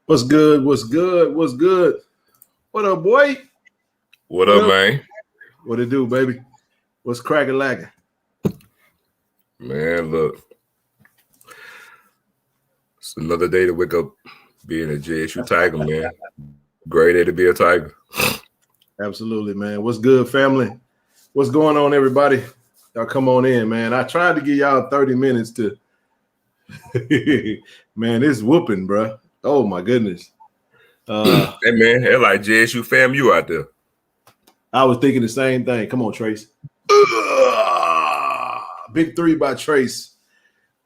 What's good? What's good? What's good? What up, boy? What up, man? What it do, baby? What's cracking lacking? Man, look. It's another day to wake up being a JSU Tiger, man. Great day to be a Tiger. Absolutely, man. What's good, family? What's going on, everybody? Y'all come on in, man. I tried to give y'all 30 minutes to man, it's whooping, bro. Oh my goodness. Hey man, they're like JSU fam, you out there. I was thinking the same thing. Come on, Trace. Big three by Trace.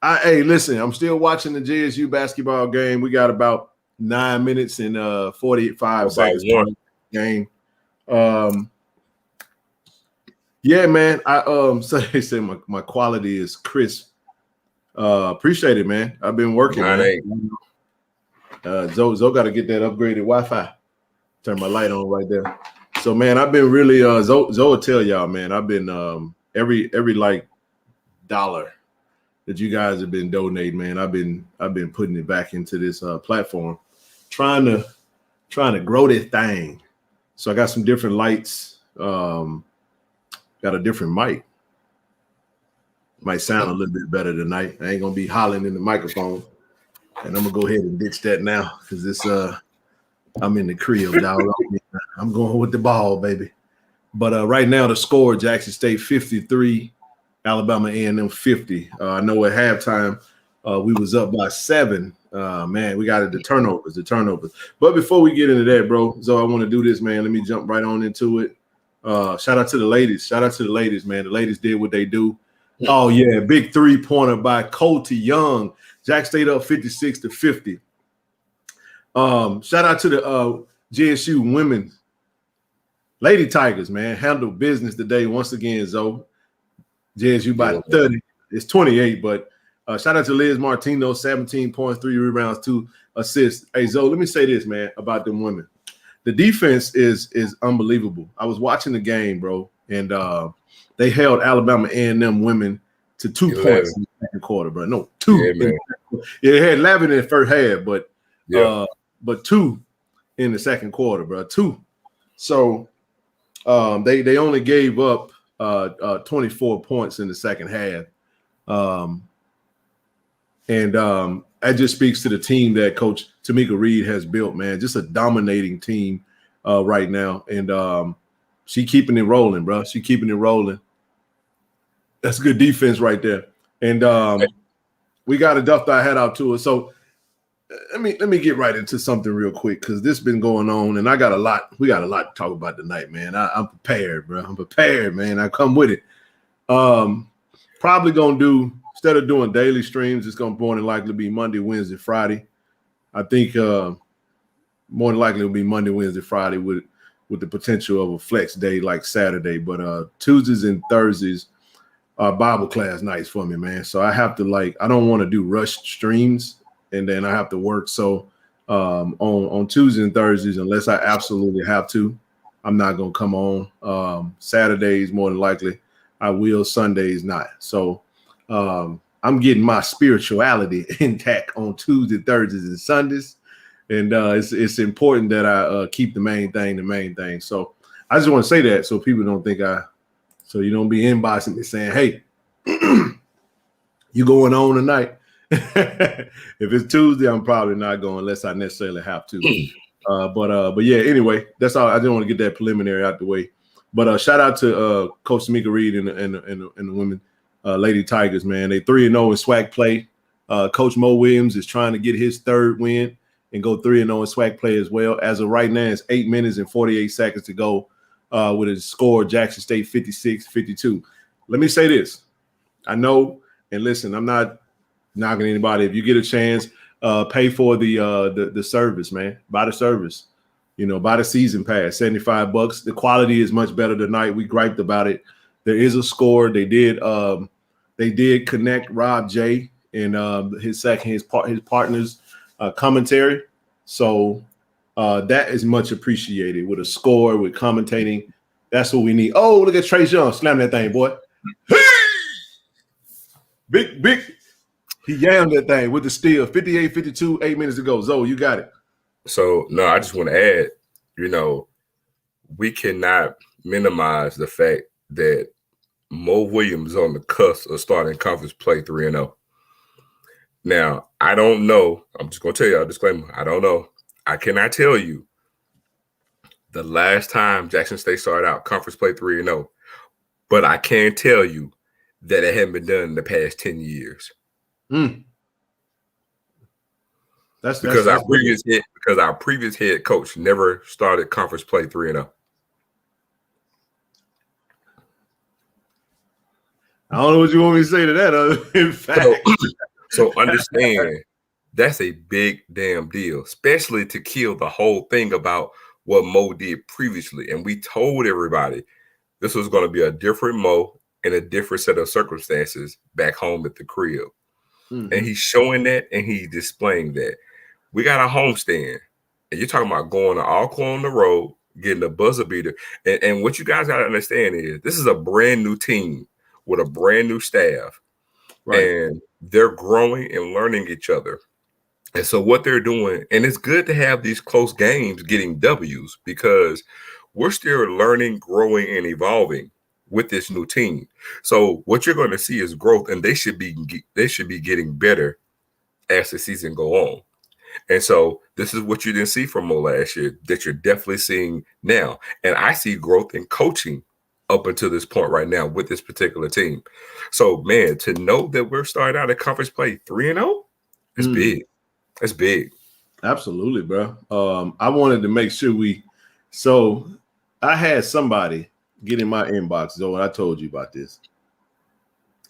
Hey, listen, I'm still watching the JSU basketball game. We got about 9 minutes and 45 seconds for the game. Yeah, man. So they say my quality is crisp. Appreciate it, man. I've been working, man. Zoe got to get that upgraded Wi-Fi. Turn my light on right there. So, man, I've been really Zoe will tell y'all, man. I've been every like dollar that you guys have been donating, man. I've been putting it back into this platform, trying to grow this thing. So I got some different lights. Got a different mic. Might sound a little bit better tonight. I ain't gonna be hollering in the microphone, and I'm gonna go ahead and ditch that now because this I'm in the crib, dog. I'm going with the ball, baby. But right now the score: Jackson State 53, Alabama A&M 50. I know at halftime we was up by 7. Man, we got the turnovers. But before we get into that, bro, so I want to do this, man. Let me jump right on into it. Shout out to the ladies, man. The ladies did what they do. Oh yeah, big 3-pointer by Colty Young. Jack State up 56-50. Shout out to the JSU women, Lady Tigers, man. Handled business today once again, Zoe. JSU by 30. It's 28, but shout out to Liz Martino, 17 points, 3 rebounds, 2 assists. Hey, Zoe, let me say this, man, about them women. The defense is unbelievable. I was watching the game, bro, and they held Alabama A&M women to 2 points in the second quarter, bro. No, 2. Yeah, man. It had 11 in the first half, but 2 in the second quarter, bro. 2. So they only gave up 24 points in the second half. And that just speaks to the team that Coach Tamika Reed has built, man. Just a dominating team right now. And she keeping it rolling, bro. She keeping it rolling. That's good defense right there. And we got to duff our head out to it. So let me get right into something real quick because this been going on, and we got a lot to talk about tonight, man. I'm prepared, bro. I'm prepared, man. I come with it. Probably gonna do, instead of doing daily streams, it's gonna more than likely be Monday, Wednesday, Friday. I think more than likely it'll be Monday, Wednesday, Friday with the potential of a flex day like Saturday. But Tuesdays and Thursdays are Bible class nights for me, man. So I have to I don't want to do rush streams and then I have to work. So on Tuesdays and Thursdays, unless I absolutely have to, I'm not gonna come on. Saturdays more than likely I will. Sundays not. So I'm getting my spirituality intact on Tuesdays, Thursdays, and Sundays. And it's important that I keep the main thing. So I just want to say that so people don't think so you don't be inboxing me saying, hey, you going on tonight? If it's Tuesday, I'm probably not going unless I necessarily have to. But yeah, anyway, that's all. I just want to get that preliminary out the way. But shout out to Coach Tamika Reed and the women, Lady Tigers, man. They 3-0 in SWAC play. Coach Mo Williams is trying to get his 3rd win and go 3-0 in SWAC play as well. As of right now, it's 8 minutes and 48 seconds to go with a score Jackson State 56-52. Let me say this. I know, and listen, I'm not knocking anybody. If you get a chance, pay for the service, man. Buy the service. Buy the season pass, $75. The quality is much better tonight. We griped about it. There is a score. They did connect Rob J and his partner's commentary. So that is much appreciated with a score, with commentating. That's what we need. Oh, look at Trace Young. Slam that thing, boy. Big. He yammed that thing with the steal. 58-52, 8 minutes ago. Zoe, you got it. So no, I just want to add, we cannot minimize the fact that Mo Williams is on the cusp of starting conference play 3-0. Now, I don't know. I'm just going to tell you a disclaimer. I don't know. I cannot tell you the last time Jackson State started out conference play 3-0, but I can tell you that it hadn't been done in the past 10 years. Because our previous head coach never started conference play 3-0. I don't know what you want me to say to that. In fact, so understand that's a big damn deal, especially to kill the whole thing about what Mo did previously. And we told everybody this was going to be a different Mo in a different set of circumstances back home at the crib. Mm-hmm. And he's showing that and he's displaying that. We got a homestand, and you're talking about going to Alcorn on the road, getting a buzzer beater. And what you guys got to understand is this is a brand new team with a brand new staff. Right. And they're growing and learning each other. And so what they're doing, and it's good to have these close games getting W's because we're still learning, growing, and evolving with this new team. So what you're going to see is growth, and they should be getting better as the season go on. And so this is what you didn't see from Mo last year that you're definitely seeing now. And I see growth in coaching up until this point right now with this particular team. So, man, to know that we're starting out at conference play 3-0, it's big. It's big. Absolutely, bro. I wanted to make sure so I had somebody get in my inbox, though, and I told you about this.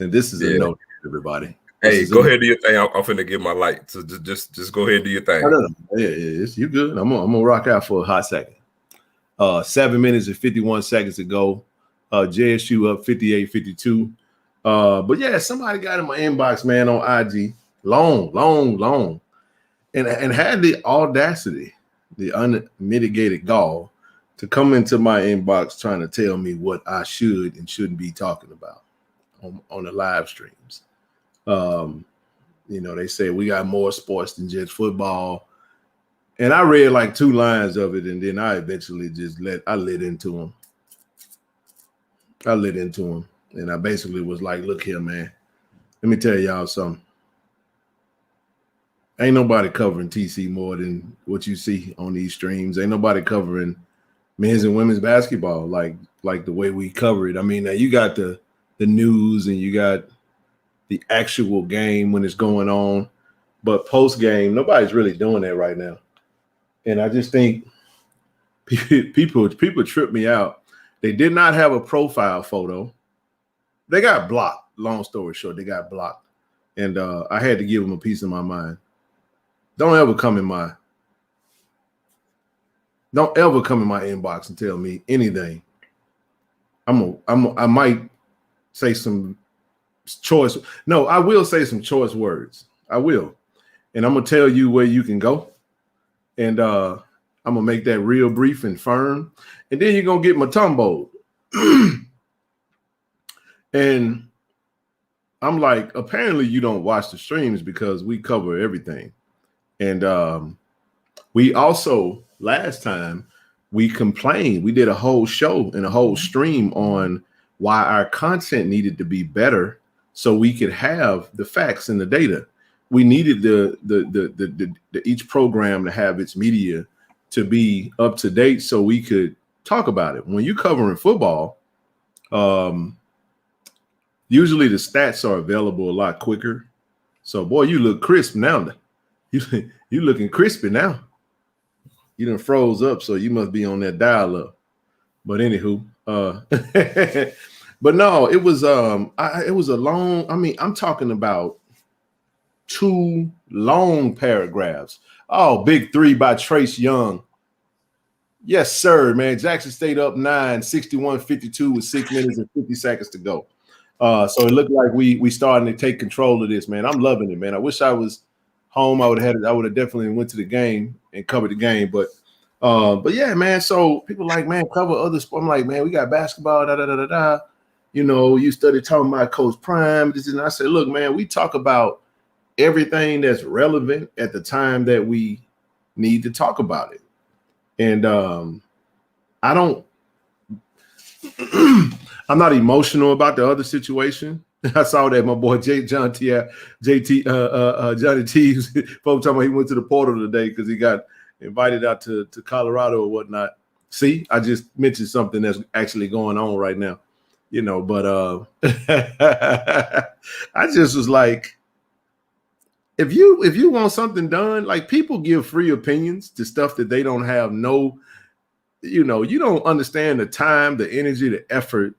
And this is a note, everybody. Hey, go ahead and do your thing. I'm finna give my light. So just go ahead and do your thing. No. Yeah, you good. I'm gonna rock out for a hot second. 7 minutes and 51 seconds to go. JSU up 58-52. But yeah, somebody got in my inbox, man, on IG. Long. And had the audacity, the unmitigated gall to come into my inbox trying to tell me what I should and shouldn't be talking about on the live streams. They say we got more sports than just football. And I read like 2 lines of it, and then I eventually just lit into him. And I basically was like, look here, man. Let me tell y'all something. Ain't nobody covering TC more than what you see on these streams. Ain't nobody covering men's and women's basketball like the way we cover it. I mean, you got the news and you got the actual game when it's going on, but post game, nobody's really doing that right now. And I just think people trip me out. They did not have a profile photo. They got blocked. Long story short, they got blocked. And I had to give them a piece of my mind. Don't ever come in my inbox and tell me anything. I might say some choice. No, I will say some choice words. I will. And I'm going to tell you where you can go. And I'm going to make that real brief and firm. And then you're going to get my tumbo. And I'm like, apparently you don't watch the streams because we cover everything. And we also, last time, we complained. We did a whole show and a whole stream on why our content needed to be better so we could have the facts and the data. We needed the each program to have its media to be up to date so we could talk about it. When you're covering football, usually the stats are available a lot quicker. So, boy, you look crisp now. You looking crispy now. You done froze up, so you must be on that dial up. But anywho, but no, it was a long. I mean, I'm talking about 2 long paragraphs. Oh, big 3 by Trace Young. Yes, sir, man. Jackson State up 9, 61-52 with 6 minutes and 50 seconds to go. So it looked like we starting to take control of this, man. I'm loving it, man. I wish I was home. I would have definitely went to the game and covered the game. But yeah, man. So people like, man, cover other sports. I'm like, man, we got basketball, you studied talking about Coach Prime. And I said, look, man, we talk about everything that's relevant at the time that we need to talk about it. And I don't I'm not emotional about the other situation. I saw that my boy Johnny T, folks talking about he went to the portal today because he got invited out to Colorado or whatnot. See, I just mentioned something that's actually going on right now, but I just was like, if you want something done, like, people give free opinions to stuff that they don't have you don't understand the time, the energy, the effort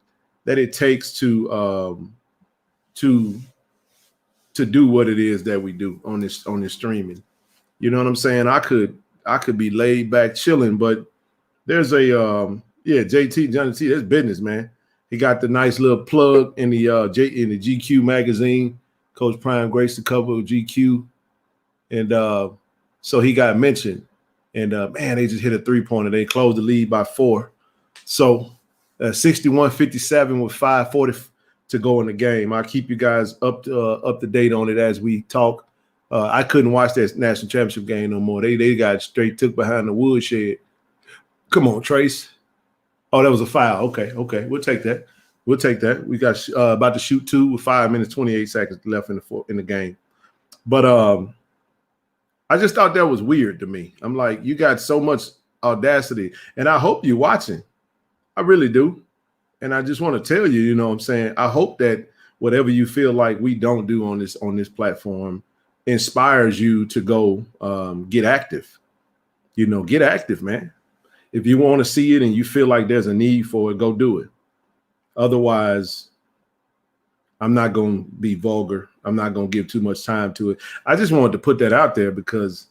that it takes to do what it is that we do on this streaming. You know what I'm saying? I could be laid back chilling, but there's a JT Johnny T, that's business, man. He got the nice little plug in the GQ magazine. Coach Prime graced the cover of GQ, and so he got mentioned. And man, they just hit a 3-pointer. They closed the lead by 4. So 61-57 with 5:40 to go in the game. I'll keep you guys up to date on it as we talk. I couldn't watch that national championship game no more. They got straight took behind the woodshed. Come on, Trace. Oh, that was a foul. Okay. We'll take that. We got about to shoot 2 with 5 minutes, 28 seconds left in the game. But I just thought that was weird to me. I'm like, you got so much audacity, and I hope you're watching. I really do. And I just want to tell you, you know what I'm saying? I hope that whatever you feel like we don't do on this platform inspires you to go get active. Get active, man. If you want to see it and you feel like there's a need for it, go do it. Otherwise, I'm not going to be vulgar. I'm not going to give too much time to it. I just wanted to put that out there because,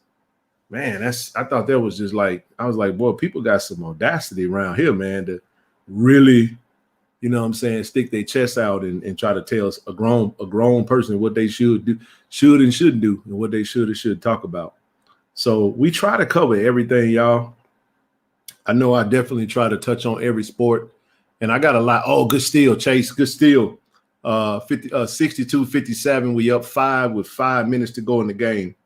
man, I thought that was just like, I was like, boy, people got some audacity around here, man, to really, you know what I'm saying, stick their chest out and try to tell a grown person what they should and shouldn't do, and what they should and should talk about. So we try to cover everything, y'all. I know I definitely try to touch on every sport, and I got a lot. Oh, good steal, Chase. Good steal. 62-57. We up 5 with 5 minutes to go in the game,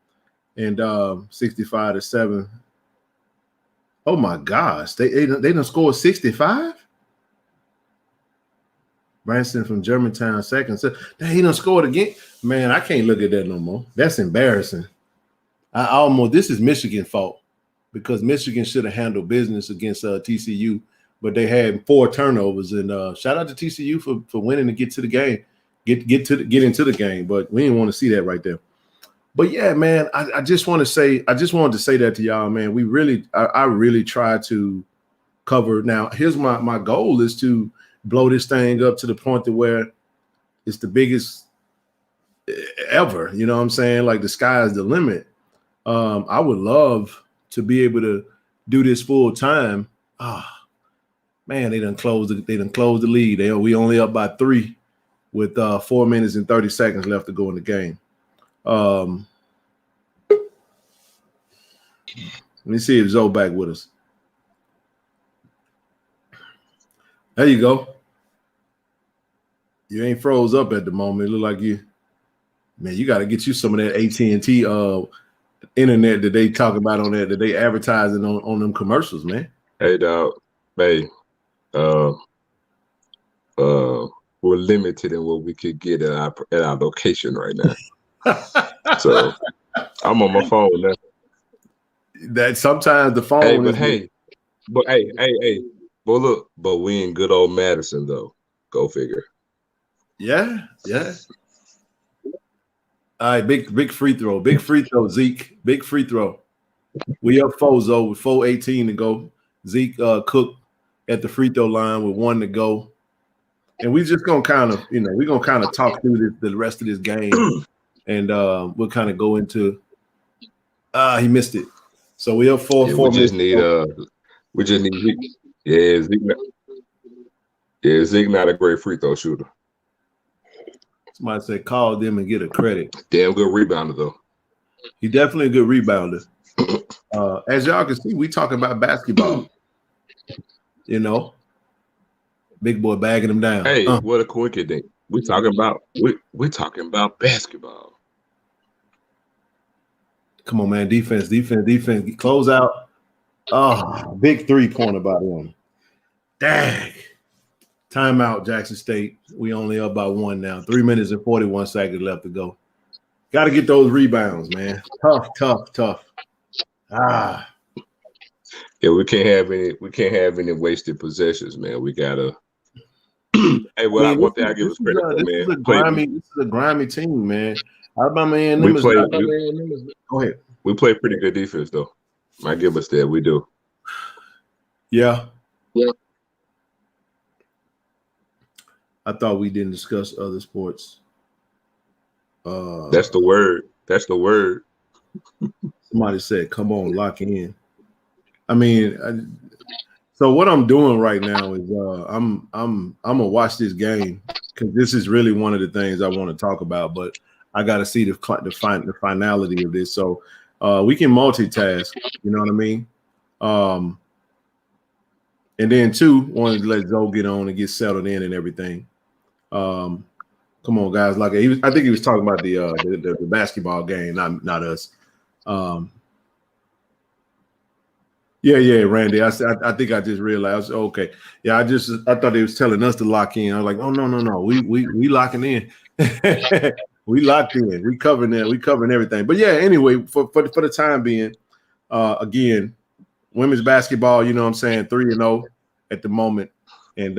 and 65-7. Oh my gosh, they done scored 65. Branson from Germantown second. So he done scored again. Man, I can't look at that no more. That's embarrassing. This is Michigan's fault, because Michigan should have handled business against TCU, but they had 4 turnovers. And shout out to TCU for winning to get to the game, get into the game. But we didn't want to see that right there. But yeah, man, I just wanted to say that to y'all, man. I really try to cover. Now, here's my goal is to blow this thing up to the point to where it's the biggest ever. You know what I'm saying? Like, the sky is the limit. I would love to be able to do this full time. Man, they done closed the lead. We only up by 3 with 4 minutes and 30 seconds left to go in the game. Let me see if Zoe back with us. There you go. You ain't froze up at the moment. It look like you got to get you some of that AT&T internet that they talk about on that they advertising on them commercials, man. Hey, dog. Hey, we're limited in what we could get at our location right now. So I'm on my phone now. That sometimes the phone but look, but we in good old Madison though. Go figure. Yeah. All right, big free throw, Zeke. Big free throw. We up 4-0 with 4:18 to go. Zeke cooked at the free throw line with 1 to go, and we just gonna kind of, we're gonna kind of talk through the rest of this game, and we'll kind of go into. He missed it, so we up 4. We just need Zeke. Yeah, Zeke not a great free throw shooter. Somebody said call them and get a credit. Damn good rebounder though. He definitely a good rebounder. As y'all can see, we talking about basketball. Big boy bagging him down. Hey, what a coincidence. We talking about basketball. Come on, man. Defense. Close out. Oh, big 3-pointer by them. Dang. Timeout, Jackson State. We only up by 1 now. 3 minutes and 41 seconds left to go. Got to get those rebounds, man. Tough. Ah. Yeah, we can't have any wasted possessions, man. We gotta. Hey, well, one thing I give us credit for, man. This is a grimy team, man. Alabama A&M is. Go ahead. We play pretty good defense, though. I give us that. We do. Yeah. I thought we didn't discuss other sports. That's the word. Somebody said, "Come on, lock in." I mean, so what I'm doing right now is I'm gonna watch this game because this is really one of the things I want to talk about. But I got to see the finality of this. So we can multitask. You know what I mean? And then wanted to let Zoe get on and get settled in and everything. Come on, guys! I think he was talking about the basketball game, not us. Yeah, Randy. I think I just realized. Okay, yeah, I thought they was telling us to lock in. I was like, oh no, we locking in. We locked in. We covering that. We covering everything. But yeah, anyway, for the time being, again, women's basketball. You know what I'm saying, 3-0 at the moment, and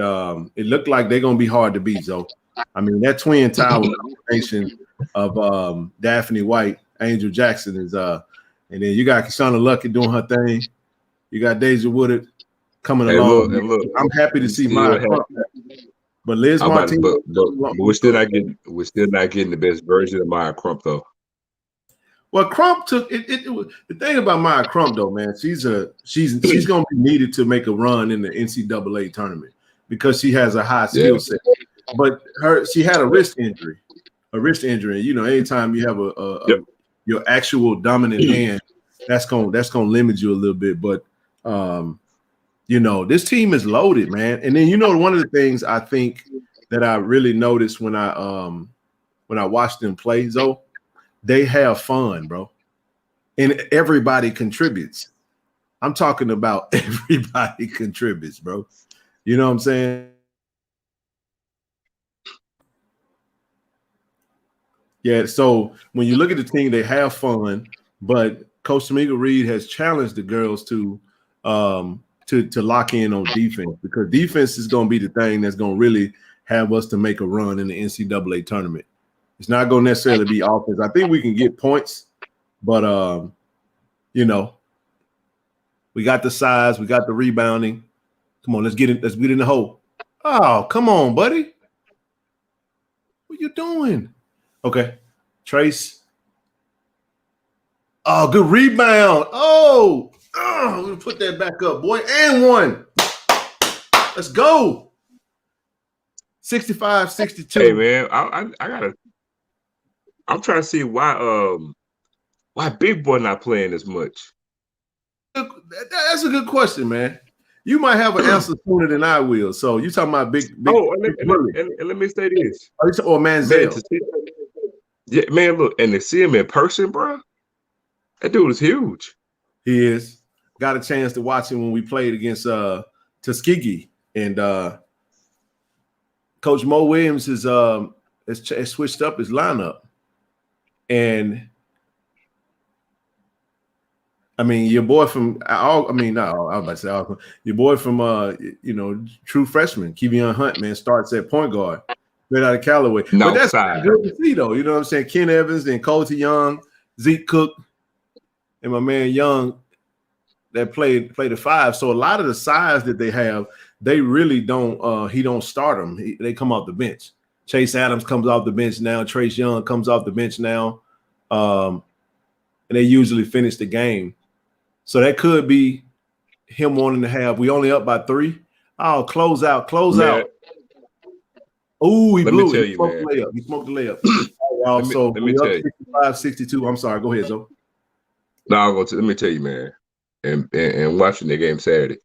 it looked like they're gonna be hard to beat. So, I mean, that twin tower combination of Daphne White, Angel Jackson is and then you got Kishana Luckett doing her thing. You got Deja Woodard coming along. Look, I'm happy to see Maya Crump. But Liz Martinez, but we're still not getting the best version of Maya Crump though. Well, Crump took it. The thing about Maya Crump though, man, she's going to be needed to make a run in the NCAA tournament because she has a high skill set. But she had a wrist injury. You know, anytime you have your actual dominant hand, that's gonna limit you a little bit. But you know, this team is loaded, man. And then, you know, one of the things I think that I really noticed when I watched them play, Zoe, they have fun, bro. And everybody contributes. I'm talking about everybody contributes, bro. You know what I'm saying? Yeah, so when you look at the team, they have fun, but Coach Tamika Reed has challenged the girls to lock in on defense because defense is going to be the thing that's going to really have us to make a run in the NCAA tournament. It's not going to necessarily be offense. I think we can get points, but you know, we got the size, we got the rebounding. Come on, let's get in the hole. Oh, come on, buddy. What you doing? Okay, Trace. Oh, good rebound. Oh, we're gonna put that back up, boy. And one. Let's go. 65-62. Hey man, I'm trying to see why Big Boy not playing as much. That's a good question, man. You might have an answer sooner than I will. So you talking about big and let me say this. Or Manziel. Yeah, man, look, and to see him in person, bro, that dude is huge. He is. Got a chance to watch him when we played against Tuskegee, and Coach Mo Williams has switched up his lineup, and I mean your boy from your boy from you know, true freshman Kevion Hunt, man, starts at point guard. Right out of Callaway. No, but that's good to see, though. You know what I'm saying? Ken Evans and Colty Young, Zeke Cook, and my man Young that played the 5. So a lot of the size that they have, they really don't he don't start them. They come off the bench. Chase Adams comes off the bench now. Trace Young comes off the bench now. And they usually finish the game. So that could be him wanting to have. We only up by 3. Oh, close out. Oh, he blew it. He smoked the layup. So let me tell you. 65-62. I'm sorry. Go ahead, Zoe. No, let me tell you, man. And watching the game Saturday,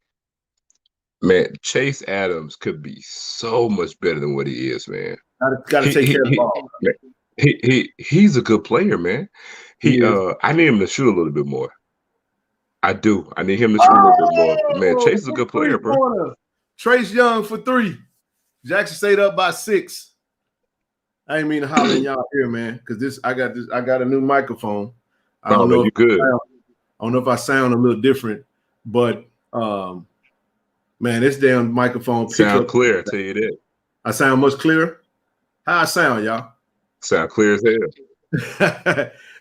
man, Chase Adams could be so much better than what he is, man. Got to take care of the ball. He's a good player, man. I need him to shoot a little bit more. I do. I need him to shoot a little bit more. Man, Chase is a good player, bro. Trace Young for 3. Jackson stayed up by 6. I ain't mean to holler in y'all here, man, because I got a new microphone. I don't know. You good? I don't know if I sound a little different, but man, this damn microphone sound clear. I tell you that. I sound much clearer. How I sound, y'all? Sound clear as hell.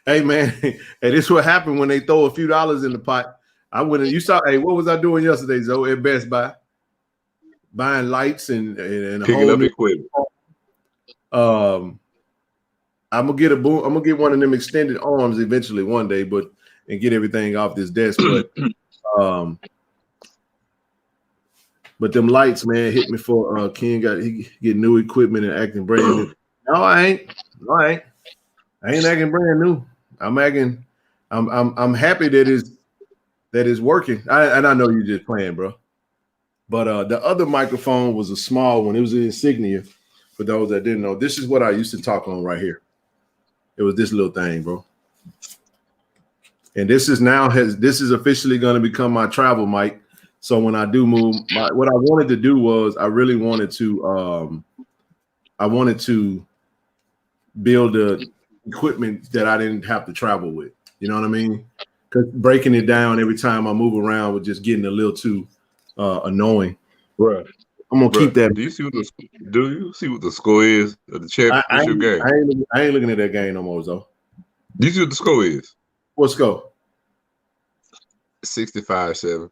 Hey man, hey, this is what happened when they throw a few dollars in the pot. I went and you saw. Hey, what was I doing yesterday, Zoe, at Best Buy? Buying lights and picking up equipment. I'm gonna get one of them extended arms eventually one day, and get everything off this desk. But them lights, man, hit me for Ken he get new equipment and acting brand new. No, I ain't. I ain't acting brand new. I'm happy that it's working. And I know you're just playing, bro. But the other microphone was a small one. It was an Insignia. For those that didn't know, this is what I used to talk on right here. It was this little thing, bro. And this is officially going to become my travel mic. So when I do move, what I wanted to do was I really wanted to build the equipment that I didn't have to travel with. You know what I mean? Because breaking it down every time I move around was just getting a little too annoying. Right. I'm gonna keep that. Do you see what the score is of the championship game? I ain't looking at that game no more, though. Do you see what the score is? What score? 65-7.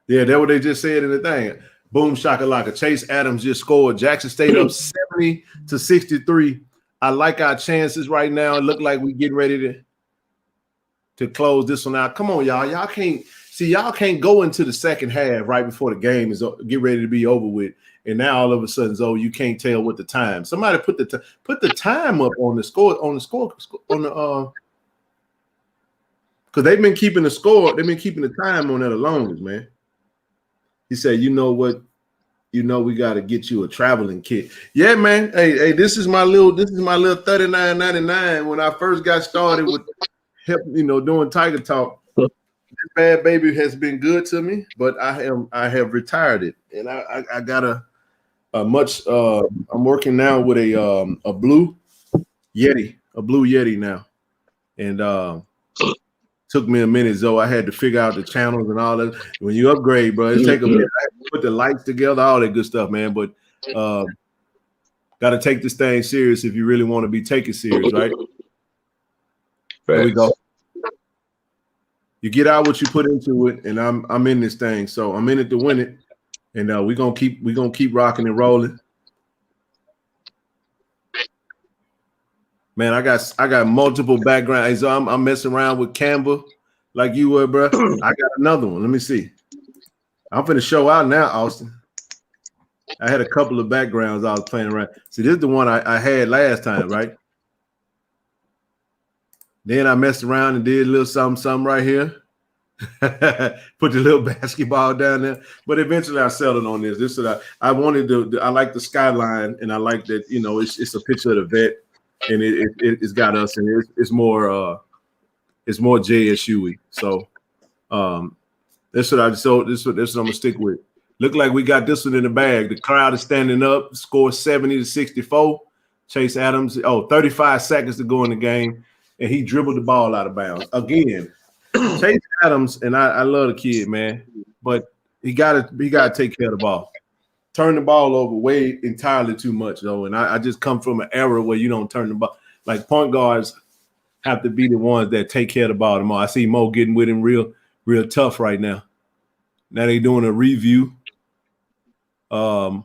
Yeah, that's what they just said in the thing. Boom shakalaka. Chase Adams just scored. Jackson stayed up 70-63. I like our chances right now. It look like we getting ready to close this one out. Come on, y'all. Y'all can't go into the second half right before the game is get ready to be over with. And now all of a sudden, you can't tell what the time. Somebody put the time up on the score because they've been keeping the score. They've been keeping the time on that alone, man. He said, you know what? You know we got to get you a traveling kit. Yeah, man. Hey, this is my little $39.99 when I first got started with help, doing Tiger Talk. This bad baby has been good to me, but I have retired it, and I got a much. I'm working now with a blue Yeti now, and took me a minute, Zoe. I had to figure out the channels and all that. When you upgrade, bro, it take a minute. I had to put the lights together, all that good stuff, man. But got to take this thing serious if you really want to be taken serious, right? There we go. You get out what you put into it, and I'm in this thing, so I'm in it to win it, and we're gonna keep rocking and rolling. Man, I got multiple backgrounds. So I'm messing around with Canva like you were, bro. I got another one. Let me see. I'm finna show out now, Austin. I had a couple of backgrounds I was playing around. See, this is the one I had last time, right? Then I messed around and did a little something right here. Put the little basketball down there. But eventually I settled on this. This is what I wanted to. I like the skyline, and I like that, it's a picture of the vet. And it's got us, and it's more JSU-y. So that's what this what I'm gonna stick with. Look like we got this one in the bag. The crowd is standing up. Score 70-64. Chase Adams. 35 seconds to go in the game, and he dribbled the ball out of bounds again. Chase Adams, and I love the kid, man, but he gotta take care of the ball. Turn the ball over way entirely too much, though. And I just come from an era where you don't turn the ball. Like point guards have to be the ones that take care of the ball tomorrow. I see Mo getting with him real tough right now. Now they doing a review. Look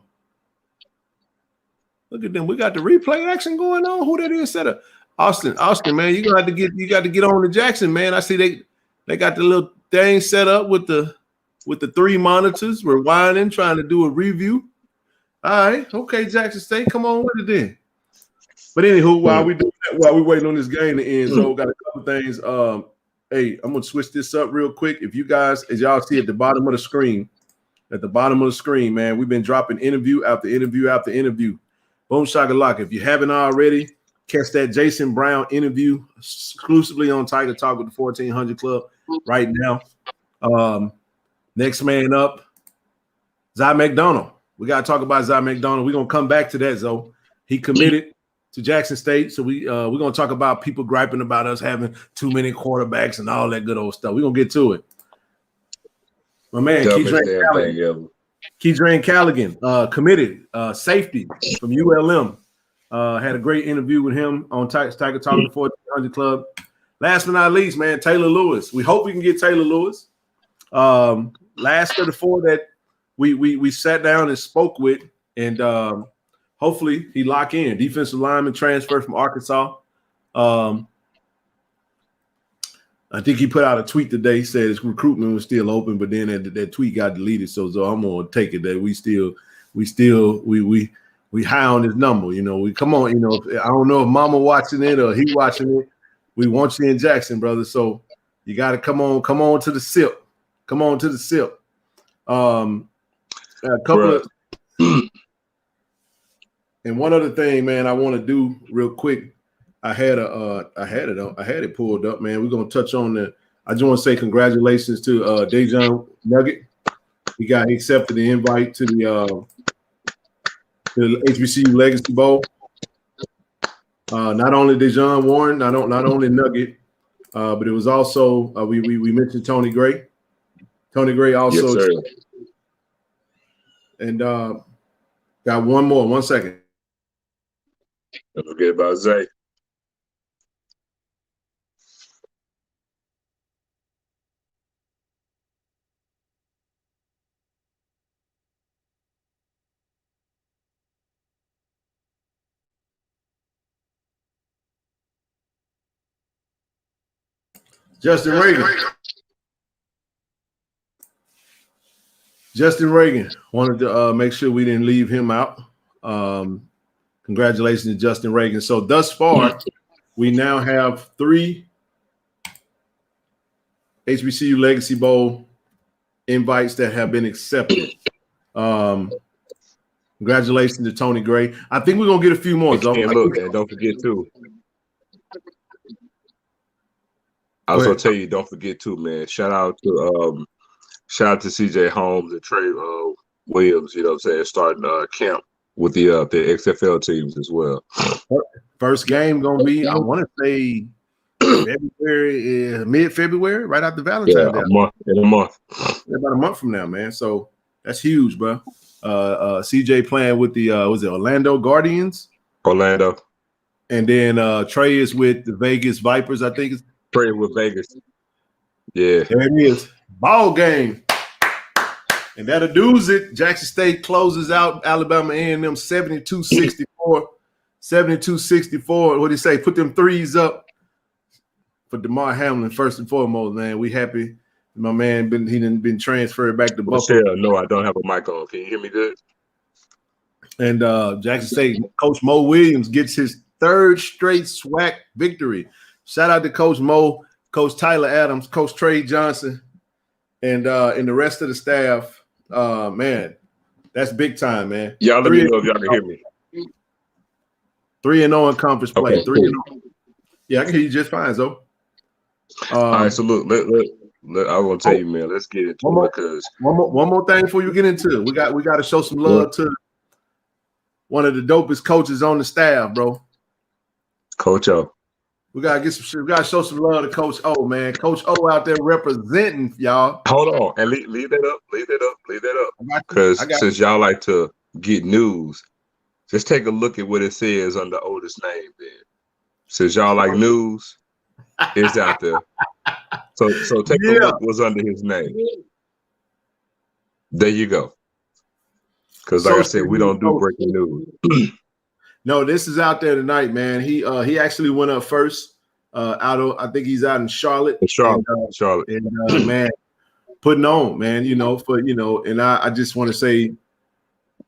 at them. We got the replay action going on. Who that is? Set up Austin, man. You got to get on to Jackson, man. I see they got the little thing set up with the 3 monitors. We're winding, trying to do a review. All right, okay, Jackson State, come on with it then. But anywho, while we waiting on this game to end, so got a couple things. Hey, I'm gonna switch this up real quick. If you guys, as y'all see at the bottom of the screen, man, we've been dropping interview after interview after interview. Boom shakalaka. If you haven't already, catch that Jason Brown interview exclusively on Tiger Talk with the 1400 Club right now. Next man up, Zy McDonald. We got to talk about Zy McDonald. We're going to come back to that, Zoe. He committed to Jackson State. So we're going to talk about people griping about us having too many quarterbacks and all that good old stuff. We're going to get to it. My man, Keydran Callaghan, committed safety from ULM. Had a great interview with him on Tiger Talk the 1400 Club. Last but not least, man, Taylor Lewis. We hope we can get Taylor Lewis. Last of the four that we sat down and spoke with, and hopefully he lock in. Defensive lineman transfer from Arkansas. I think he put out a tweet today, said his recruitment was still open, but then that tweet got deleted. So I'm gonna take it that we high on his number. You know, we come on. You know, I don't know if Mama watching it or he watching it. We want you in Jackson, brother. So you got to come on to the SIP. Come on to the SIP. A couple of and one other thing, man, I want to do real quick. I had it pulled up, man. We're gonna touch on I just want to say congratulations to Dejon Nugget. He accepted the invite to the HBCU Legacy Bowl. Not only Dejon Warren, not only Nugget, but it was also we mentioned Tony Gray. Tony Gray also, yes, and got one more. 1 second. Don't forget about Zay. Justin Reagan wanted to make sure we didn't leave him out. Congratulations to Justin Reagan. So thus far, we now have 3 HBCU Legacy Bowl invites that have been accepted. Congratulations to Tony Gray. I think we're gonna get a few more. And look, and don't forget too. I was gonna tell you, don't forget too, man. Shout out to CJ Holmes and Trey Williams. You know what I'm saying? Starting camp with the XFL teams as well. First game gonna be, I want to say February, mid-February, right after Valentine's Day. In a month. About a month from now, man. So that's huge, bro. CJ playing with the was it Orlando Guardians? Orlando. And then Trey is with the Vegas Vipers, I think it's Trey with Vegas. Yeah. There it is. Ball game. And that'll do it. Jackson State closes out Alabama A&M 72-64. 72-64. What do you say? Put them threes up for DeMar Hamlin first and foremost, man. We happy. My man been transferred back to Buffalo. No, I don't have a mic on. Can you hear me good? And Jackson State Coach Mo Williams gets his 3rd straight SWAC victory. Shout out to Coach Mo, Coach Tyler Adams, Coach Trey Johnson, and the rest of the staff. Man, that's big time, man. Y'all let me know if y'all can hear me. 3-0 in conference play. Okay, 3-0. Yeah, I can hear you just fine, Zoe. All right, so look, I want to tell you, man. Let's get into it because one more thing before you get into it. We got to show some love to one of the dopest coaches on the staff, bro. Coach O. We gotta show some love to Coach O, man. Coach O out there representing y'all. Hold on, and leave that up. Because since y'all like to get news, just take a look at what it says under Otis' name. Then, since y'all like news, it's out there. So take a look what's under his name. There you go. Because like I said, we don't do breaking news. No, this is out there tonight, man. He actually went up first. I think he's out in Charlotte. Charlotte. And man, putting on, man. And I just want to say,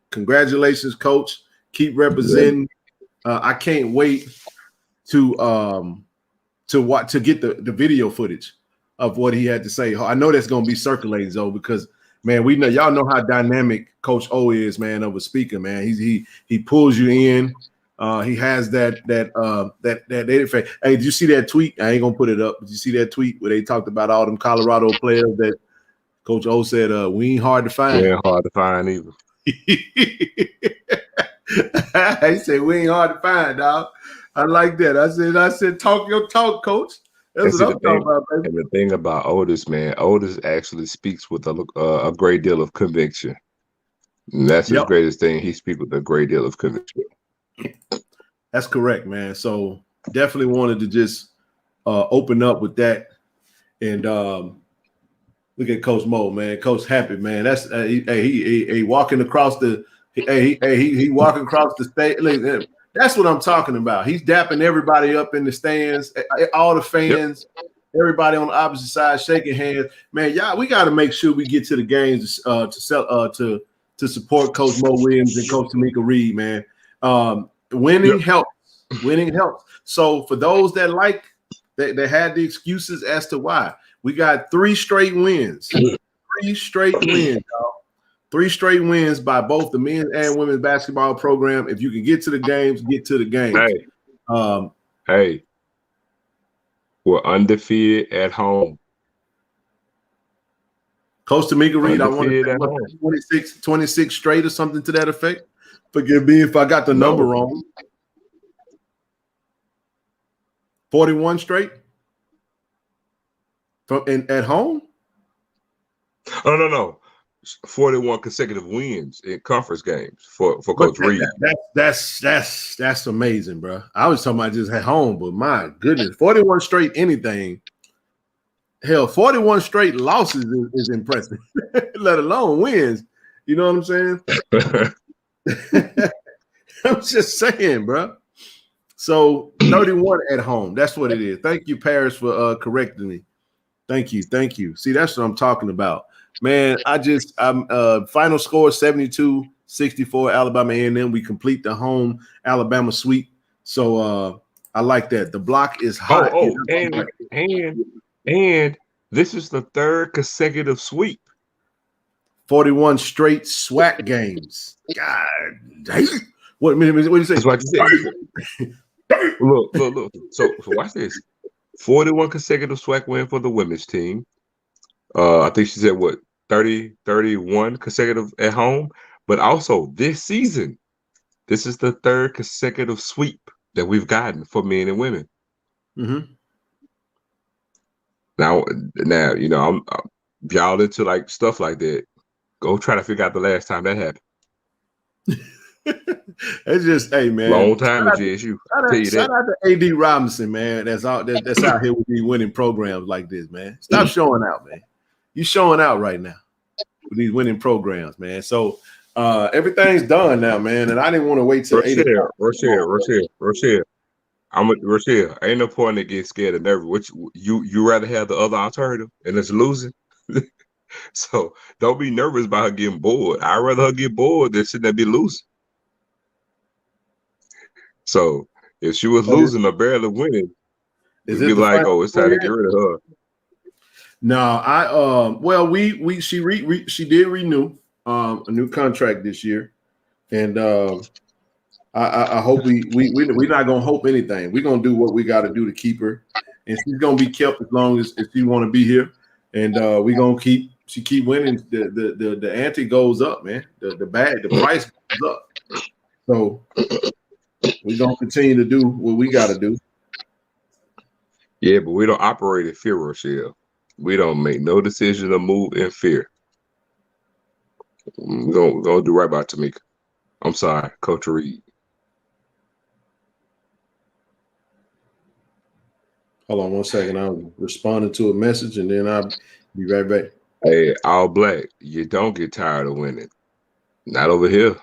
congratulations, Coach. Keep representing. I can't wait to get the video footage of what he had to say. I know that's gonna be circulating, though, because man, y'all know how dynamic Coach O is, man, of a speaker, man. He pulls you in. He has that effect. Hey, did you see that tweet? I ain't gonna put it up. Did you see that tweet where they talked about all them Colorado players that Coach O said we ain't hard to find? We ain't hard to find either. He said we ain't hard to find, dog. I like that. I said, talk your talk, Coach. That's what I'm talking about, baby. And the thing about Otis, man, Otis actually speaks with a great deal of conviction. And that's his greatest thing. He speaks with a great deal of conviction. That's correct, man. So definitely wanted to just open up with that. And look at Coach Mo, man. Coach Happy, man. That's he walking across the he walking across the state. Look, that's what I'm talking about. He's dapping everybody up in the stands, all the fans, everybody on the opposite side shaking hands. Man, y'all, we got to make sure we get to the games to support Coach Mo Williams and Coach Tamika Reed, man. Winning helps. Winning helps. So for those that that had the excuses as to why, we got 3 straight wins. 3 straight wins, y'all. 3 straight wins by both the men's and women's basketball program. If you can get to the games, get to the games. Hey, we're undefeated at home. Coach Tamika Reed, I want to say 26 straight or something to that effect. Forgive me if I got the number wrong. 41 straight at home? Oh, no. 41 consecutive wins in conference games for Coach Reed. That's amazing, bro. I was talking about just at home, but my goodness, 41 straight anything. Hell, 41 straight losses is impressive, let alone wins. You know what I'm saying? I'm just saying, bro. So 31 at home. That's what it is. Thank you, Paris, for correcting me. Thank you. See, that's what I'm talking about. Man, I'm final score 72-64 Alabama A&M. We complete the home Alabama sweep. So I like that. The block is hot. And this is the 3rd consecutive sweep. 41 straight SWAC games. God dang. What do you say? That's what you said. Look. So watch this. 41 consecutive SWAC win for the women's team. I think she said 31 consecutive at home. But also this season, this is the 3rd consecutive sweep that we've gotten for men and women. Mm-hmm. Now, you know, if y'all into like stuff like that, go try to figure out the last time that happened. It's just, hey, man. Long time at JSU. Shout out to AD Robinson, man. That's out here with these winning programs like this, man. Stop showing out, man. You showing out right now with these winning programs, man. So everything's done now, man. And I didn't want to wait till Rochelle. Rochelle. Ain't no point in getting scared of nervous. Which you rather have the other alternative and it's losing. So don't be nervous about her getting bored. I'd rather her get bored than sitting there be losing. So if she was losing or barely winning, it'd be like, oh, it's time to get rid of her. No, she did renew a new contract this year, and I hope we're not gonna hope anything. We're gonna do what we got to do to keep her, and she's gonna be kept as long as if she want to be here, and we're gonna keep winning. The ante goes up, man. The price goes up. So we're gonna continue to do what we got to do. Yeah, but we don't operate in fear, Rochelle. We don't make no decision or move in fear. We're gonna do right by Tamika. I'm sorry, Coach Reed. Hold on 1 second. I'm responding to a message, and then I'll be right back. Hey, All Black, you don't get tired of winning. Not over here.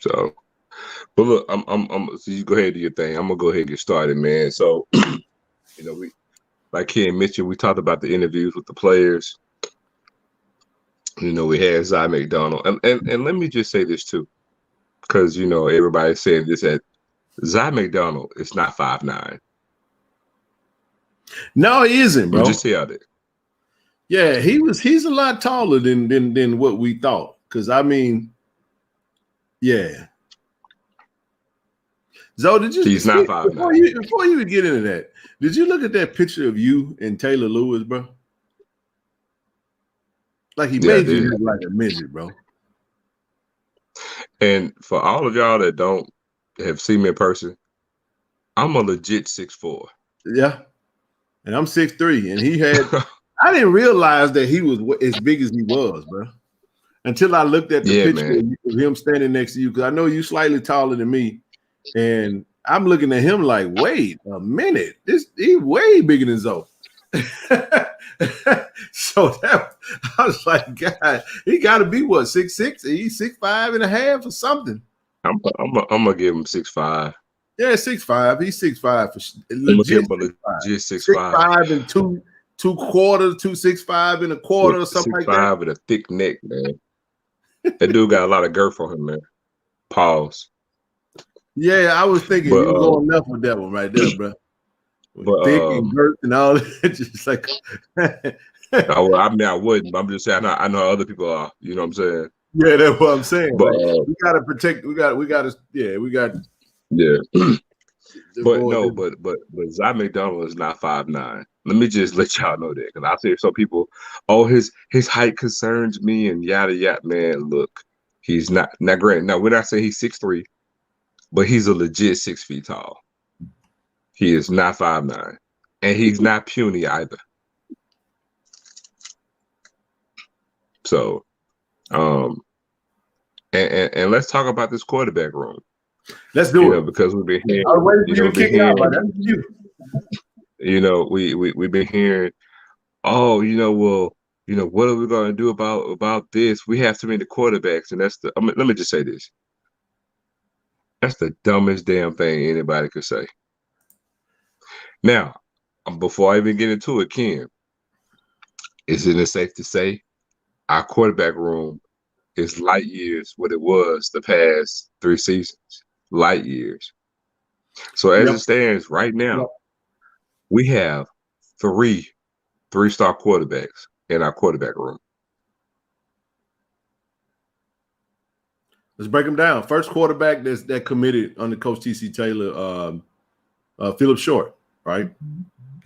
So, but look, so you go ahead and do your thing. I'm gonna go ahead and get started, man. So, you know, we, like Ken mentioned, we talked about the interviews with the players. You know, we had Zy McDonald, and let me just say this too, because you know everybody's saying this at Zy McDonald is not 5'9". No, he isn't, bro. Just tell that. Yeah, he's a lot taller than what we thought. Because I mean, Yeah. Zoe, did you? He's not 5'9". Before you get into that, did you look at that picture of you and Taylor Lewis, bro? Like he made you look like a midget, bro. And for all of y'all that don't have seen me in person, I'm a legit 6'4". Yeah. And I'm 6'3", and he had. I didn't realize that he was as big as he was, bro, until I looked at the picture of him standing next to you. Because I know you slightly taller than me, and I'm looking at him like, wait a minute, he's way bigger than Zoe. So I was like, God, he got to be what, 6'6"? He's 6'5.5" or something. I'm gonna give him 6'5". Yeah, 6'5". He's 6'5" for legit 6'5". 6'5" and 2.25, 2.65 or something like that. 6'5" with a thick neck, man. That dude got a lot of girth on him, man. Pause. Yeah, I was thinking you were going enough with that one right there, bro. But, thick and girth and all that, just like. I mean, I wouldn't. But I'm just saying, I know how other people are. You know what I'm saying? Yeah, that's what I'm saying. But we gotta protect. We got. Yeah. But no, but Zai McDonald is not 5'9". Let me just let y'all know that, because I see some people, his height concerns me and yada yada. Man, look, he's not. Now, granted, now we're not saying he's 6'3", but he's a legit 6 feet tall. He is not 5'9", and he's not puny either. So, and let's talk about this quarterback room. Let's do it, because we've been hearing. I was waiting for you to kick it out, but that's you. We've been hearing. Oh, what are we going to do about this? We have too many quarterbacks, and that's let me just say this. That's the dumbest damn thing anybody could say. Now, before I even get into it, Ken, isn't it safe to say our quarterback room is light years what it was the past 3 seasons? Light years. So as it stands right now, we have 3 3-star quarterbacks in our quarterback room. Let's break them down. First quarterback that committed under Coach T.C. Taylor, Philip Short, right?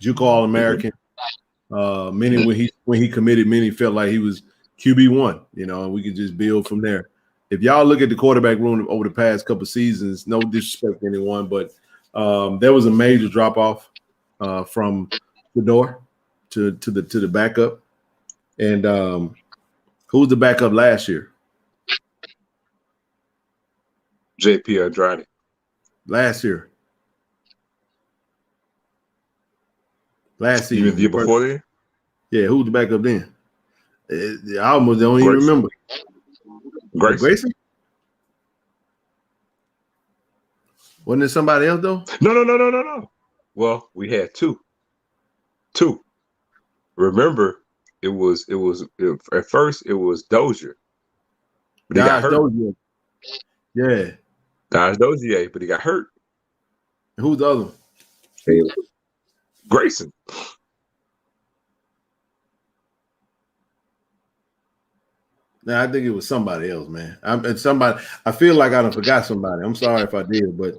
JUCO All-American. Many when he committed, many felt like he was QB1, and we could just build from there. If y'all look at the quarterback room over the past couple of seasons, no disrespect to anyone, but there was a major drop off from the door to the backup. And who was the backup last year? JP Andrade. Last year. Last season. Even the year before then? Yeah, who was the backup then? I almost don't even remember. Grayson? Wasn't it somebody else though? No. Well, we had two. Remember, it was at first it was Dozier, but he got hurt. Dozier. Yeah. Guys, Dozier, but he got hurt. And who's the other one? Grayson. Nah, I think it was somebody else, man. I feel like I done forgot somebody. I'm sorry if I did, but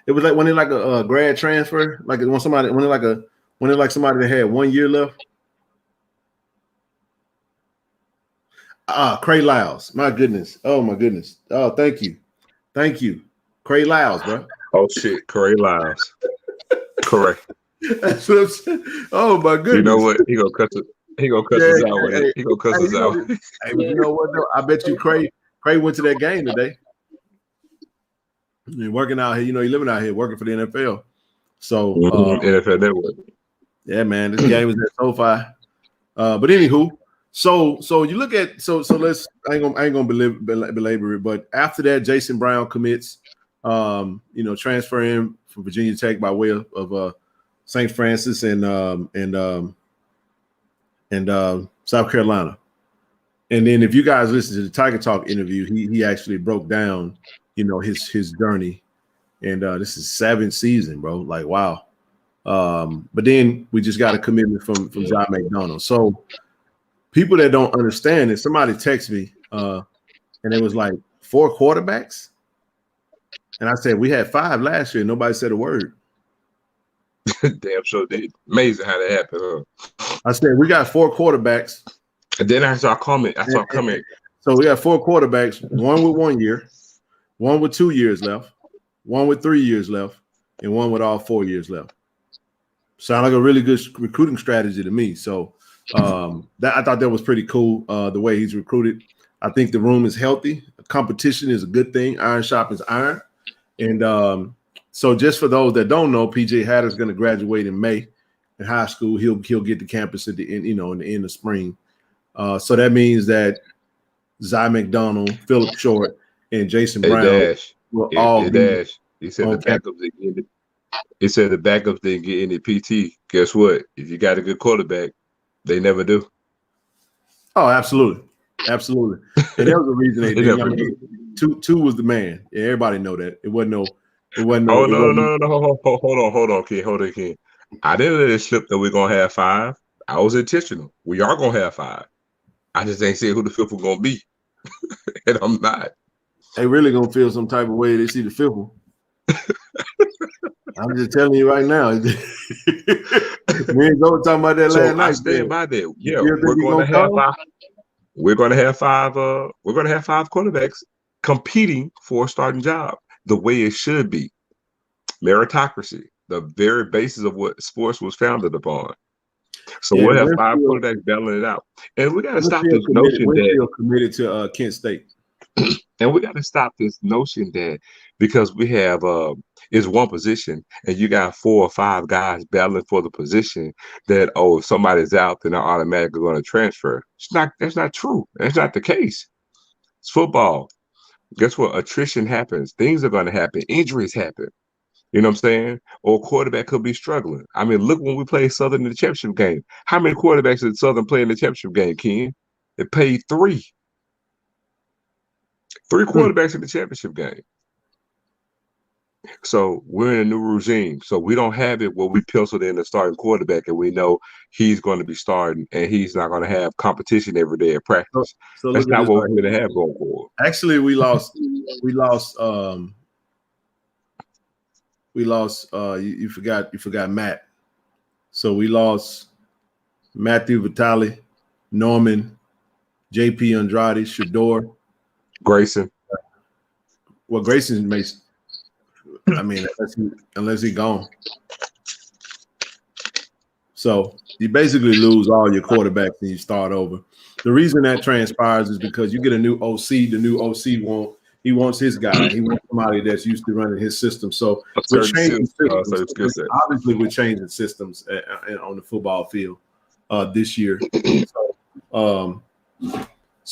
it was like when it like a grad transfer, like when somebody somebody that had 1 year left. Cray Lyles. My goodness. Oh my goodness. Oh, thank you. Cray Lyles, bro. Oh shit, Cray Lyles. Correct. That's what I'm saying. Oh my goodness. You know what? He gonna cuss us out with it. He gonna cuss us out. Hey, you know what though? I bet you Cray went to that game today. He's working out here, he living out here working for the NFL. So NFL Network. Yeah, man. This game was at SoFi. But anywho, so you look at let's I ain't gonna belabor it, but after that, Jason Brown commits, transfer in from Virginia Tech by way of St. Francis and South Carolina. And then if you guys listen to the Tiger Talk interview, he actually broke down, his journey. And this is 7th season, bro. Like, wow. But then we just got a commitment from Zai McDonald. So people that don't understand it, somebody texted me and it was like 4 quarterbacks? And I said, we had 5 last year. Nobody said a word. Damn sure did. Amazing how that happened. I said, we got 4 quarterbacks. And then I saw a comment. So we got 4 quarterbacks, one with 1 year, one with 2 years left, one with 3 years left, and one with all 4 years left. Sound like a really good recruiting strategy to me. So that I thought that was pretty cool, the way he's recruited. I think the room is healthy. Competition is a good thing. Iron sharpens iron. And so just for those that don't know, PJ Hatter's going to graduate in May in high school. He'll get to campus at the end, in the end of spring. So that means that Zy McDonald, Philip Short, and Jason Brown will all be. He said the backups didn't get it. He said the backups didn't get any PT. Guess what? If you got a good quarterback, they never do. Oh, absolutely. Absolutely. And there was a reason they did. I mean, two was the man. Yeah, everybody know that. It wasn't no. Oh, no. Hold on, kid. I didn't let it slip that we're gonna have 5. I was intentional. We are gonna have 5. I just ain't saying who the 5th was gonna be. And I'm not. They really gonna feel some type of way they see the 5th one. I'm just telling you right now. Me and Zoe talking about that last night. I stand by that. Yeah, we're going to have 5. We're going to have 5. We're going to have 5 quarterbacks competing for a starting job the way it should be. Meritocracy, the very basis of what sports was founded upon. So we'll have 5 quarterbacks battling it out, and we got to stop this notion that committed to Kent State. And we got to stop this notion that because we have is one position and you got 4 or 5 guys battling for the position that, if somebody's out, then they're automatically going to transfer. That's not true. That's not the case. It's football. Guess what? Attrition happens. Things are going to happen. Injuries happen. You know what I'm saying? Or a quarterback could be struggling. I mean, look when we played Southern in the championship game. How many quarterbacks did Southern play in the championship game, Ken? It paid 3. 3 quarterbacks in the championship game. So we're in a new regime. So we don't have it where we penciled in the starting quarterback and we know he's going to be starting and he's not going to have competition every day at practice. So that's not what we're going to have going forward. Actually, we lost. You forgot Matt. So we lost Matthew Vitale, Norman, JP Andrade, Shador. Grayson. Well, Grayson makes. I mean, unless he gone. So you basically lose all your quarterbacks and you start over. The reason that transpires is because you get a new OC. The new OC wants his guy. He wants somebody that's used to running his system. So we're changing systems. Obviously, we're changing systems on the football field this year. So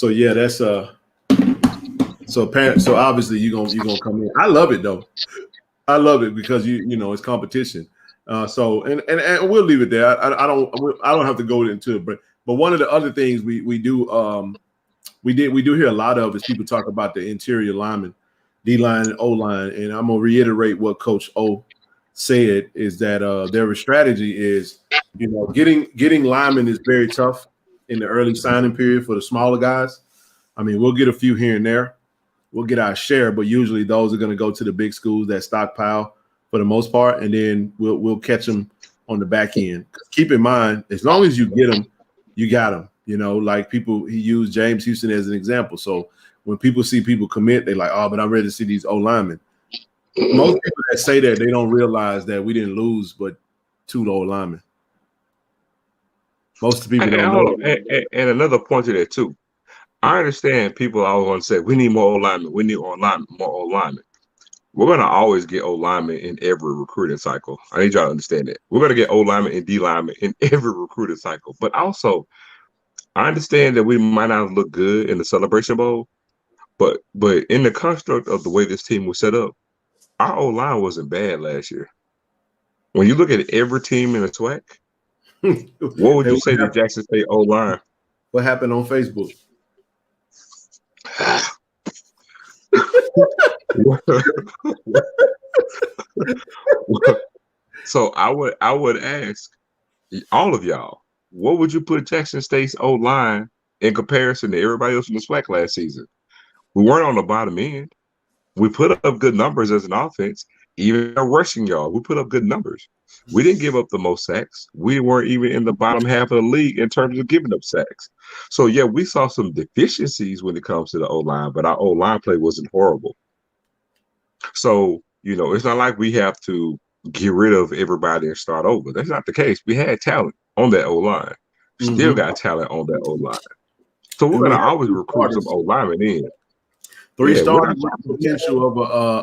yeah, that's So obviously you're gonna come in. I love it though. I love it because you know it's competition. So we'll leave it there. I don't have to go into it, but one of the other things we do hear a lot of is people talk about the interior linemen, D line and O line, and I'm gonna reiterate what Coach O said is that their strategy is getting linemen is very tough in the early signing period for the smaller guys. I mean, we'll get a few here and there. We'll get our share, but usually those are going to go to the big schools that stockpile for the most part, and then we'll catch them on the back end. Keep in mind, as long as you get them, you got them. Like he used James Houston as an example. So when people see people commit, they're like, oh, but I'm ready to see these O linemen. Most people that say that, they don't realize that we didn't lose but 2 O linemen. Most people don't know. And another point to that too. I understand people always want to say we need more O-linemen. We need more O-linemen. We're going to always get O-linemen in every recruiting cycle. I need y'all to understand that. We're going to get O-linemen and D-linemen in every recruiting cycle. But also, I understand that we might not look good in the Celebration Bowl, but in the construct of the way this team was set up, our O-line wasn't bad last year. When you look at every team in the SWAC, what would you say to Jackson State O-line? What happened on Facebook? So I would ask all of y'all, what would you put Jackson State's O-line in comparison to everybody else in the SWAC last season? We weren't on the bottom end. We put up good numbers as an offense. Even our rushing yard, we put up good numbers. We didn't give up the most sacks. We weren't even in the bottom half of the league in terms of giving up sacks. So, yeah, we saw some deficiencies when it comes to the O-line, but our O-line play wasn't horrible. So, you know, it's not like we have to get rid of everybody and start over. That's not the case. We had talent on that O-line. Still got talent on that O-line. So we're going to always recruit some O-linemen in. Three starters with the potential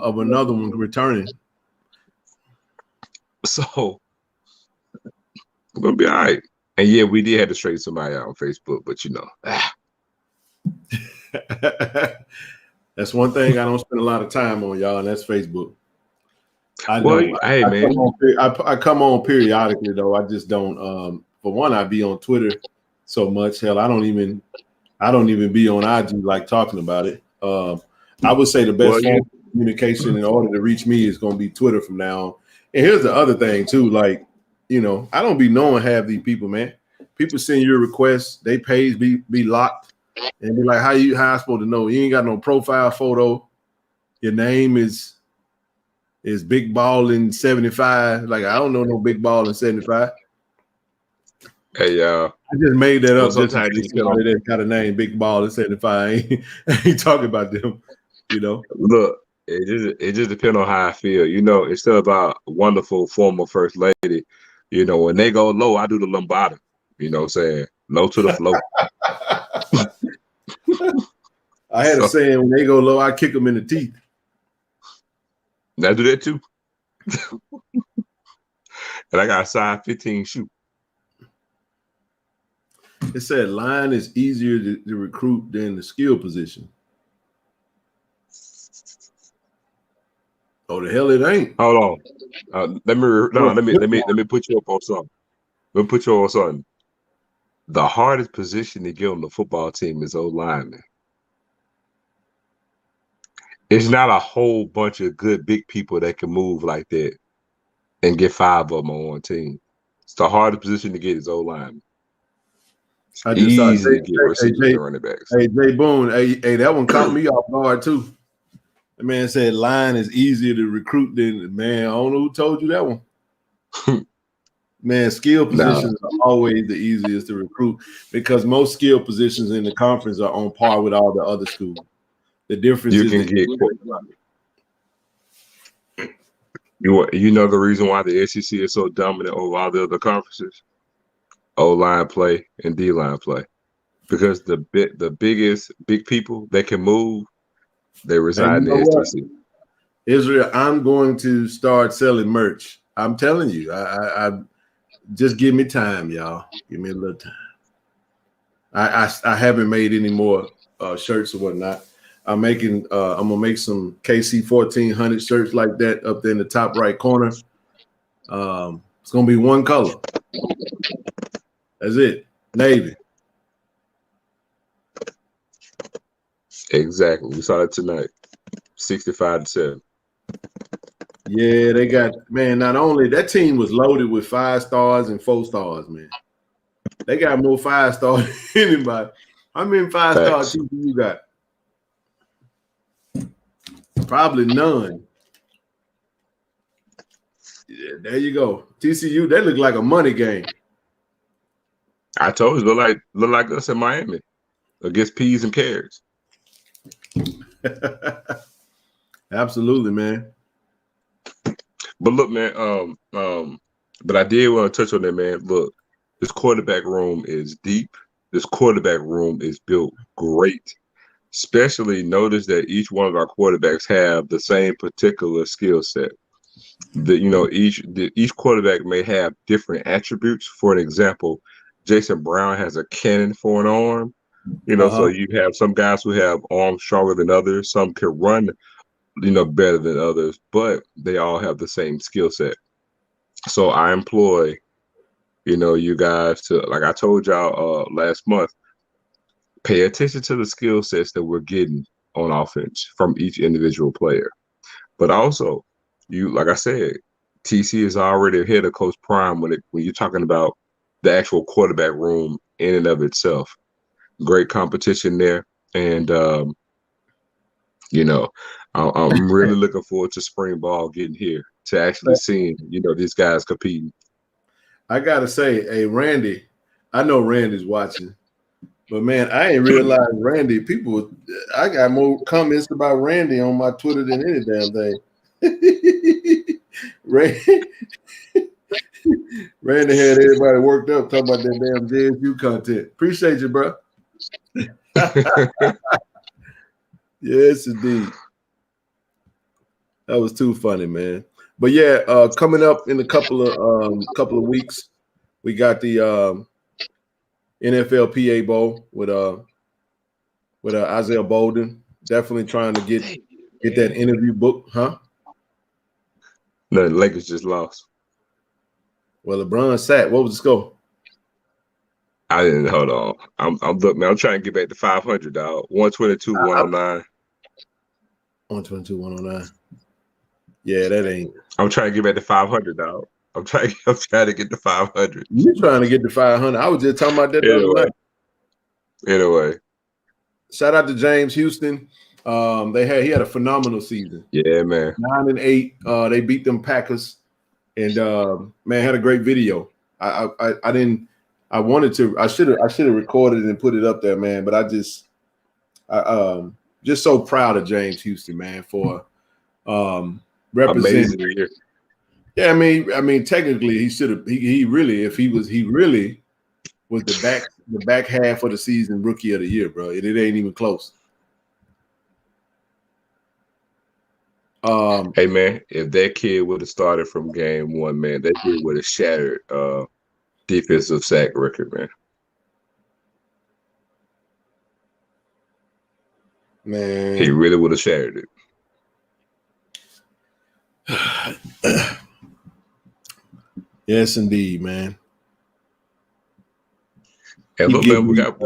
of another one returning. So we're going to be all right. And yeah, we did have to straighten somebody out on Facebook, but you know. That's one thing I don't spend a lot of time on, y'all, and that's Facebook. I come on periodically, though. I just don't. For one, I be on Twitter so much. Hell, I don't even be on IG like talking about it. I would say the best form of communication in order to reach me is going to be Twitter from now on. And here's the other thing too, like, you know, I don't be knowing half these people, man. People send you a request, they page be locked, and be like, how I supposed to know? You ain't got no profile photo. Your name is Big Ball in 75. Like, I don't know no Big Ball in 75. Hey, I just made that up. Just somebody that got a name, Big Ball in 75. I ain't talking about them, you know. Look, it just depends on how I feel. You know, it's still about wonderful former first lady. You know, when they go low, I do the lambada. You know what I'm saying? Low to the floor. I had a saying, when they go low, I kick them in the teeth. I do that too. And I got a size 15 shoe. It said line is easier to recruit than the skill position. Oh, the hell it ain't. Hold on. Let me put you up on something. Let me put you on something. The hardest position to get on the football team is O-lineman. It's not a whole bunch of good big people that can move like that and get 5 of them on one team. It's the hardest position to get is O-lineman. Easy to get receivers and running backs. Hey, Jay Boone, hey, that one caught me off guard too. The man said line is easier to recruit than, man, I don't know who told you that one. Man, skill positions are always the easiest to recruit because most skill positions in the conference are on par with all the other schools. The difference is you know the reason why the SEC is so dominant over all the other conferences? O-line play and D-line play. Because the biggest big people that can move, they reside in the SEC. Israel, I'm going to start selling merch. I'm telling you, I just give me time, y'all. Give me a little time. I haven't made any more shirts or whatnot. I'm gonna make some KC 1400 shirts like that up there in the top right corner. It's gonna be one color. That's it. Navy. Exactly. We saw that tonight. 65-7. Yeah, they got, man, not only that team was loaded with 5 stars and 4 stars, man. They got more 5 stars than anybody. How many 5-star teams you got? Probably none. Yeah, there you go. TCU, they look like a money game. I told you, look like us in Miami against peas and carrots. Absolutely, man. But look, man, but I did want to touch on that, man. Look, this quarterback room is deep. This quarterback room is built great. Especially notice that each one of our quarterbacks have the same particular skill set. Each quarterback may have different attributes. For an example, Jason Brown has a cannon for an arm. So you have some guys who have arms stronger than others. Some can run, better than others, but they all have the same skill set. So I employ, you guys to, like I told y'all last month, pay attention to the skill sets that we're getting on offense from each individual player. But also, like I said, TC is already ahead of Coach Prime when you're talking about the actual quarterback room in and of itself. Great competition there. And You know, I'm really looking forward to spring ball getting here to actually seeing, these guys competing. I gotta say, hey, Randy, I know Randy's watching, but man, I ain't realized Randy. I got more comments about Randy on my Twitter than any damn thing. Randy had everybody worked up talking about that damn JSU content. Appreciate you, bro. Yes, indeed. That was too funny, man. But yeah, coming up in a couple of weeks, we got the NFLPA Bowl with Isaiah Bolden. Definitely trying to get that interview book, huh? No, the Lakers just lost. Well, LeBron sat. What was the score? I didn't hold on. I'm trying to get back to 500, dog. 122, 109. 122, 109. Yeah, that ain't. I'm trying to get back to 500, dog. I'm trying to get to 500. You trying to get to 500? I was just talking about that the other night. Anyway, shout out to James Houston. He had a phenomenal season. Yeah, man. 9-8. They beat them Packers, and man, had a great video. I should have recorded it and put it up there, man. But I just so proud of James Houston, man, for representing. Amazing. Yeah, I mean, technically, he should have. He really was the back half of the season rookie of the year, bro. It ain't even close. Hey man, if that kid would have started from game one, man, that kid would have shattered defensive sack record, man. Man, he really would have shattered it. Yes, indeed, man. And look, man, we got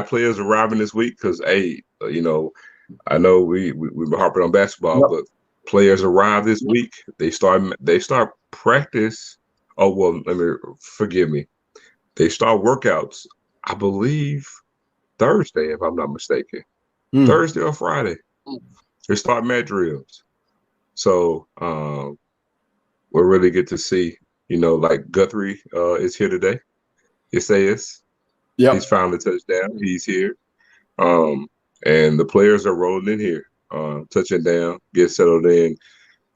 players arriving this week because, hey, I know we've been harping on basketball, but players arrive this week. They start practice. Oh well, forgive me. They start workouts, I believe, Thursday, if I'm not mistaken. Thursday or Friday. They start mat drills. So we'll really get to see, like Guthrie is here today. Isaias. Yeah. He's finally touched down. He's here. And the players are rolling in here, touching down, get settled in.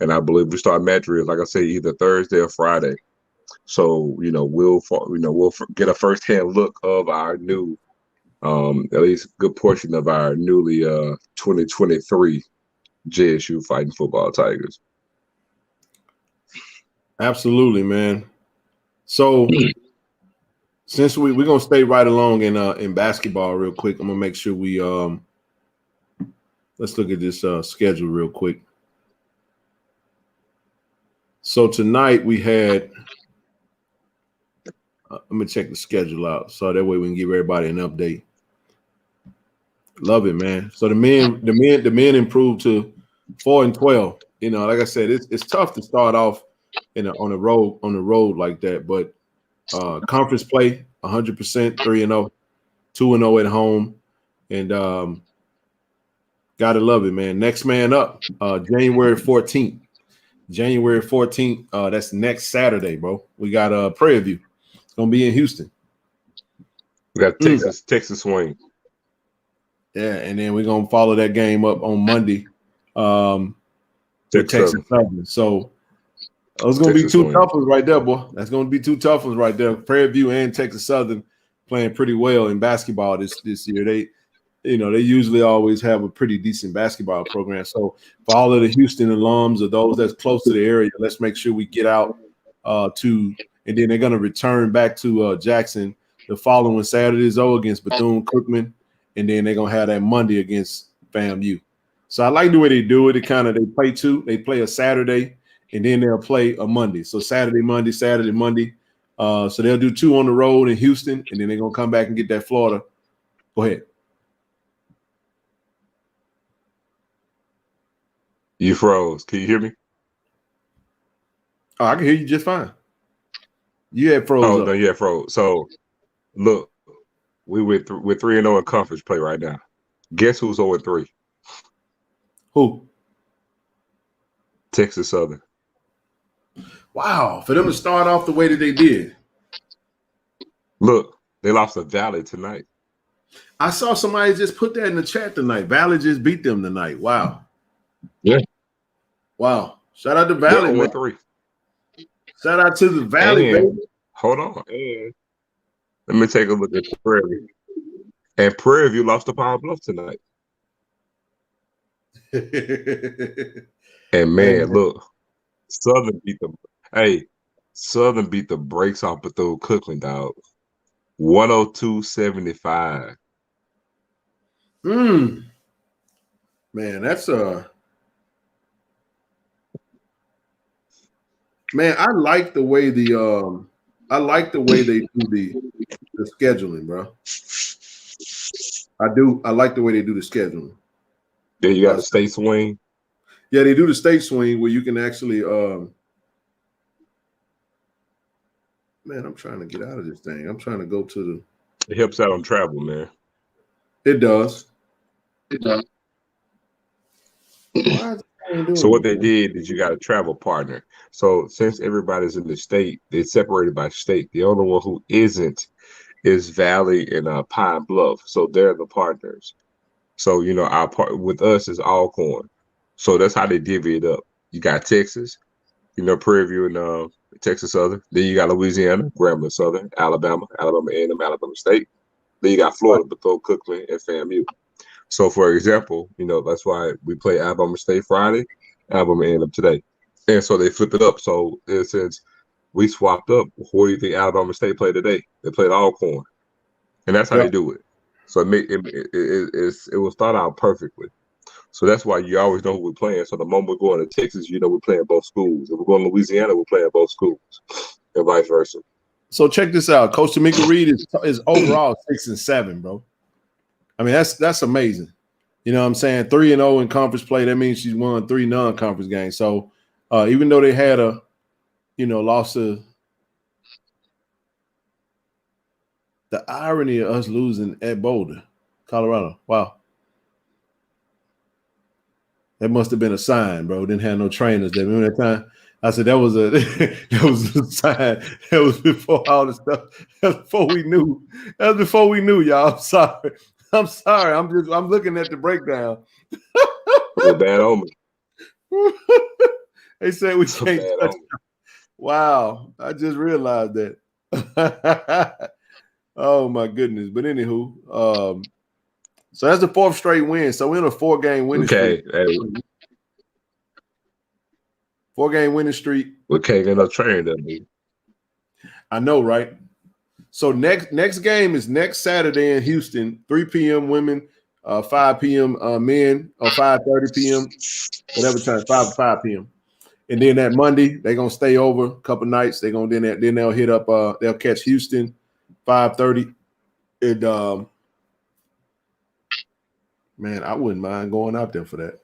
And I believe we start mat drills, like I say, either Thursday or Friday. So, we'll get a firsthand look of our new, at least a good portion of our newly 2023 JSU Fighting Football Tigers. Absolutely, man. So since we're gonna stay right along in basketball real quick, I'm gonna make sure we let's look at this schedule real quick. So tonight we had let me check the schedule out so that way we can give everybody an update. Love it, man. So the men improved to 4-12. Like I said, it's tough to start off on the road like that, but conference play 100%, 3-0, 2-0 at home, and gotta love it, man. Next man up, January 14th. That's next Saturday, bro. We got Prairie View. It's gonna be in Houston. We got Texas Swing. Yeah, and then we're gonna follow that game up on Monday. Texas Southern. So those gonna be two tough ones right there, boy. That's gonna be two tough ones right there. Prairie View and Texas Southern playing pretty well in basketball this year. They usually always have a pretty decent basketball program. So for all of the Houston alums or those that's close to the area, let's make sure we get out and then they're gonna return back to Jackson the following Saturday against Bethune-Cookman, and then they're gonna have that Monday against FAMU. So I like the way they do it. They play two. They play a Saturday, and then they'll play a Monday. So Saturday, Monday. So they'll do two on the road in Houston, and then they're gonna come back and get that Florida. Go ahead. You froze. Can you hear me? Oh, I can hear you just fine. You had froze. Oh, no, you had froze. So look, we're 3-0 in conference play right now. Guess who's 0-3? Who? Texas Southern. Wow, for them to start off the way that they did. Look, they lost to Valley tonight. I saw somebody just put that in the chat tonight. Valley just beat them tonight. Wow. Yeah. Wow. Shout out to Valley, man. 0-3. Shout out to the Valley, baby. Hold on. And let me take a look at Prairie View. And Prairie View lost to Pine Bluff tonight. And man, look, Southern beat them. Hey, Southern beat the brakes off Bethune-Cookman, dog. 102-75. Man, that's man, I like the way they do the scheduling, bro. I do. I like the way they do the scheduling. Then you got the state swing. Yeah, they do the state swing where you can actually man, I'm trying to get out of this thing. I'm trying to go to the. It helps out on travel, man. It does. It does. So what they did is you got a travel partner. So since everybody's in the state, they're separated by state. The only one who isn't is Valley and Pine Bluff. So they're the partners. So you know our part with us is Alcorn. So that's how they divvy it up. You got Texas, you know, Prairie View and Texas Southern. Then you got Louisiana, Grambling Southern, Alabama A&M, Alabama State. Then you got Florida, Bethune-Cookman, and FAMU. So, for example, you know, that's why we play Alabama State Friday, Alabama A&M today. And so they flip it up. So, since we swapped up, who do you think Alabama State played today? They played Alcorn. And that's how they do it. So, it was thought out perfectly. So that's why you always know who we're playing. So the moment we're going to Texas, you know we're playing both schools. If we're going to Louisiana, we're playing both schools, and vice versa. So check this out. Coach Tamika Reed is overall 6-7, bro. I mean, that's amazing. You know what I'm saying? 3-0 in conference play. That means she's won 3 non-conference games. So even though they had a, loss to the irony of us losing at Boulder, Colorado. Wow. That must have been a sign, bro. Didn't have no trainers there. Remember that time? I said that was a sign. That was before all the stuff. That was before we knew. That was before we knew, y'all. I'm sorry. I'm looking at the breakdown. A bad omen. They said we can't touch. Wow. I just realized that. Oh my goodness. But anywho, so that's the 4th straight win. So we're in a 4-game winning streak. 4-game winning streak. We can't get no training done, dude. I know, right? So next game is next Saturday in Houston, 3 p.m. women, 5 p.m. Men, or 5:30 p.m. whatever time, 5 to 5 p.m. And then that Monday they're gonna stay over a couple nights. They're gonna then they'll hit up. They'll catch Houston, 5:30. And man, I wouldn't mind going out there for that.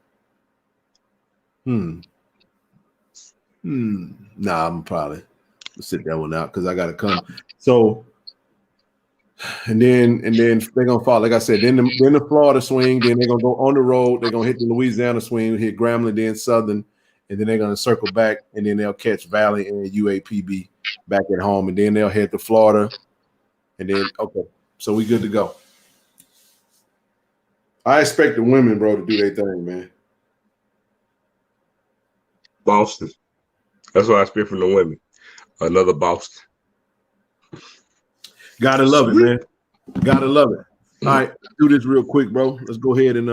Nah, I'm probably sit that one out because I gotta come. So, and then they're gonna follow. Like I said, then the Florida swing. Then they're gonna go on the road. They're gonna hit the Louisiana swing, hit Grambling, then Southern, and then they're gonna circle back, and then they'll catch Valley and UAPB back at home, and then they'll head to Florida, and then so we good to go. I expect the women, bro, to do their thing, man. Boston. That's what I expect from the women. Another Boston. Gotta love it, man. Gotta love it. All right, do this real quick, bro. Let's go ahead and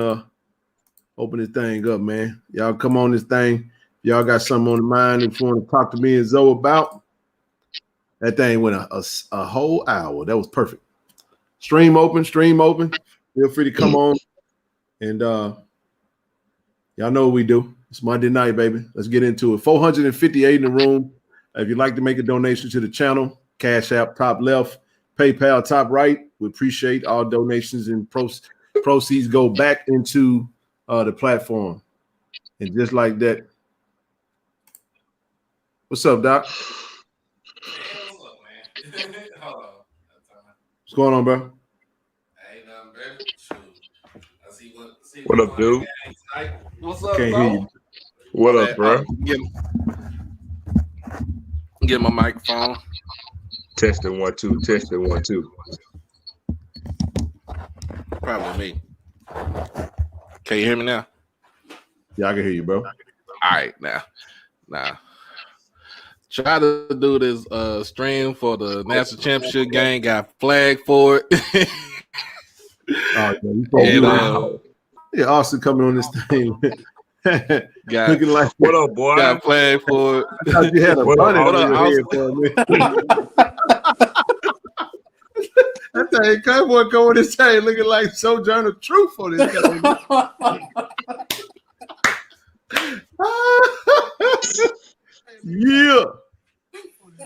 open this thing up, man. Y'all come on this thing. Y'all got something on the mind if you want to talk to me and Zoe about. That thing went a whole hour. That was perfect. Stream open. Feel free to come on. And y'all know what we do. It's Monday night, baby. Let's get into it. 458 in the room. If you'd like to make a donation to the channel, Cash App top left, PayPal top right. We appreciate all donations and proceeds go back into the platform. And just like that. What's up, Doc? What's up, man? Hold on. What's going on, bro? Ain't nothing, baby. Shoot. What up, dude? What's up, Can't hear you. bro? What up, bro? Get my microphone. Testing 1 2. Testing 1 2. Probably me. Can you hear me now? Yeah, I can hear you, bro. All right, now. Try to do this stream for the national championship game. Got flagged for it. Oh, yeah, Austin coming on this thing. Looking like What up, boy? got flagged for it. I thought you had a bunny What on up, your head for me. I tell you, Cowboy come on this thing looking like Sojourner Truth on this thing. Yeah.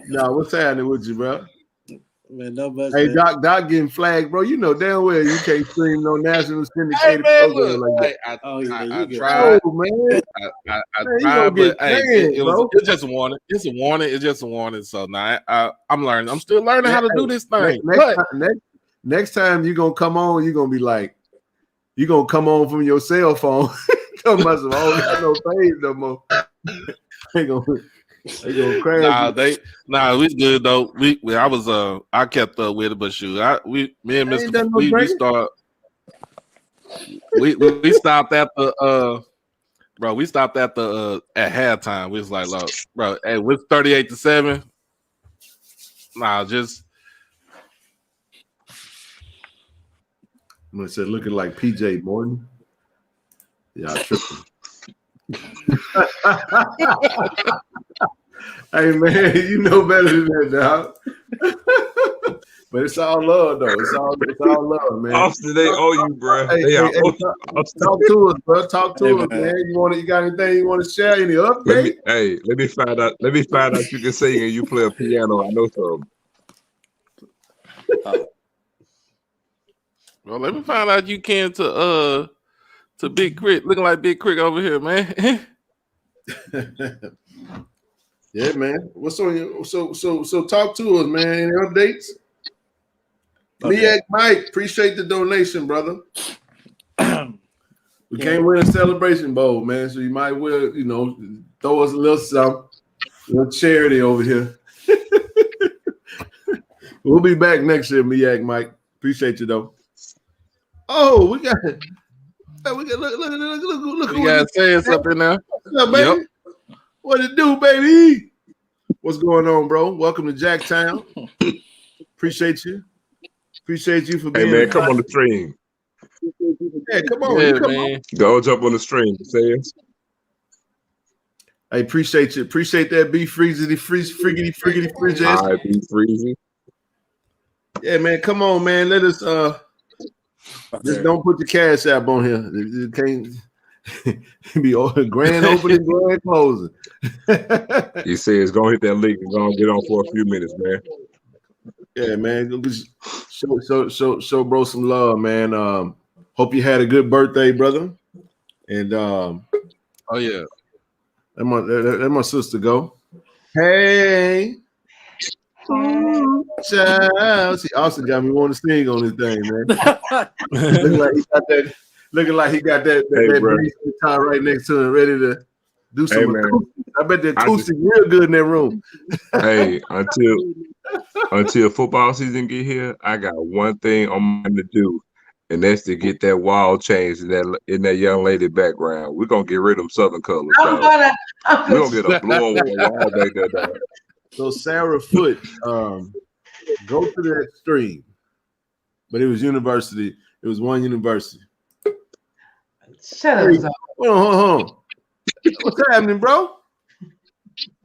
Nah, what's happening with you, bro? Man, no bus, Hey, man. Doc getting flagged, bro. You know damn well you can't stream no national syndicated Hey, man, program look, like that. I You good. tried. Oh, man. I Man, you tried, gonna but get hey, banned, bro. it's just a warning. It's a warning. It's just a warning. So now I'm learning. I'm still learning how to do this thing. Next time you're gonna come on, you're gonna be like, you're gonna come on from your cell phone. Come about some, I don't got no page no more. They gonna crash. We good though. I kept up with it, but shoot, me and Mr. We start. We stopped at the bro. We stopped at the at halftime. We was like, look, bro, hey, with 38-7. Just. I'm gonna say looking like PJ Morton. Yeah, tripping. Hey man, you know better than that, dog. But it's all love, though. It's all love, man. Austin, they owe you, bro. Hey, talk to us, bro. Talk to us, man. You got anything you want to share? Any update? Let me find out. Let me find out you can sing and you play a piano. I know something. Well, let me find out you can to Big Crit. Looking like Big Crit over here, man. Yeah, man. What's on you? So talk to us, man. Any updates? Okay. Mike, appreciate the donation, brother. We can't win a celebration bowl, man. So you might well, throw us a little something, a little charity over here. We'll be back next year, Mike. Appreciate you though. Oh, we got look. You guys saying something now? What's up, baby? Yep. What it do, baby? What's going on, bro? Welcome to Jacktown. Appreciate you. Appreciate you for being. Hey man, come on the stream. Yeah, come on, man. Go jump on the stream, says. I appreciate you. Appreciate that beef friggity friggity. All right, beef freezy. Yeah, man. Come on, man. Let us just don't put the cash app on here. It can't be grand opening, grand closing. He says go hit that link and go get on for a few minutes, man. Yeah, man. Show bro some love, man. Hope you had a good birthday, brother. And oh yeah. Let my sister go. Hey. Child. See, Austin got me wanting to sing on this thing, man. Looking like he got that guitar right next to him, ready to do some acoustic. I bet the acoustic real good in that room. Hey, until football season get here, I got one thing I'm going to do, and that's to get that wall changed in that young lady background. We're gonna get rid of them Southern colors. We're gonna get a blue and white wall back there, dog. So Sarah Foote, go to that stream, but it was university. It was one university. Shut up. Hold on. What's happening, bro?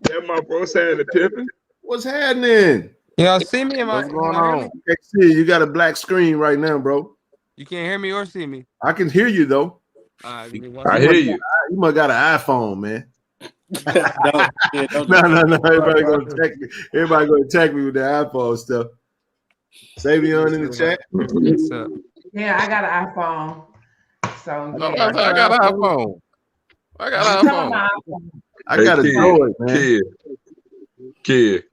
Yeah, my bro saying the pimping. What's happening? Y'all see me? What's going on? I can't see you. You got a black screen right now, bro. You can't hear me or see me. I can hear you though. I hear you. You must got an iPhone, man. Don't No. Everybody gonna attack me. Everybody gonna attack me with the iPhone stuff. Savion in the chat. Yeah, I got an iPhone. So I got an iPhone. I got a Droid, man. Kid.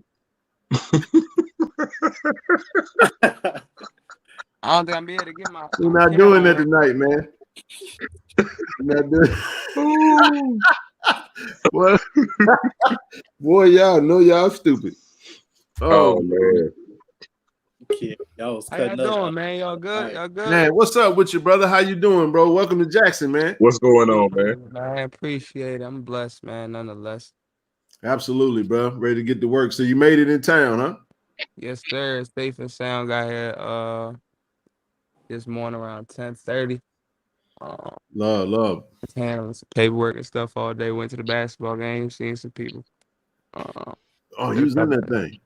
I don't think I'm be able to get my. We're not doing that tonight, man. Well, boy, y'all know y'all stupid. Oh man. Yeah, y'all was How y'all cutting up. doing, man? Y'all good? Right. Y'all good? Man, what's up with you, brother? How you doing, bro? Welcome to Jackson, man. What's going on, man? I appreciate it. I'm blessed, man, nonetheless. Absolutely, bro. Ready to get to work. So you made it in town, huh? Yes, sir. Safe and sound got here this morning around 10:30. Love. Just handling some paperwork and stuff all day. Went to the basketball game, seeing some people. Oh, you was in that thing.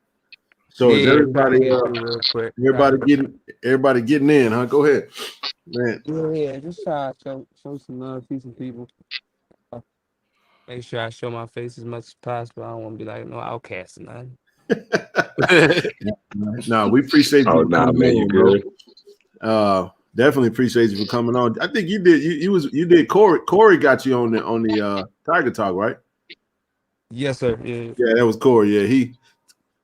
So is Yeah, trying to everybody get through real quick. everybody getting in, huh? Go ahead. Man. Yeah, just try to show some love to some people. Make sure I show my face as much as possible. I don't want to be like no outcast or nothing. No, we appreciate you Oh for nah, coming man, you on, good? bro. Definitely appreciate you for coming on. I think you did Corey. Corey got you on the Tiger Talk, right? Yes, sir. Yeah. Yeah, that was Corey.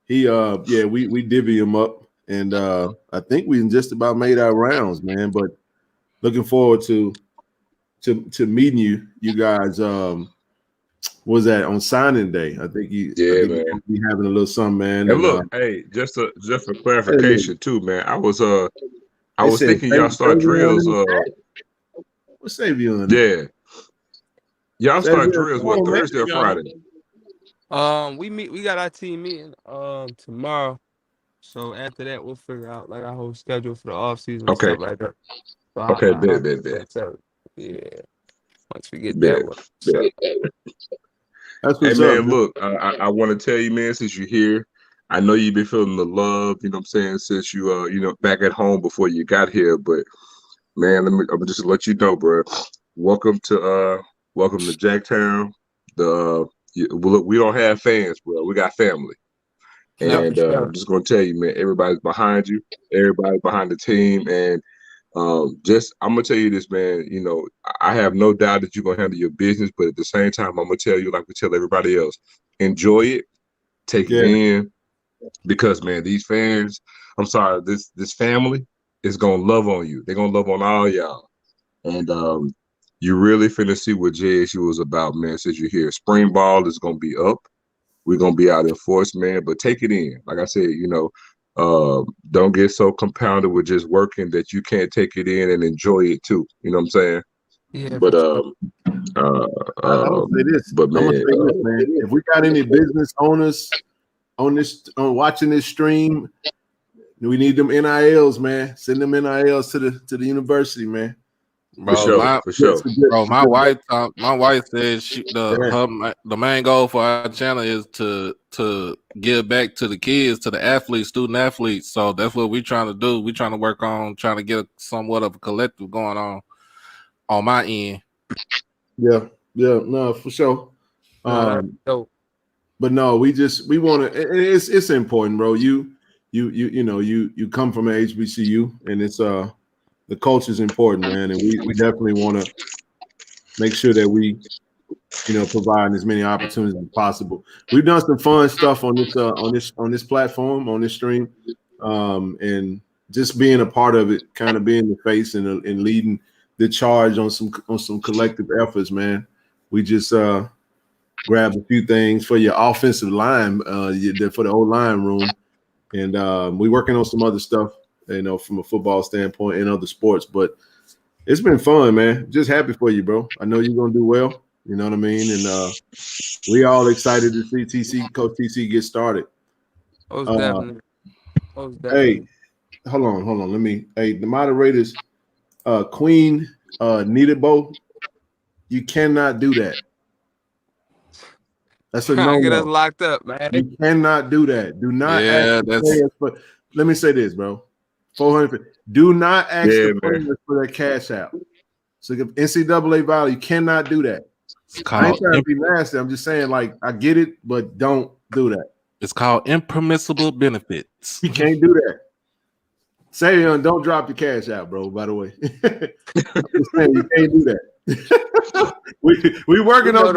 Yeah, we divvy him up, and I think we just about made our rounds, man. But looking forward to meeting you guys. Was that on signing day? I think man. you'll be having a little something, man. And look, hey, just for clarification too, man. I was thinking y'all start drills. What's Savion? Yeah, y'all start drills what, Oh, man. Thursday or Friday? We got our team meeting tomorrow. So after that, we'll figure out like our whole schedule for the off season and Okay. stuff like that. So Okay, bet. So, yeah. Once we get Bet. that, That's Hey what's man, up. look, I want to tell you, man, since you're here, I know you've been feeling the love, you know what I'm saying, since you back at home before you got here. But man, I'm just let you know, bro. Welcome to Jacktown. Look, we don't have fans, bro. We got family. No, And for sure. I'm just gonna tell you, man, everybody's behind you, everybody's behind the team, and I'm gonna tell you this, man. I have no doubt that you're gonna handle your business, but at the same time, I'm gonna tell you, like we tell everybody else, enjoy it, take it in, because man, these fans, I'm sorry, this family is gonna love on you. They're gonna love on all y'all, and you really finna see what JSU is about, man. Since you're here, spring ball is gonna be up. We're gonna be out in force, man. But take it in. Like I said, don't get so compounded with just working that you can't take it in and enjoy it too. You know what I'm saying? Yeah. But For sure. I'm gonna say this. But man, If we got any business owners on watching this stream, we need them NILs, man. Send them NILs to the university, man. Bro, for sure. Bro, my wife said the main goal for our channel is to give back to the kids, to the athletes, student athletes. So that's what we're trying to do. We're trying to work on trying to get somewhat of a collective going on my end. Yeah, no, for sure. Dope. But no, we want to. It's important, bro. You come from an HBCU, and it's the culture is important, man, and we definitely want to make sure that we, provide as many opportunities as possible. We've done some fun stuff on this platform, on this stream, and just being a part of it, kind of being the face and leading the charge on some collective efforts, man. We just grabbed a few things for your offensive line, for the O-line room, and we're working on some other stuff, from a football standpoint and other sports. But it's been fun, man. Just happy for you, bro. I know you're gonna do well. You know what I mean? And we all excited to see Coach TC get started. Most definitely. Hey, hold on. The moderators, Queen Nidabo, you cannot do that. That's a Trying to get us no-no. locked up, man. You cannot do that. Do not ask the players for. Let me say this, bro. 400. Do not ask the players for their cash out. So NCAA violation, you cannot do that. I ain't trying to be nasty. I'm just saying, like, I get it, but don't do that. It's called impermissible benefits. You can't do that. Savion, don't drop your cash out, bro. By the way, I'm just saying, you can't do that. we working on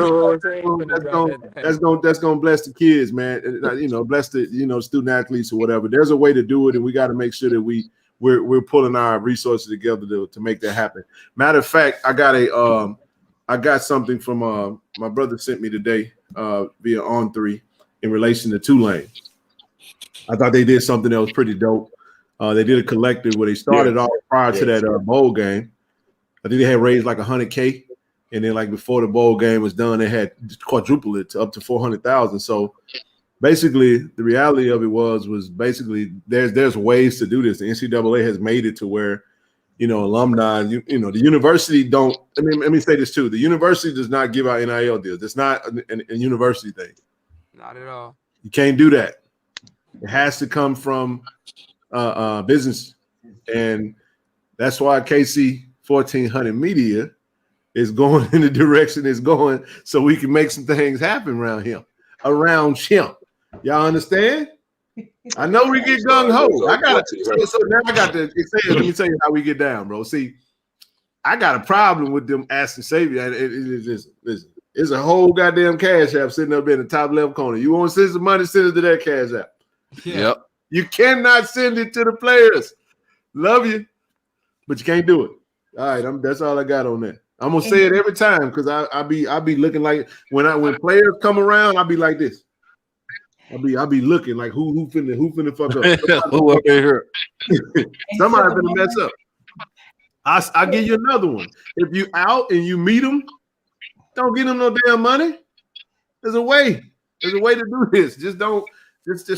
that's gonna bless the kids, man. Bless the student athletes or whatever. There's a way to do it, and we got to make sure that we we're pulling our resources together to make that happen. Matter of fact, I got something from my brother sent me today via On3 in relation to Tulane. I thought they did something that was pretty dope. They did a collective where they started off prior to that bowl game. I think they had raised like $100K, and then like before the bowl game was done, they had quadrupled it to up to $400,000. So basically, the reality of it was basically there's ways to do this. The NCAA has made it to where, you know, alumni, the university don't. I mean, let me say this too: the university does not give out NIL deals. It's not a university thing. Not at all. You can't do that. It has to come from business, and that's why KC 1400 Media is going in the direction it's going, so we can make some things happen around him. Y'all understand? I know we get gung ho. So now I got to say, let me tell you how we get down, bro. See, I got a problem with them asking Savior. It's a whole goddamn cash app sitting up in the top left corner. You want to send some money, send it to that cash app. Yep. You cannot send it to the players. Love you, but you can't do it. All right, that's all I got on that. I'm gonna say it every time because I be looking like when players come around, I'll be like this. I'll be looking like who finna fuck up. Who up in here? Somebody finna mess up. I'll give you another one. If you out and you meet them, don't give them no damn money. There's a way. There's a way to do this. Just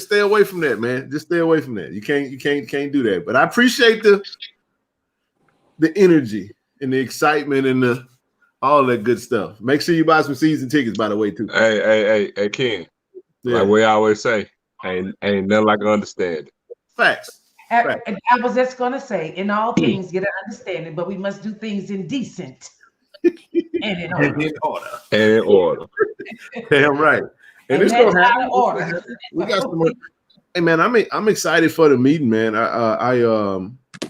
stay away from that, man. Just stay away from that. You can't do that. But I appreciate the energy and the excitement and all that good stuff. Make sure you buy some season tickets, by the way, too. Hey, Ken. Yeah. Like we always say, ain't nothing like understanding. Facts. I was just gonna say, in all things, get an understanding, but we must do things in decent and in order. Damn right. And it's gonna happen. Order. We got some more. Hey man, I'm excited for the meeting, man.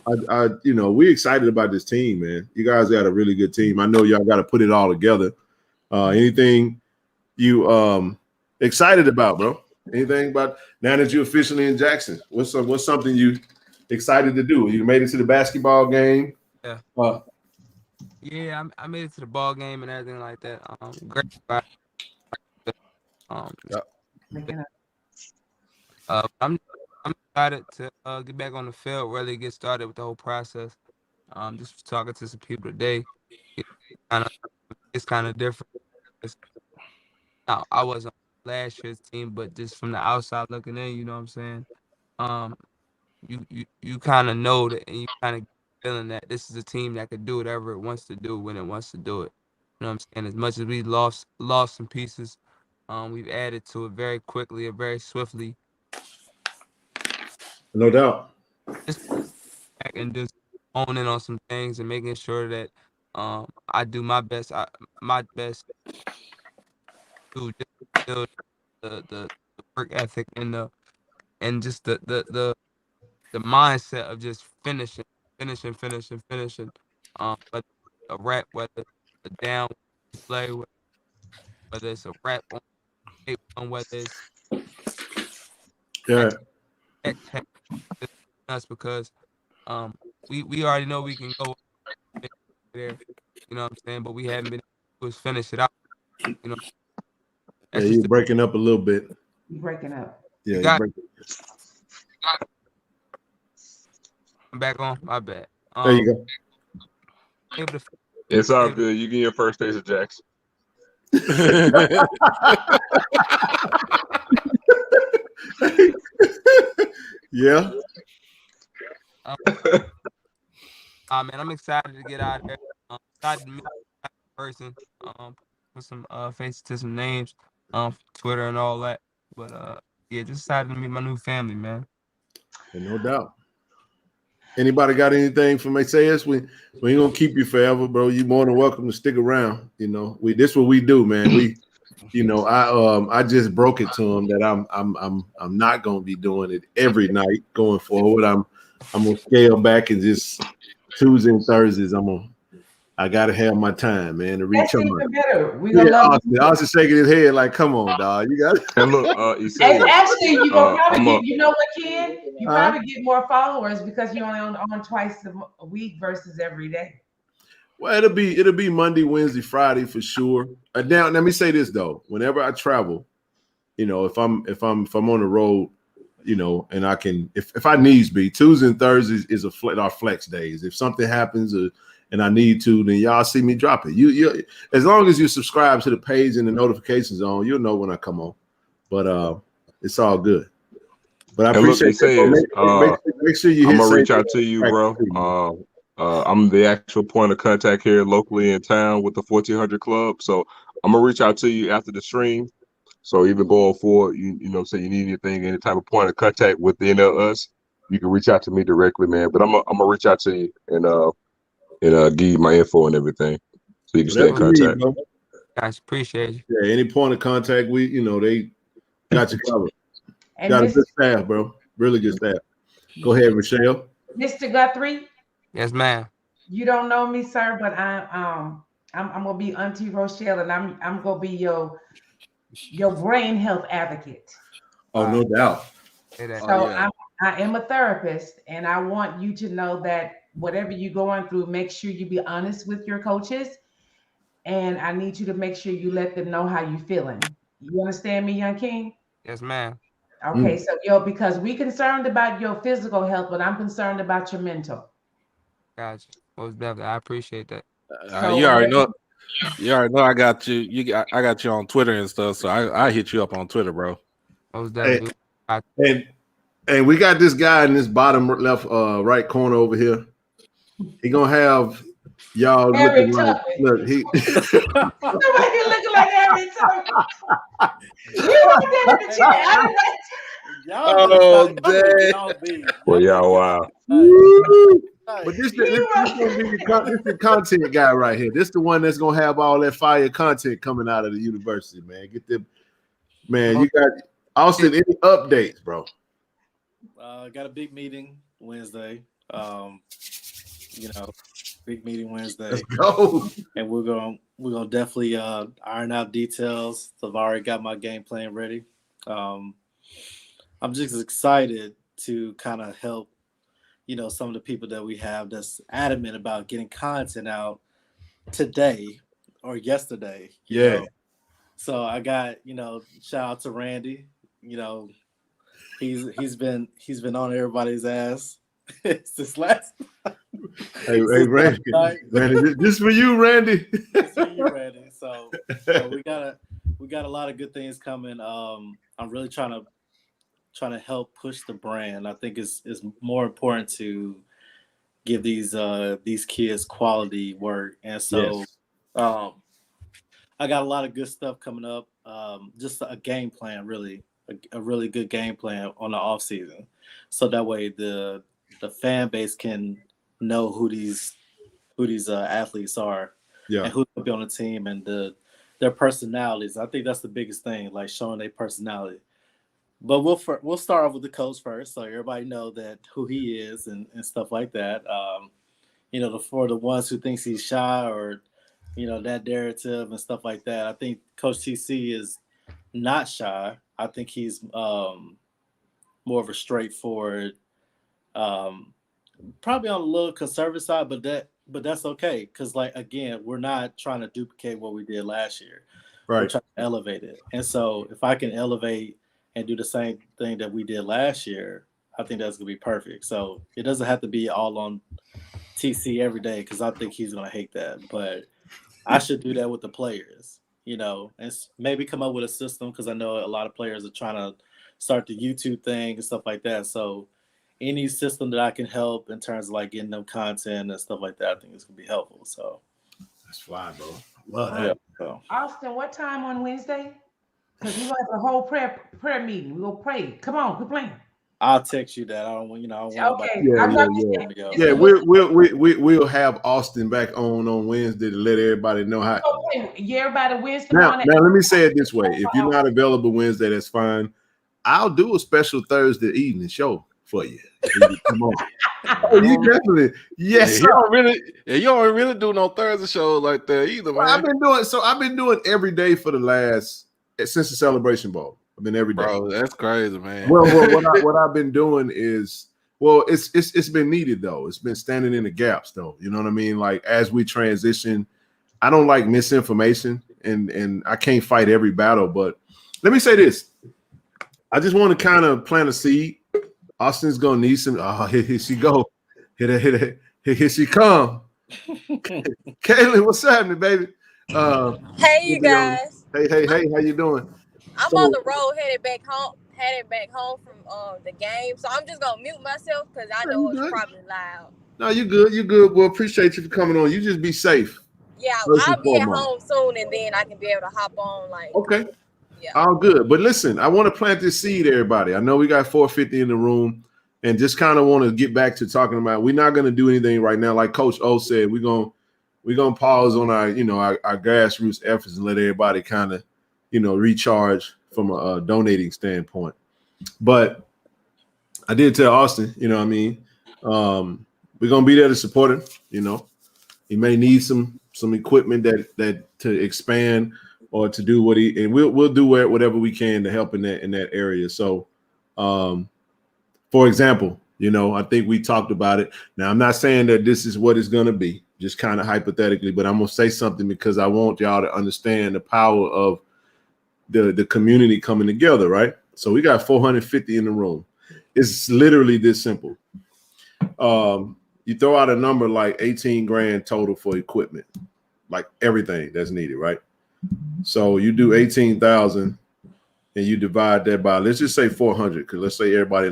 We're excited about this team, man. You guys got a really good team. I know y'all got to put it all together. Anything you excited about, bro? Anything about now that you're officially in Jackson? What's something you excited to do? You made it to the basketball game. Yeah. Yeah, I made it to the ball game and everything like that. Great. I'm excited to get back on the field, really get started with the whole process. Just talking to some people today, it's kind of different. Now, I wasn't on last year's team, but just from the outside looking in, you know what I'm saying? You kind of know that, and you kind of feeling that this is a team that could do whatever it wants to do when it wants to do it. You know what I'm saying? As much as we lost some pieces, we've added to it very quickly and very swiftly. No doubt. And just honing on some things and making sure that I do my best. To just build the work ethic and just the mindset of just finishing. But a rap, whether a down play, whether it's a rap on, whether it's us because we already know we can go there, you know what I'm saying, but we haven't been able to finish it out, you know. Yeah, you're breaking up a little bit. You're breaking up. Yeah, I'm back on. My bad. There you go. It's all good. You get your first taste of Jackson. Yeah. Man, I'm excited to get out of there. Excited to meet a person. Put some faces to some names, Twitter and all that. But yeah, just excited to meet my new family, man. No doubt. Anybody got anything from Isaias? We ain't gonna keep you forever, bro. You more than welcome to stick around. You know, this what we do, man. I just broke it to him that I'm not gonna be doing it every night going forward. I'm gonna scale back and just Tuesdays and Thursdays. I'm gonna I gotta have my time, man, to reach That's him. even better. We gonna love you. Austin shaking his head like, come on, dog. You got And look, And Isaiah, actually, you gonna probably I'm get, you know what, Ken? You Huh? probably get more followers because you're only on twice a week versus every day. Well, it'll be Monday, Wednesday, Friday for sure. Now, let me say this though: whenever I travel, you know, if I'm on the road, you know, and I can, if I needs be, Tuesdays and Thursdays is our flex days. If something happens and I need to, then y'all see me drop it. You as long as you subscribe to the page and the notifications on, you'll know when I come on. But it's all good. But I appreciate it. Make sure you. I'm gonna reach out to you, bro. I'm the actual point of contact here locally in town with the 1400 Club. So I'm gonna reach out to you after the stream. So even going forward, you know, say you need anything, any type of point of contact within us, you can reach out to me directly, man. But I'm gonna reach out to you and give you my info and everything, so you can stay in contact. Guys, appreciate you. Yeah, any point of contact, they got you covered. And got a good staff, bro. Really good staff. Go ahead, Michelle. Mr. Guthrie. Yes, ma'am. You don't know me, sir, but I'm gonna be Auntie Rochelle, and I'm gonna be your brain health advocate. Oh, no doubt. So I am a therapist, and I want you to know that whatever you're going through, make sure you be honest with your coaches, and I need you to make sure you let them know how you're feeling. You understand me, young king? Yes, ma'am. Okay, so because we concerned about your physical health, but I'm concerned about your mental. Gotcha. Most definitely, I appreciate that. You already know. You already know I got you. I got you on Twitter and stuff, so I hit you up on Twitter, bro. Most definitely. And we got this guy in this bottom left right corner over here. He gonna have y'all looking like, look, he nobody looking like Harry Tubman. You want that in the chat? Well, y'all, wow. But this is the content guy right here. This is the one that's gonna have all that fire content coming out of the university, man. Get them, man. You got Austin. Any updates, bro? Got a big meeting Wednesday. Big meeting Wednesday. Let's go. And we're gonna definitely iron out details. So I've already got my game plan ready. I'm just excited to kind of help, some of the people that we have that's adamant about getting content out today or yesterday. You know? So I got, shout out to Randy. He's been on everybody's ass since last. Hey, Randy, this for you, Randy. This for you, Randy. So we got a lot of good things coming. I'm really trying to help push the brand. I think it's more important to give these kids quality work, and so I got a lot of good stuff coming up. Just a game plan, really, a really good game plan on the off season, so that way the fan base can know who these athletes are, and who will be on the team, and their personalities. I think that's the biggest thing, like showing their personality. But we'll start off with the coach first, so everybody know that who he is and stuff like that. For the ones who thinks he's shy or that narrative and stuff like that, I think Coach TC is not shy. I think he's more of a straightforward, probably on a little conservative side, but that's okay, because again, we're not trying to duplicate what we did last year. Right. We're trying to elevate it, and so if I can elevate and do the same thing that we did last year, I think that's gonna be perfect. So it doesn't have to be all on TC every day, because I think he's gonna hate that. But I should do that with the players, and maybe come up with a system, because I know a lot of players are trying to start the YouTube thing and stuff like that. So any system that I can help in terms of getting them content and stuff like that, I think it's gonna be helpful. So that's fine, bro. Love that. So. Austin, what time on Wednesday? Because we're gonna have a whole prayer meeting. We'll pray. Come on, quit playing. I'll text you that. I don't want Yeah. We'll have Austin back on Wednesday to let everybody know how. Yeah, everybody Wednesday morning. Now let me say it this way: if you're not available Wednesday, that's fine. I'll do a special Thursday evening show for you. Come on. Oh, you definitely, yes, You don't really do no Thursday shows like that either, man. I've been doing every day for the last since the Celebration Bowl. I've been every day. Bro, that's crazy, man. Well, what I've been doing is, it's been needed though. It's been standing in the gaps though. You know what I mean? Like as we transition, I don't like misinformation, and I can't fight every battle. But let me say this: I just want to kind of plant a seed. Austin's gonna need some. Oh, here she go. Here she come. Kaylin, what's happening, baby? Hey, you guys. Hey, how you doing? I'm on the road headed back home from the game, so I'm just gonna mute myself because I know it's probably loud. No, you good. Well, appreciate you for coming on. You just be safe. Yeah, I'll be at home soon, and then I can be able to hop on. Okay. Yeah. All good. But listen, I want to plant this seed, everybody. I know we got 450 in the room, and just kind of want to get back to talking about. We're not going to do anything right now, like Coach O said. We're gonna pause on our grassroots efforts and let everybody kind of recharge from a donating standpoint. But I did tell Austin, we're gonna be there to support him. He may need some equipment that to expand or to do and we'll do whatever we can to help in that area. So, for example, I think we talked about it. Now, I'm not saying that this is what it's gonna be, just kind of hypothetically, but I'm gonna say something because I want y'all to understand the power of the community coming together, right? So we got 450 in the room. It's literally this simple. You throw out a number like 18 grand total for equipment, like everything that's needed, right? So you do 18,000 and you divide that by, let's just say 400, because let's say everybody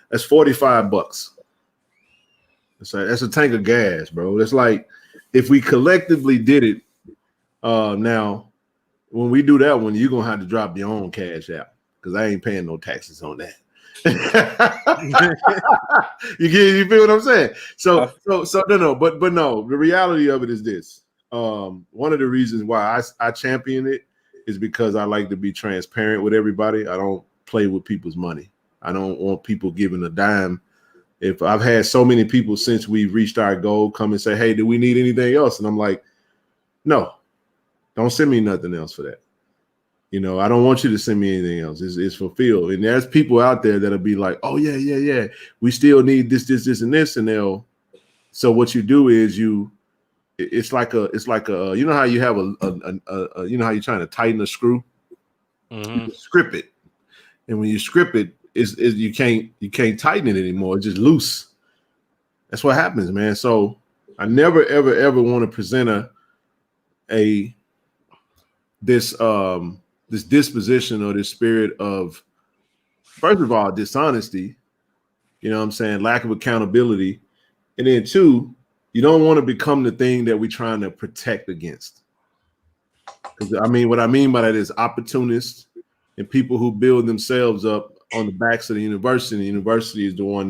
that's $45. That's a tank of gas, bro. It's like if we collectively did it, now when we do that one, you're gonna have to drop your own cash out because I ain't paying no taxes on that. you feel what I'm saying? So no, but no, the reality of it is this. One of the reasons why I champion it is because I like to be transparent with everybody. I don't play with people's money. I don't want people giving a dime. If I've had so many people since we've reached our goal come and say, hey, do we need anything else? And I'm like, no, don't send me nothing else for that. I don't want you to send me anything else. It's fulfilled. And there's people out there that'll be like, oh, yeah. We still need this, and this. And so what you do is it's like a how you have how you're trying to tighten a screw? Mm-hmm. You script it. And when you script it, you can't tighten it anymore. It's just loose. That's what happens, man. So I never, ever want to present this disposition or this spirit of, first of all, dishonesty, lack of accountability. And then two, you don't want to become the thing that we're trying to protect against. Because what I mean by that is opportunists and people who build themselves up on the backs of the university. And the university is the one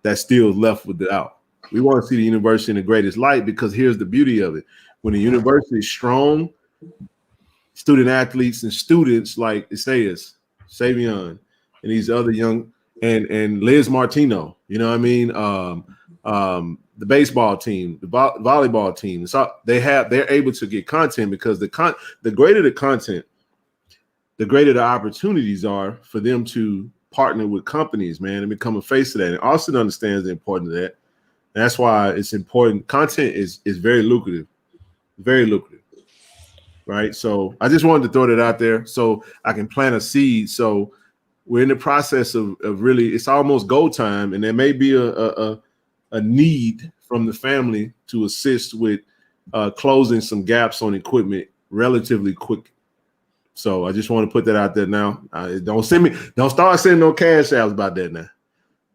that's still left without. We want to see the university in the greatest light because here's the beauty of it. When the university is strong, student athletes and students like Isaias, Savion, and these other young and Liz Martino, the baseball team, the volleyball team. So they're able to get content because the greater the content, the greater the opportunities are for them to partner with companies, man, and become a face of that. And Austin understands the importance of that. And that's why it's important. Content is very lucrative, right? So I just wanted to throw that out there so I can plant a seed. So we're in the process of really, it's almost go time, and there may be a need from the family to assist with closing some gaps on equipment relatively quick. So I just want to put that out there now. Don't start sending no cash outs about that now.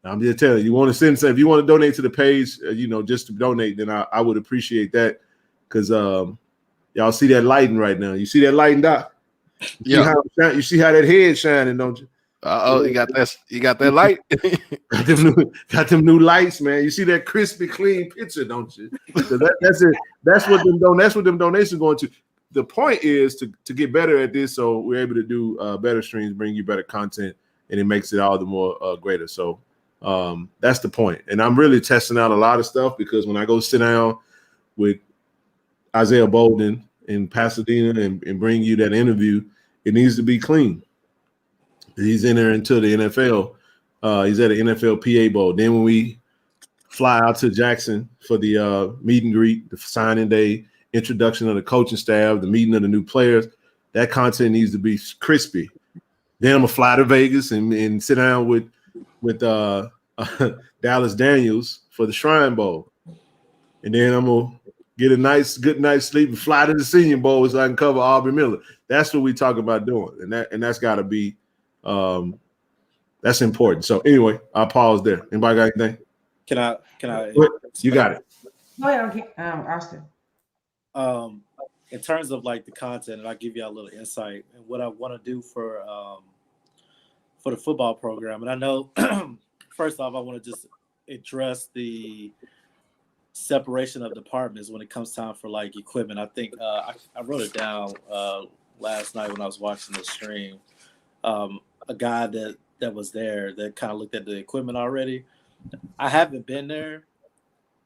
I'm just telling you, if you want to donate to the page, just to donate, then I would appreciate that because y'all see that lighting right now. You see that lighting, Doc? Yeah. You see how that head shining, don't you? You got that light. got them new lights, man. You see that crispy, clean picture, don't you? That's it. That's what them donations going to. The point is to get better at this, so we're able to do better streams, bring you better content, and it makes it all the more greater. So That's the point. And I'm really testing out a lot of stuff because when I go sit down with Isaiah Bolden in Pasadena and bring you that interview, it needs to be clean. He's entering into the NFL. He's at an NFL PA Bowl. Then when we fly out to Jackson for the meet and greet, the signing day, introduction of the coaching staff, the meeting of the new players, that content needs to be crispy. Then I'm gonna fly to Vegas and sit down with Dallas Daniels for the Shrine Bowl, and then I'm gonna get a good night's sleep and fly to the Senior Bowl so I can cover Aubrey Miller. That's what we talk about doing, and that's got to be that's important. So anyway, I'll pause there. Anybody got anything? Can I? You got it. Go ahead, Austin. In terms of like the content, and I'll give you a little insight and what I want to do for the football program. And I know, first off, I want to just address the separation of departments when it comes time for like equipment. I think I wrote it down last night when I was watching the stream. A guy that was there that kind of looked at the equipment already. I haven't been there,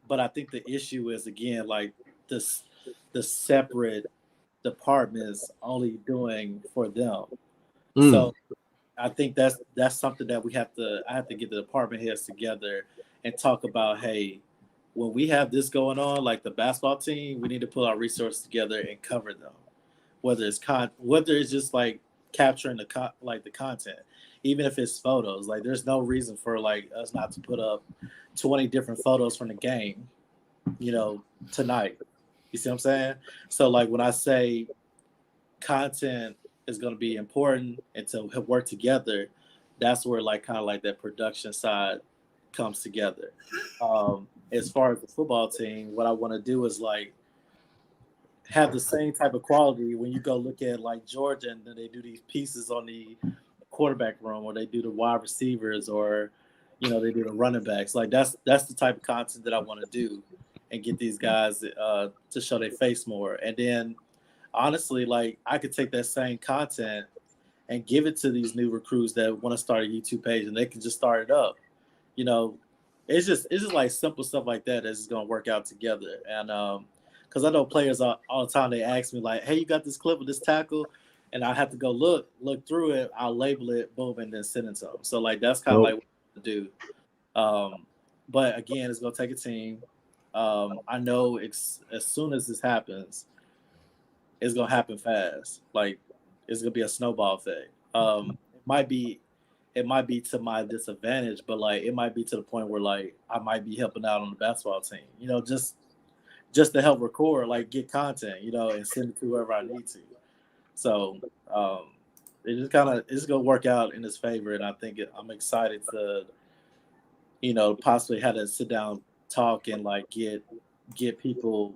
but I think the issue is again like the separate departments only doing for them. So I think that's something that I have to get the department heads together and talk about, hey, when we have this going on, like the basketball team, we need to pull our resources together and cover them. Whether it's just like capturing the content, even if it's photos, like there's no reason for like us not to put up 20 different photos from the game, tonight. You see what I'm saying? So like when I say content is going to be important and to work together, that's where like kind of like that production side comes together. As far as the football team, what I want to do is like have the same type of quality when you go look at like Georgia and then they do these pieces on the quarterback room, or they do the wide receivers, or they do the running backs. Like that's the type of content that I want to do and get these guys to show their face more. And then honestly, like I could take that same content and give it to these new recruits that want to start a YouTube page, and they can just start it up. It's just like simple stuff like that that's just gonna work out together. And because I know players all the time, they ask me like, "Hey, you got this clip of this tackle?" And I have to go look through it. I'll label it, boom, and then send it to them. So like that's kind of like what to do. But again, it's gonna take a team. I know as soon as this happens, it's gonna happen fast. Like it's gonna be a snowball effect. It might be to my disadvantage, but like it might be to the point where like I might be helping out on the basketball team. Just to help record, like get content, and send it to whoever I need to. So it's gonna work out in his favor, and I think I'm excited to, possibly have to sit down, talk, and like get people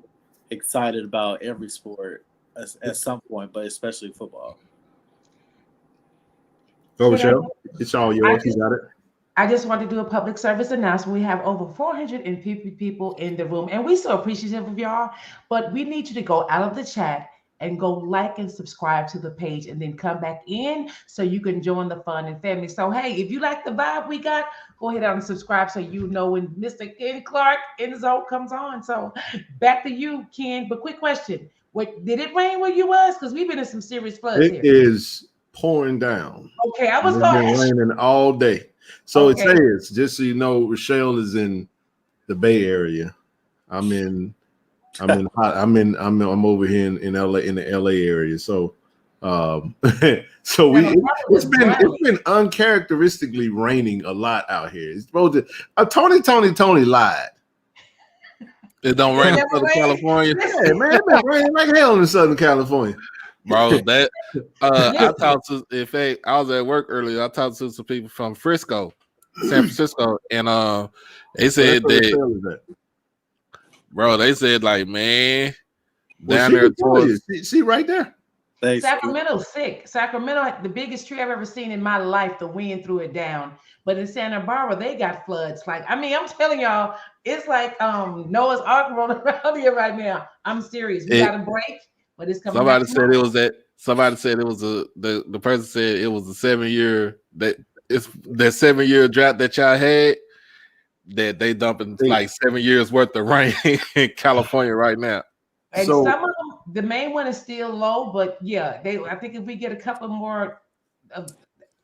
excited about every sport at some point, but especially football. Go, Michelle. It's all yours. You got it. I just want to do a public service announcement. We have over 450 people in the room, and we're so appreciative of y'all. But we need you to go out of the chat and go like and subscribe to the page, and then come back in so you can join the fun and family. So, hey, if you like the vibe we got, go ahead and subscribe so you know when Mr. Ken Clark in the zone comes on. So back to you, Ken. But quick question. Did it rain where you was? Because we've been in some serious floods here. It is pouring down. Okay, I was going to raining all day. So It says, just so you know, Rochelle is in the Bay Area. I'm over here in LA, in the LA area. So it's been uncharacteristically raining a lot out here. It's supposed to Tony lied. It don't rain in Southern California. Yeah, man, it been raining like hell in Southern California. Bro, that I talked to. In fact, I was at work earlier. I talked to some people from Frisco, San Francisco, and they said that. Bro, they said like, man, down there towards. See right there. Sacramento's sick. Sacramento, the biggest tree I've ever seen in my life. The wind threw it down. But in Santa Barbara, they got floods. Like, I mean, I'm telling y'all, it's like Noah's Ark rolling around here right now. I'm serious. We got a break. But it's coming. Somebody said it was that. Somebody said it was the person said it was a 7 year that it's that 7 year drought that y'all had. that they dumping like 7 years worth of rain in California right now. And So- some of them, the main one is still low, but yeah, I think if we get a couple more,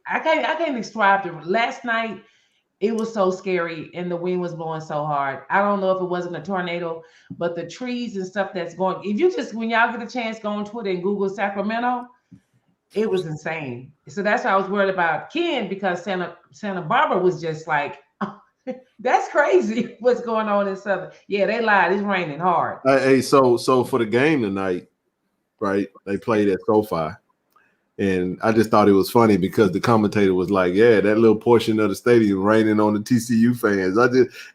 I can't describe it. Last night it was so scary and the wind was blowing so hard. I don't know if it wasn't a tornado, but the trees and stuff that's going. If you just, when y'all get a chance, go on Twitter and Google Sacramento, it was insane. So that's why I was worried about Ken, because Santa Barbara was just like, that's crazy what's going on in Southern. Yeah, they lied. It's raining hard. Hey, so for the game tonight, right? They played at SoFi. And I just thought it was funny because the commentator was like, "Yeah, that little portion of the stadium raining on the TCU fans."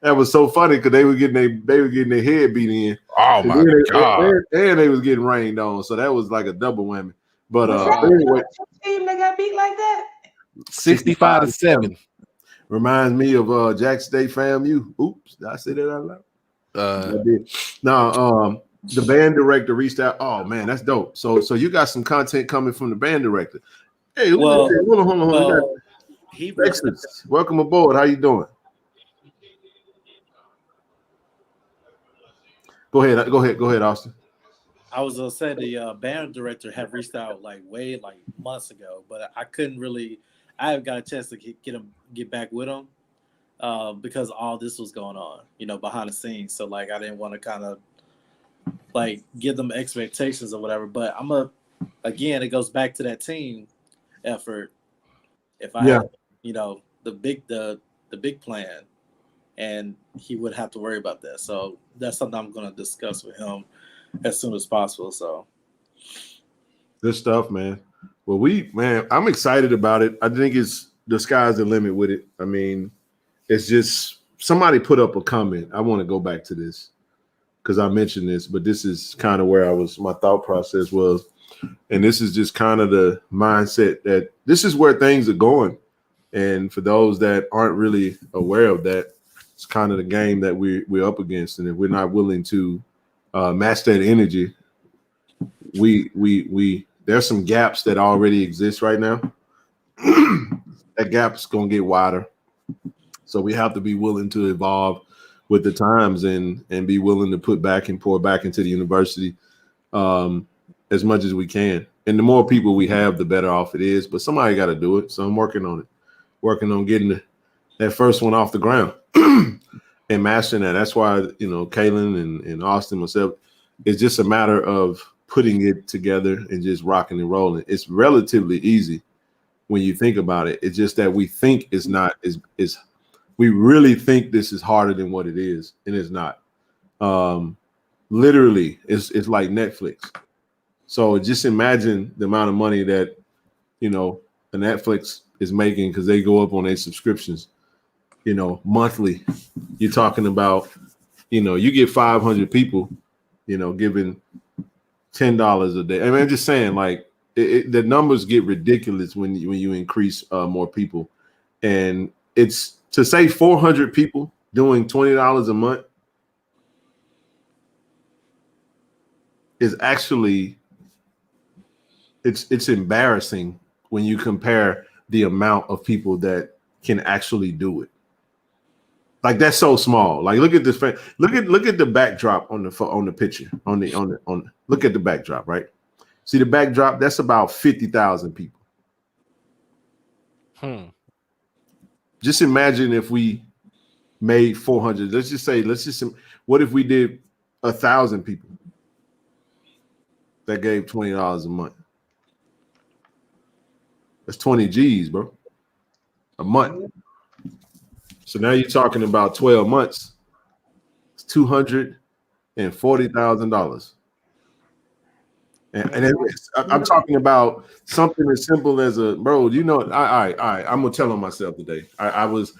That was so funny because they were getting their head beat in. Oh my God! And they was getting rained on, so that was like a double whammy. But anyway, team that got beat like that, 65-7. Reminds me of Jackson State FAMU. Oops, did I say that out loud? I did. No, the band director reached out. Oh man, that's dope. So you got some content coming from the band director. Hey, hold on. Texas, welcome aboard. How you doing? Go ahead, Austin. I was gonna say the band director had reached out like months ago, but I couldn't really. I haven't got a chance to get back with him because all this was going on, behind the scenes. So like I didn't want to kind of like give them expectations or whatever. But again, it goes back to that team effort. If I had, the big plan, and he would have to worry about that. So that's something I'm going to discuss with him as soon as possible. So good stuff, man. Well, I'm excited about it. I think the sky's the limit with it. I mean, it's just somebody put up a comment. I want to go back to this because I mentioned this, but this is kind of where my thought process was. And this is just kind of the mindset that this is where things are going. And for those that aren't really aware of that, it's kind of the game that we're up against. And if we're not willing to match that energy, there's some gaps that already exist right now. That gap's going to get wider. So we have to be willing to evolve with the times and be willing to pour back into the university as much as we can. And the more people we have, the better off it is. But somebody got to do it. So I'm working on it, working on getting that first one off the ground and mastering that. That's why, Kaylin and Austin, myself, it's just a matter of putting it together and just rocking and rolling. It's relatively easy when you think about it. It's just that we think it's not we really think this is harder than what it is, and it's not. Literally, it's like Netflix. So just imagine the amount of money that the Netflix is making because they go up on their subscriptions, monthly. You're talking about, you get 500 people, giving $10 a day. I mean, I'm just saying, like, the numbers get ridiculous when you increase more people, and it's to say 400 people doing $20 a month is actually it's embarrassing when you compare the amount of people that can actually do it. Like, that's so small. Like, look at this. Look at the backdrop on the picture look at the backdrop, right? See the backdrop? That's about 50,000 people. Just imagine if we made 400. What if we did 1,000 people that gave $20 a month? That's 20 G's, bro. A month. So now you're talking about 12 months. It's $240,000. And I'm talking about something as simple as bro. I'm gonna tell on myself today. I was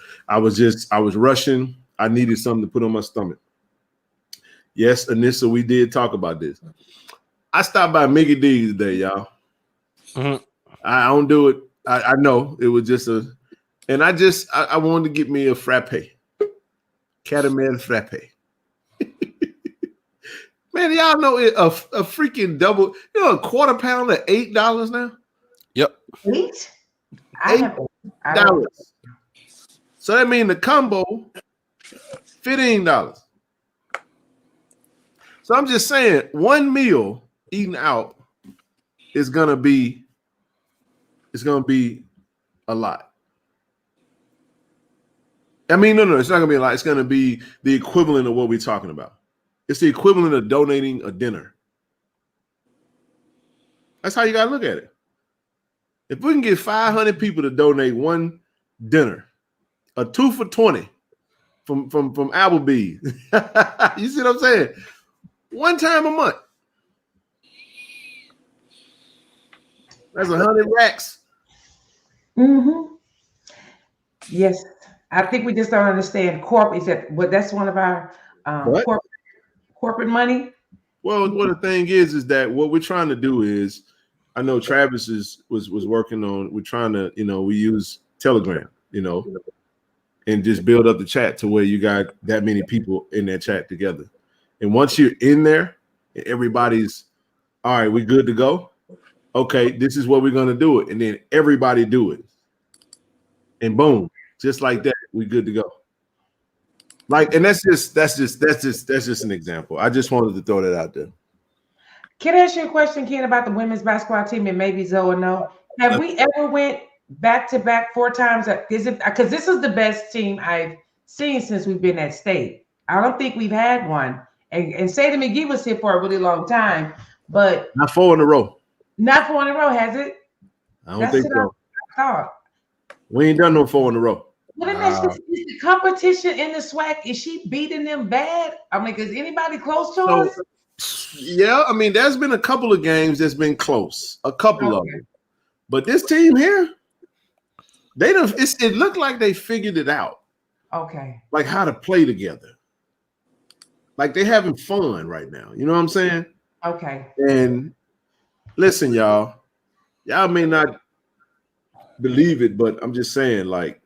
rushing. I needed something to put on my stomach. Yes, Anissa, we did talk about this. I stopped by Mickey D's today, y'all. Mm-hmm. I don't do it. I know it was just and I wanted to get me a frappe, caramel frappe. Man, y'all know a freaking double, a quarter pound of $8 now? Yep. $8? $8. So that means the combo $15. So I'm just saying, one meal eaten out is gonna be a lot. I mean, no, it's not gonna be a lot. It's gonna be the equivalent of what we're talking about. It's the equivalent of donating a dinner. That's how you gotta look at it. If we can get 500 people to donate one dinner, a 2 for $20 from Applebee's, you see what I'm saying? One time a month. That's 100 racks. Mm-hmm. Yes, I think we just don't understand that's one of our corporate money. Well, the thing is that what we're trying to do is, I know Travis was working on. We're trying to, we use Telegram, and just build up the chat to where you got that many people in that chat together. And once you're in there, everybody's all right. We good to go. Okay, this is what we're gonna do it, and then everybody do it, and boom, just like that, we good to go. Like, and that's just an example. I just wanted to throw that out there. Can I ask you a question, Ken, about the women's basketball team, and maybe Zoe know? Have we ever went back-to-back 4 times? Because this is the best team I've seen since we've been at state. I don't think we've had one. And Sadie McGee was here for a really long time, but not 4 in a row. Not 4 in a row, has it? I don't think so. I thought. We ain't done no 4 in a row. Well, is the competition in the SWAC, is she beating them bad? I mean, is anybody close to us? Yeah, I mean, there's been a couple of games that's been close, a couple of them. But this team here, it looked like they figured it out. Okay. Like how to play together. Like they having fun right now. You know what I'm saying? Okay. And listen, y'all may not believe it, but I'm just saying, like,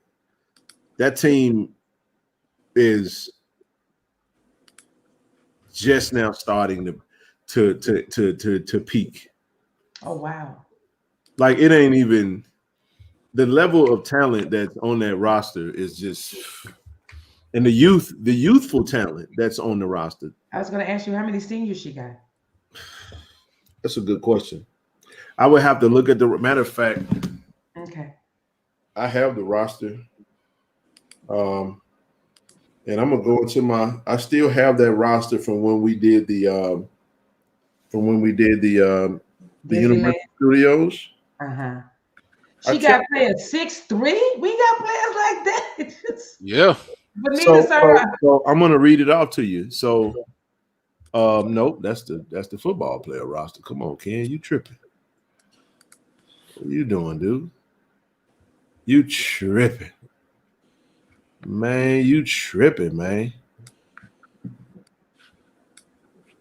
that team is just now starting to peak. Oh wow. Like, it ain't even the level of talent that's on that roster is just, and the youthful talent that's on the roster. I was going to ask you how many seniors she got. That's a good question. I would have to look at the matter of fact. Okay. I have the roster. And I'm gonna go into I still have that roster from when we did the Universal Studios. Uh-huh. She got players 6'3". We got players like that. Yeah. So I'm gonna read it off to you. So nope, that's the football player roster. Come on, Ken, you tripping. What are you doing, dude? You tripping. Man, you tripping, man.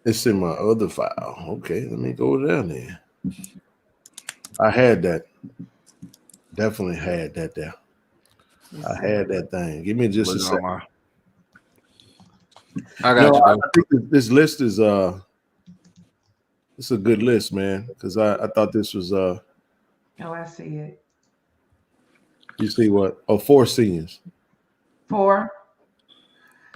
It's in my other file. Okay, let me go down there. I had that. Definitely had that there. I had that thing. Give me just a second. I got you. I think this list is it's a good list, man. Because I thought this was Oh, I see it. You see what? 4 seniors. 4.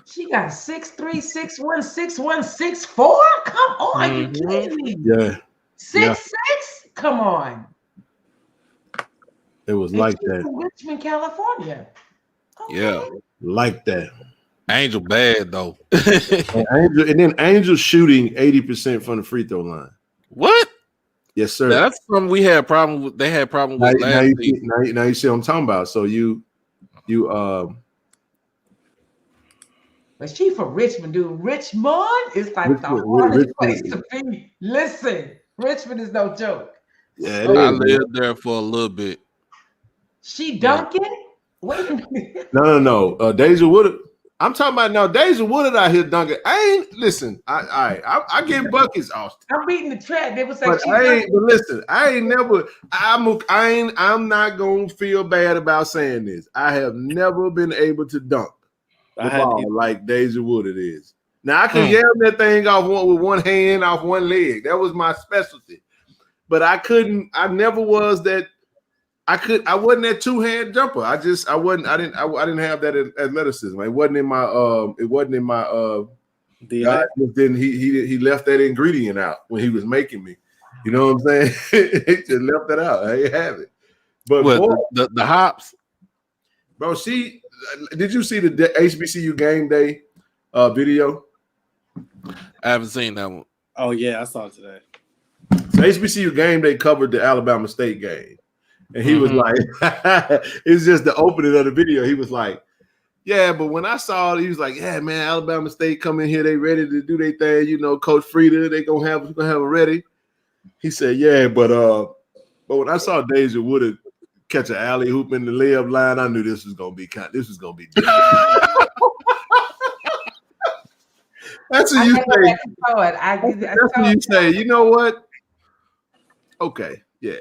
She got 6'3", 6'1", 6'1", 6'4". Come on, you kidding me? Yeah. 6'6". Come on. It was like that. From Richmond, California. Okay. Yeah. Like that. Angel bad though. and then Angel shooting 80% from the free throw line. What? Yes, sir. That's something we had problem with. They had problem with last season. Now you see what I'm talking about. So you But she from Richmond, dude. Richmond is like the hardest place to be. Listen, Richmond is no joke. Yeah, I lived there for a little bit. She dunking? Wait a minute. No. Deja Woodard. I'm talking about now. Deja Woodard out here dunking. I get buckets, Austin. I'm beating the track. They was like, but listen, I'm not gonna feel bad about saying this. I have never been able to dunk the ball like Deja Woodard is. Now I can yell that thing off with one hand, off one leg. That was my specialty. But I couldn't. I I wasn't that two-hand jumper. I didn't have that athleticism. It wasn't in my God then he left that ingredient out when he was making me. You know what I'm saying? He just left it out. I ain't have it. But boy, the hops, bro. Did you see the HBCU game day video? I haven't seen that one. Oh yeah, I saw it today. So HBCU game day covered the Alabama State game, and he was like, "It's just the opening of the video." He was like, "Yeah, but when I saw it, he was like, yeah, man, Alabama State come in here, they ready to do their thing. You know, Coach Frieda, they gonna have it ready." He said, "Yeah, but when I saw Deja Woodard catch an alley hoop in the layup line, I knew this was gonna be different." That's what you say. That's what you say. You know what? Okay, yeah.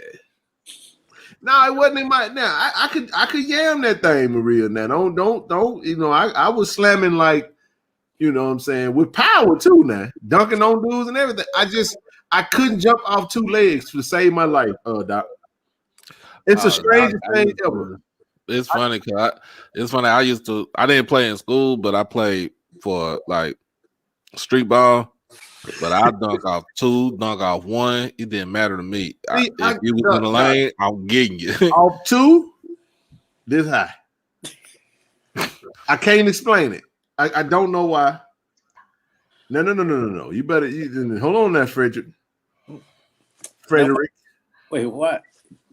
No, it wasn't in my. Now I could yam that thing, Maria. Now don't. You know, I was slamming like, you know what I'm saying, with power too. Now dunking on dudes and everything. I couldn't jump off two legs to save my life, Doc. It's the strangest thing ever. It's funny because I didn't play in school, but I played for like street ball. But I dunk off two, dunk off one. It didn't matter to me. If you was in the lane, I'm getting you. Off two, this high. I can't explain it. I don't know why. No. You better hold on there, Frederick. Wait, what?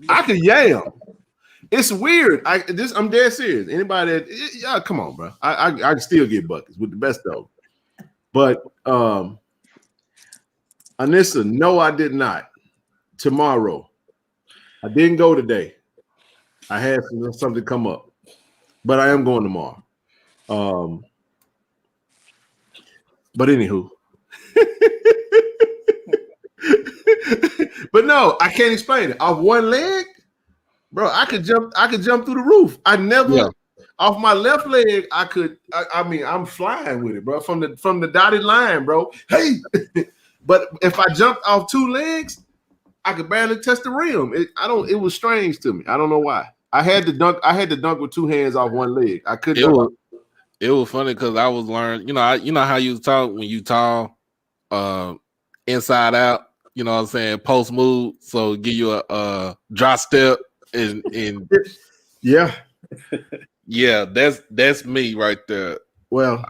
I could yam. It's weird. I'm dead serious. Anybody that come on, bro. I can still get buckets with the best of them. But Anissa, no, I did not. Tomorrow. I didn't go today. I had something come up. But I am going tomorrow. But anywho. But no, I can't explain it. Off one leg, bro, I could jump through the roof. I never off my left leg, I'm flying with it, bro. From the dotted line, bro. Hey. But if I jumped off two legs, I could barely touch the rim. It was strange to me. I don't know why. I had to dunk with two hands off one leg. I couldn't. It was funny because I was learning. You know how you talk when you tall, inside out. You know what I'm saying? Post move, so give you a drop step and yeah. That's me right there. Well,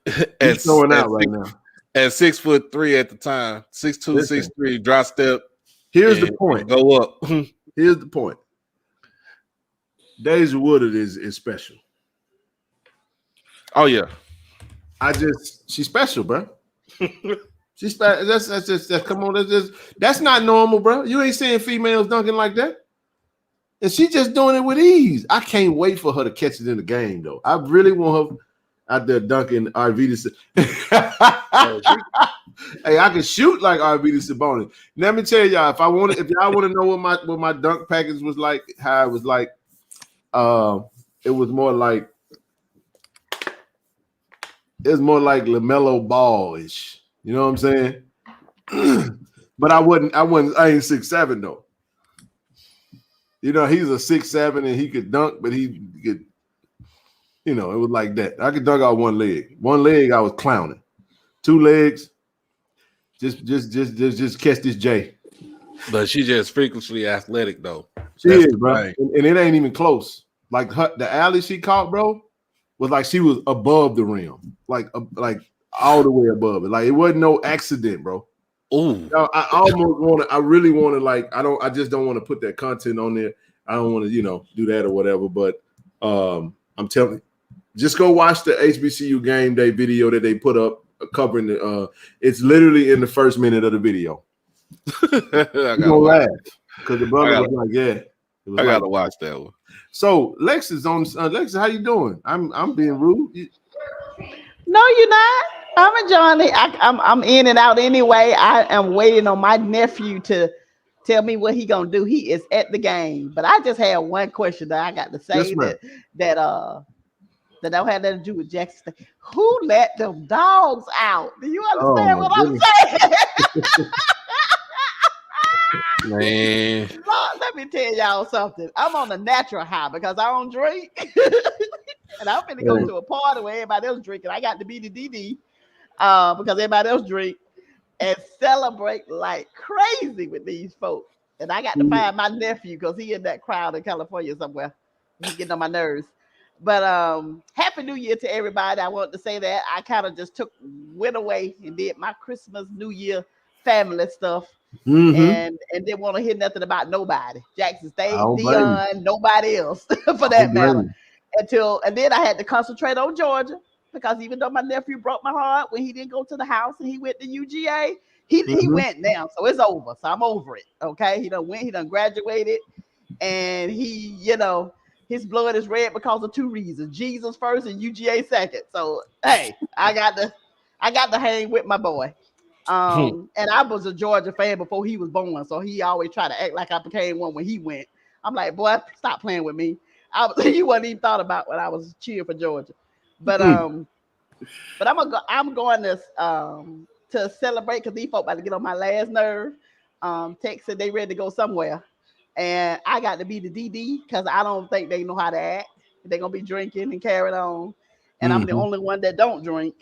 it's going out right now. At 6'3" at the time, 6'2", 6'3", drop step. Here's the point. Go up. Here's the point. Deja Woodard is special. Oh yeah. She's special, bro. She's special. That's not normal, bro. You ain't seeing females dunking like that. And she just doing it with ease. I can't wait for her to catch it in the game, though. I really want her out there dunking Arvidas. Hey, I can shoot like Arvidas Sabonis. Let me tell y'all, if y'all want to know what my dunk package was like, how it was like, it was more like LaMelo Ball-ish. You know what I'm saying? But I ain't 6'7" though. You know, he's a 6'7" and he could dunk, but he could. You know, it was like that. I could dunk out one leg. One leg, I was clowning. Two legs, just catch this J. But she just freakishly athletic, though. She is, bro. And it ain't even close. Like the alley she caught, bro, was like she was above the rim, like all the way above it. Like it wasn't no accident, bro. Ooh. I really want to I just don't want to put that content on there. I don't want to, do that or whatever. But I'm telling you. Just go watch the HBCU game day video that they put up covering the. It's literally in the first minute of the video. You're gonna laugh because the brother was like, "Yeah." I gotta watch that one. So Lex is on. Lex, how you doing? I'm being rude. No, you're not. I'm enjoying it. I'm in and out anyway. I am waiting on my nephew to tell me what he gonna do. He is at the game, but I just had one question that I got to say that don't have nothing to do with Jackson State. Who let them dogs out? Do you understand what I'm saying? Man, Lord, let me tell y'all something. I'm on a natural high because I don't drink. And I'm finna go to a party where everybody else drinking. I got to be the DD because everybody else drink and celebrate like crazy with these folks. And I got to find my nephew because he in that crowd in California somewhere. He getting on my nerves. But Happy New Year to everybody. I wanted to say that. I kind of just went away and did my Christmas, New Year family stuff. And didn't want to hear nothing about nobody. Jackson State, Dion, nobody else for that matter. And then I had to concentrate on Georgia because even though my nephew broke my heart when he didn't go to the house and he went to UGA, he went now. So it's over. So I'm over it. Okay. He done graduated, and he, his blood is red because of two reasons: Jesus first and UGA second. So hey, I got to hang with my boy. And I was a Georgia fan before he was born, so he always tried to act like I became one when he went. I'm like, boy, stop playing with me. He wasn't even thought about when I was cheering for Georgia. But I'm going to celebrate because these folks about to get on my last nerve. Text said they ready to go somewhere, and I got to be the DD because I don't think they know how to act. They're gonna be drinking and carrying on, and I'm the only one that don't drink.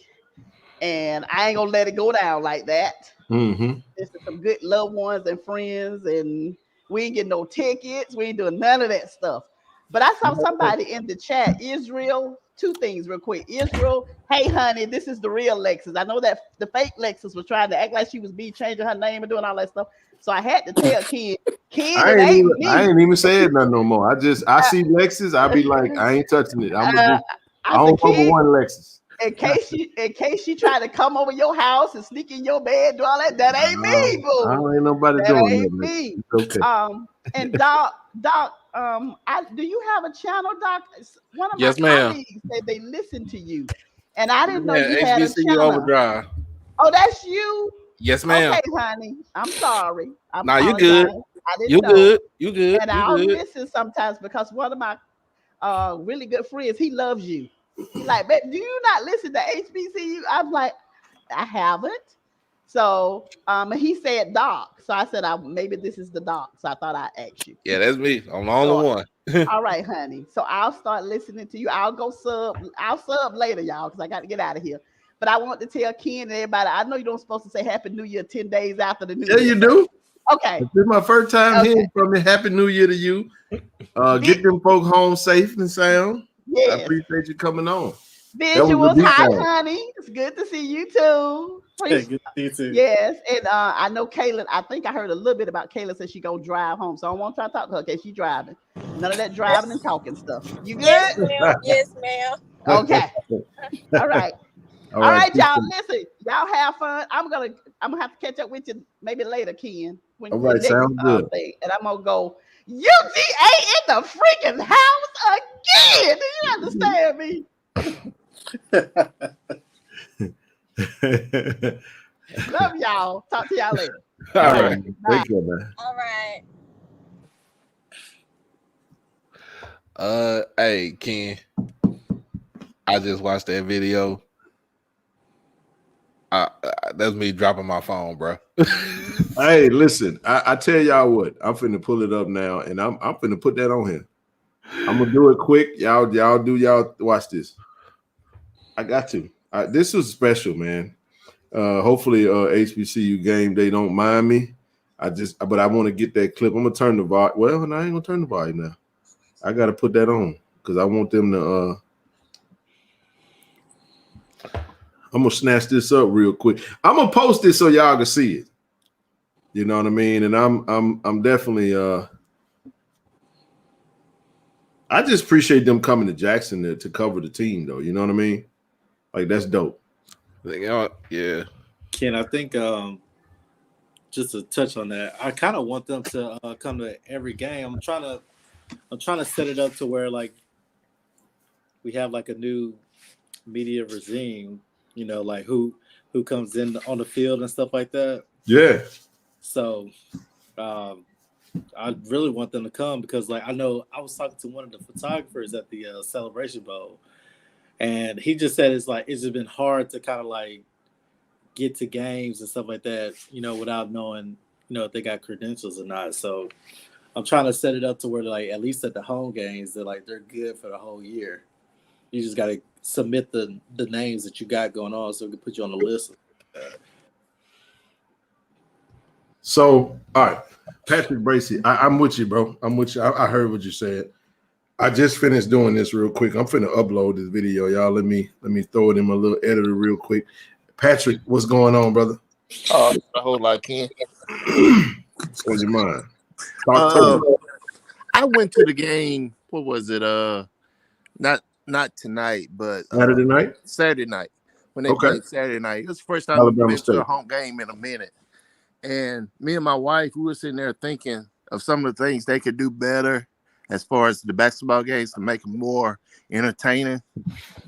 And I ain't gonna let it go down like that. This is some good loved ones and friends, and we ain't getting no tickets. We ain't doing none of that stuff. But I saw somebody in the chat, Israel. Two things real quick. Israel, hey honey, this is the real Lexus. I know that the fake Lexus was trying to act like she was changing her name and doing all that stuff. So I had to tell Ken, I ain't even said nothing no more. I see Lexus, I be like, I ain't touching it. I don't fuck with one Lexus. In case she tried to come over your house and sneak in your bed, do all that. That ain't me, boo. I ain't nobody that doing ain't that. Me. It's okay. And Doc, do you have a channel, Doc? One of my colleagues said they listen to you, and I didn't know you had a channel. Overdrive. Oh, that's you. Yes, ma'am. Okay, honey. I'm sorry. Nah, you good. I didn't know. You good. And I'll listen sometimes because one of my really good friends, he loves you. He's like, babe, do you not listen to HBCU? I'm like, I haven't. So he said Doc. So I said, maybe this is the Doc. So I thought I'd ask you. Yeah, that's me. I'm the only one. All right, honey. So I'll start listening to you. I'll sub later, y'all, because I got to get out of here. But I want to tell Ken and everybody, I know you don't supposed to say Happy New Year 10 days after the New Year. Yeah, you do. Okay. This is my first time hearing from you. Happy New Year to you. Get them folk home safe and sound. Yes. I appreciate you coming on. Visuals, hi, honey. It's good to see you too. Hey, good to see you too. Yes, and I know Kaylin. I think I heard a little bit about Kaylin said she gonna drive home, so I won't try to talk to her because she's driving. None of that driving and talking stuff. You good? Yes, ma'am. Yes, ma'am. Okay. All right. All right, y'all. Listen, y'all have fun. I'm gonna have to catch up with you maybe later, Ken. All right, sounds good. And I'm gonna go UGA in the freaking house again. Do you understand me? Love y'all. Talk to y'all later. All right. Take care, man. All right. Hey, Ken. I just watched that video. That's me dropping my phone, bro. Hey, listen. I tell y'all what. I'm finna pull it up now, and I'm finna put that on here. I'm gonna do it quick. Y'all watch this. I got to. This was special, man. Hopefully, HBCU game they don't mind me. But I want to get that clip. I'm gonna turn the volume. Well, no, I ain't gonna turn the volume now. I gotta put that on because I want them to. I'm gonna snatch this up real quick. I'm gonna post this so y'all can see it. You know what I mean? And I'm definitely. I just appreciate them coming to Jackson to cover the team, though. You know what I mean? Like that's dope. Yeah. Ken, I think just to touch on that, I kind of want them to come to every game. I'm trying to set it up to where like we have like a new media regime, you know, like who comes in on the field and stuff like that. Yeah. So I really want them to come because like I know I was talking to one of the photographers at the Celebration Bowl. And he just said it's just been hard to kind of like get to games and stuff like that, you know, without knowing, you know, if they got credentials or not. So I'm trying to set it up to where like at least at the home games they're good for the whole year. You just got to submit the names that you got going on so we can put you on the list. So, all right, Patrick Bracey, I'm with you, bro. I'm with you. I heard what you said. I just finished doing this real quick. I'm finna upload this video, y'all. Let me throw it in my little editor real quick. Patrick, what's going on, brother? A whole lot, Ken. What's on your mind? I went to the game. What was it? Not tonight, but Saturday night. Saturday night when they played Saturday night. It was the first time I've been to a home game in a minute. And me and my wife, we were sitting there thinking of some of the things they could do better as far as the basketball games to make them more entertaining.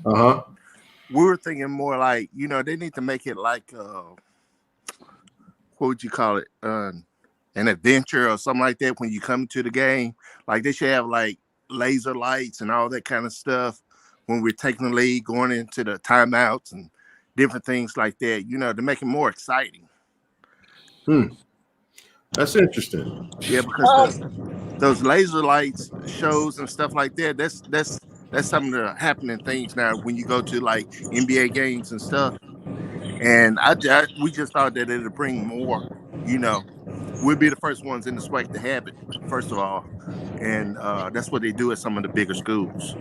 We were thinking more like, they need to make it like, what would you call it? An adventure or something like that when you come to the game. Like they should have like laser lights and all that kind of stuff when we're taking the lead, going into the timeouts and different things like that, to make it more exciting. That's interesting. Yeah, because those laser lights shows and stuff like that, that's some of the happening things now when you go to like NBA games and stuff. And we just thought that it'd bring more, we'd be the first ones in the SWAC to have it, first of all. And that's what they do at some of the bigger schools.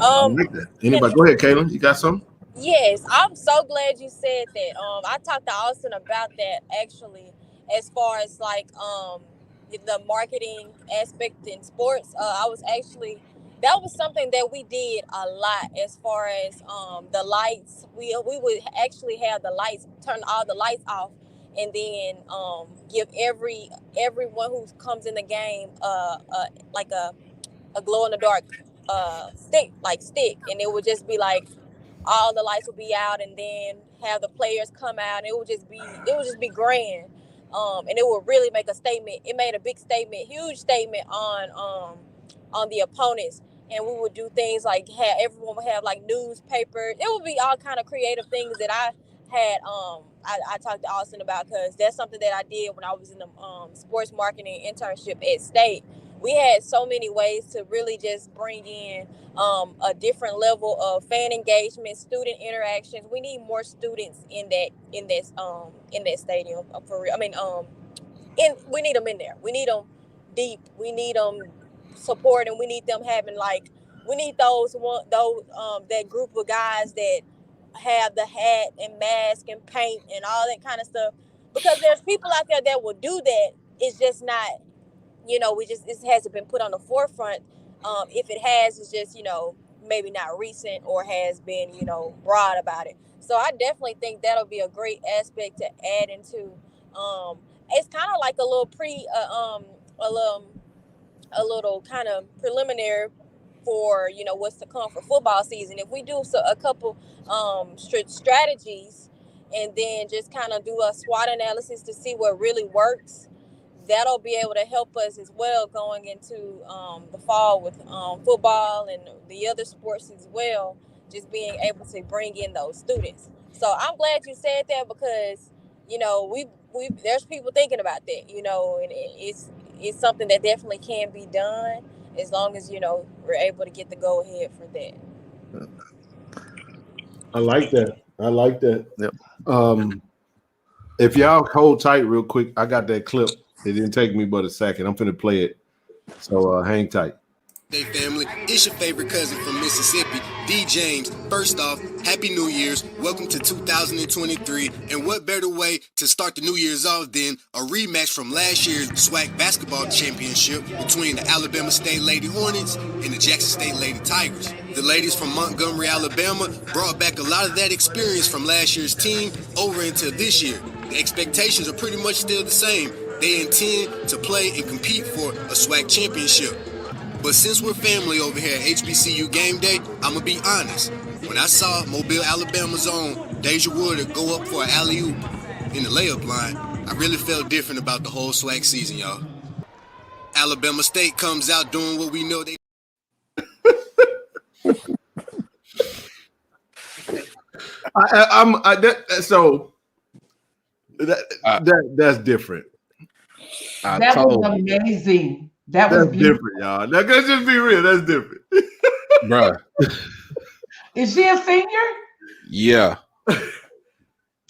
I like that. Anybody? Go ahead, Kaylin. You got something? Yes, I'm so glad you said that. I talked to Austin about that actually, as far as like the marketing aspect in sports. That was something that we did a lot as far as the lights. We would actually have the lights, turn all the lights off, and then give everyone who comes in the game like a glow in the dark stick, and it would just be like all the lights would be out, and then have the players come out, and it would just be grand, and it would really make a statement. It made a big statement, huge statement on the opponents, and we would do things like everyone would have like newspapers. It would be all kind of creative things that I had. I talked to Austin about, because that's something that I did when I was in the sports marketing internship at State. We had so many ways to really just bring in a different level of fan engagement, student interactions. We need more students in that stadium for real. I mean, we need them in there. We need them deep. We need them support, and we need them having we need that group of guys that have the hat and mask and paint and all that kind of stuff, because there's people out there that will do that. It's just not. It hasn't been put on the forefront. If it has, it's just, maybe not recent or has been, broad about it. So I definitely think that'll be a great aspect to add into. It's kind of like a little a little kind of preliminary for, what's to come for football season. If we do a couple strategies, and then just kind of do a SWOT analysis to see what really works, that'll be able to help us as well going into the fall with football and the other sports as well, just being able to bring in those students. So I'm glad you said that, because, we there's people thinking about that, and it's something that definitely can be done, as long as, we're able to get the go ahead for that. I like that. Yep. If y'all hold tight real quick, I got that clip. It didn't take me but a second. I'm finna play it. So hang tight. Hey family, it's your favorite cousin from Mississippi, D. James. First off, Happy New Year's. Welcome to 2023. And what better way to start the New Year's off than a rematch from last year's SWAC basketball championship between the Alabama State Lady Hornets and the Jackson State Lady Tigers. The ladies from Montgomery, Alabama brought back a lot of that experience from last year's team over into this year. The expectations are pretty much still the same. They intend to play and compete for a SWAC championship. But since we're family over here at HBCU Game Day, I'm going to be honest. When I saw Mobile, Alabama's own Deja Wood go up for an alley-oop in the layup line, I really felt different about the whole SWAC season, y'all. Alabama State comes out doing what we know they... That's different. That was amazing. That was beautiful. Different, y'all. Now, let's just be real. That's different. Bruh. Is she a senior? Yeah.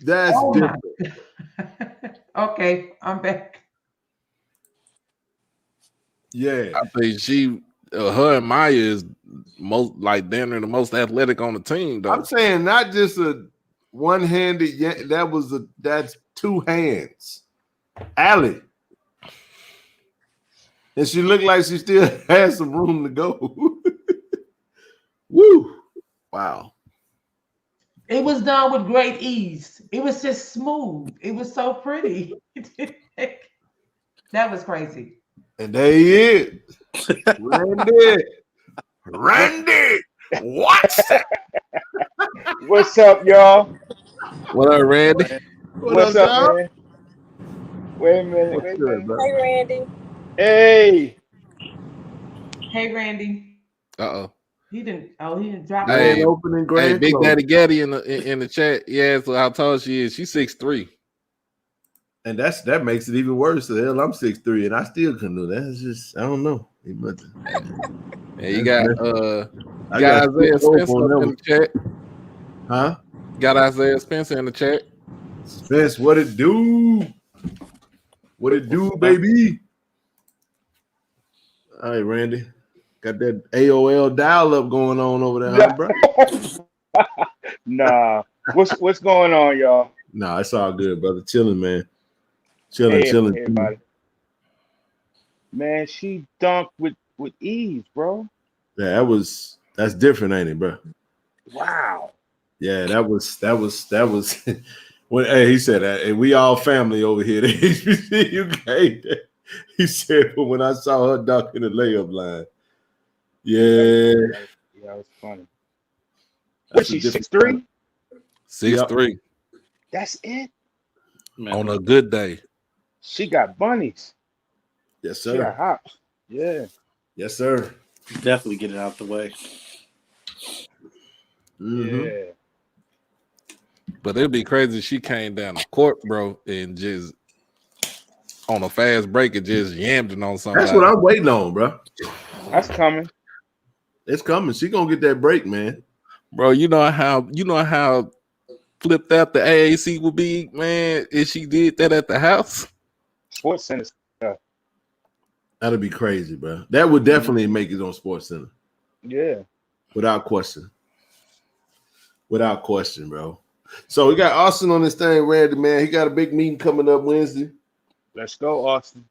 That's different. Okay, I'm back. Yeah. I think she, her and Maya is most like damn near the most athletic on the team, though. I'm saying not just a one-handed. That's two hands. Allie. And she looked like she still has some room to go. Woo! Wow. It was done with great ease. It was just smooth. It was so pretty. That was crazy. And there he is. Randy. What's that? What's up, y'all? What up, Randy? What's up, man? Wait a minute. Hey, Randy. Hey. Hey, Randy. Uh-oh. He didn't drop Hey, opening hey, Big Daddy Gaddy in the chat. Yeah, so how tall she is? She's 6'3". And that makes it even worse. The hell, I'm 6'3", and I still couldn't do that. It's just, I don't know. Yeah, you got Isaiah Spencer in the chat. Huh? Got Isaiah Spencer in the chat. Spence, what it do? What it do, baby? All right, Randy. Got that AOL dial-up going on over there, huh, bro? Nah. What's going on, y'all? Nah, it's all good, brother. Chilling, man. Chilling. Everybody. Man, she dunked with ease, bro. Yeah, that's different, ain't it, bro? Wow. Yeah, that was when he said that, and we all family over here at HBCU UK. He said, but when I saw her dunk in the layup line, yeah, that was funny. What's she 6'3"? 6'3". That's it. On a good day. She got bunnies. Yes, sir. She got hops. Yeah. Yes, sir. Definitely get it out the way. Mm-hmm. Yeah. But it'd be crazy if she came down the court, bro, and just on a fast break and just yammed it on something. That's what I'm waiting on, bro. That's coming. It's coming. She gonna get that break, man. Bro, you know how flipped out the AAC would be, man, if she did that at the house. Sports Center stuff. That'd be crazy, bro. That would definitely make it on Sports Center. Yeah. Without question. Without question, bro. So we got Austin on this thing, Randy, man. He got a big meeting coming up Wednesday. Let's go, Austin.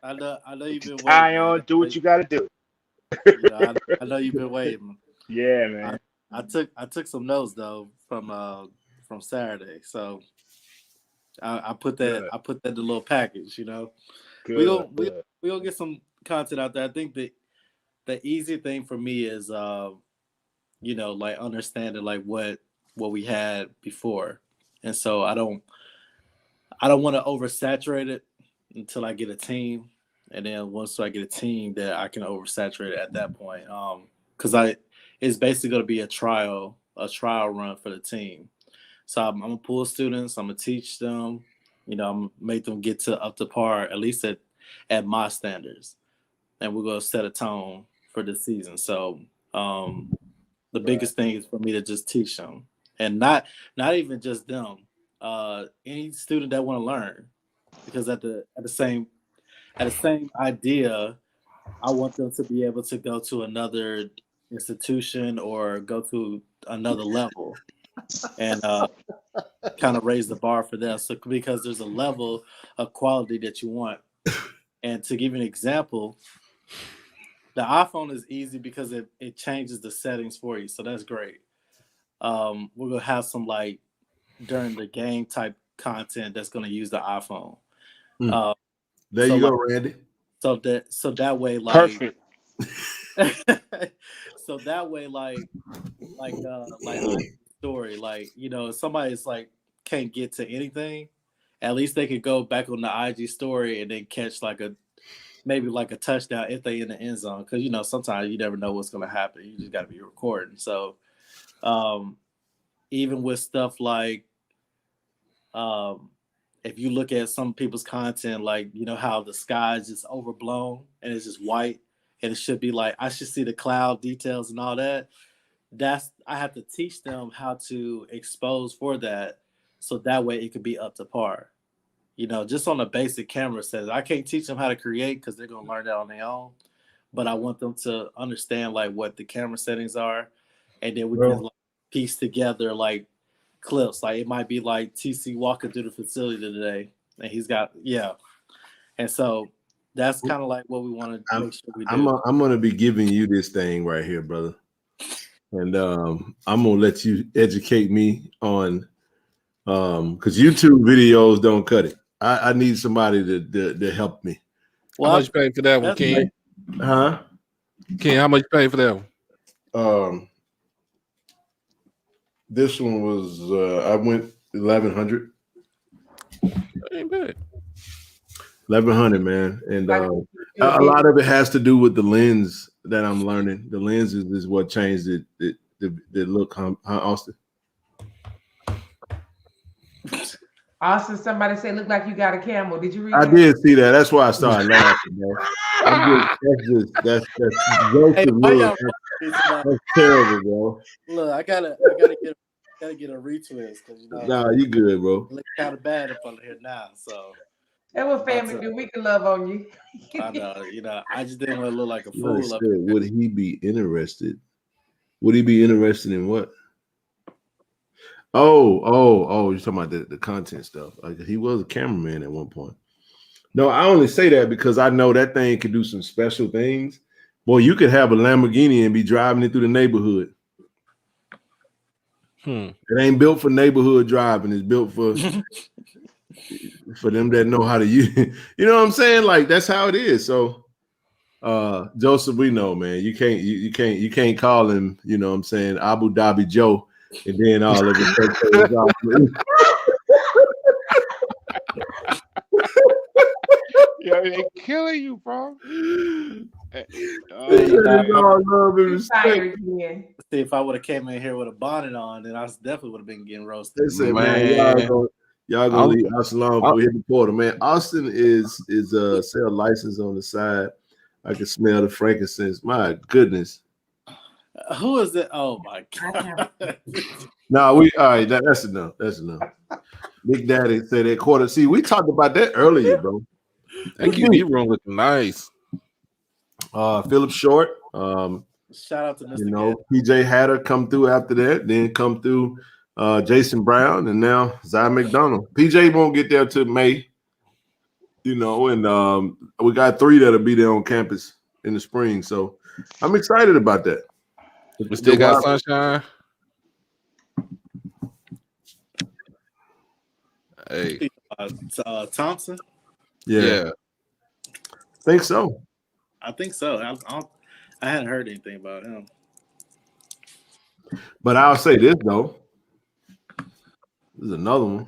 I know you've been waiting. Ion, do what you got to do. I know you've been waiting. Yeah, man. I took some notes though from Saturday, so I put that in the little package. You know, we gonna get some content out there. I think that the easy thing for me is like understanding like what we had before, and so I don't want to oversaturate it until I get a team, and then once I get a team, that I can oversaturate it at that point. Because it's basically going to be a trial run for the team. So I'm gonna pull students, I'm gonna teach them, I'm gonna make them get up to par, at least at my standards, and we're gonna set a tone for the season. So the biggest thing is for me to just teach them, and not even just them. Any student that want to learn, because at the same idea, I want them to be able to go to another institution or go to another level and kind of raise the bar for them. So because there's a level of quality that you want. And to give you an example, the iPhone is easy because it changes the settings for you. So that's great. We're going to have some like during the game type content that's going to use the iPhone. There you go, Randy. So that way, like perfect. So that way, like story, like somebody's like can't get to anything, at least they could go back on the IG story and then catch maybe a touchdown if they in the end zone, because sometimes you never know what's going to happen. You just got to be recording. So even with stuff like If you look at some people's content, like, you know, how the sky is just overblown and it's just white, and it should be like, I should see the cloud details and all that. I have to teach them how to expose for that, so that way it could be up to par. You know, just on a basic camera set. I can't teach them how to create because they're gonna learn that on their own. But I want them to understand like what the camera settings are, and then we can like piece together like clips. Like it might be like TC walking through the facility today, and he's got and so that's kind of like what we want to make sure we do. I'm gonna be giving you this thing right here, brother, and I'm gonna let you educate me on because YouTube videos don't cut it. I need somebody to help me. Well, how much you pay for that one, King? Huh? King, how much you pay for that one? This one was I went 1,100. Ain't bad. 1,100, man, and a lot of it has to do with the lens that I'm learning. The lens is what changed it. The look, huh, Austin? Austin, somebody said, look like you got a camel. Did you read I that? did see that. That's why I started laughing, man. That's terrible, bro. Look, I gotta get a retwist because you know. Nah, you good, bro. Look kind of bad up on here now, so. That's what family do. We can love on you. I know, you know. I just didn't want to look like a fool. Said, would he be interested? Would he be interested in what? Oh! You're talking about the content stuff. Like he was a cameraman at one point. No, I only say that because I know that thing could do some special things. Boy, you could have a Lamborghini and be driving it through the neighborhood. It ain't built for neighborhood driving. It's built for them that know how to use it. You know what I'm saying? Like that's how it is. So Joseph, we know, man. You can't call him, you know what I'm saying, Abu Dhabi Joe, and then all of it. Yeah, they killing you, bro. See, if I would have came in here with a bonnet on, then I definitely would have been getting roasted. They said, man, y'all gonna leave Austin alone before we hit the portal, man. Austin is sell license on the side. I can smell the frankincense. My goodness. Who is that? Oh my god. All right. That's enough. That's enough. Big Daddy said that quarter. See, we talked about that earlier, bro. That QB room looking nice. Philip Short. Shout out to Mr. PJ Hatter come through after that. Then come through Jason Brown, and now Zy McDonald. PJ won't get there till May. You know, and we got 3 that'll be there on campus in the spring. So I'm excited about that. We still got sunshine. Hey, Thompson. Yeah. Think so. I think so. I hadn't heard anything about him. But I'll say this though. This is another one.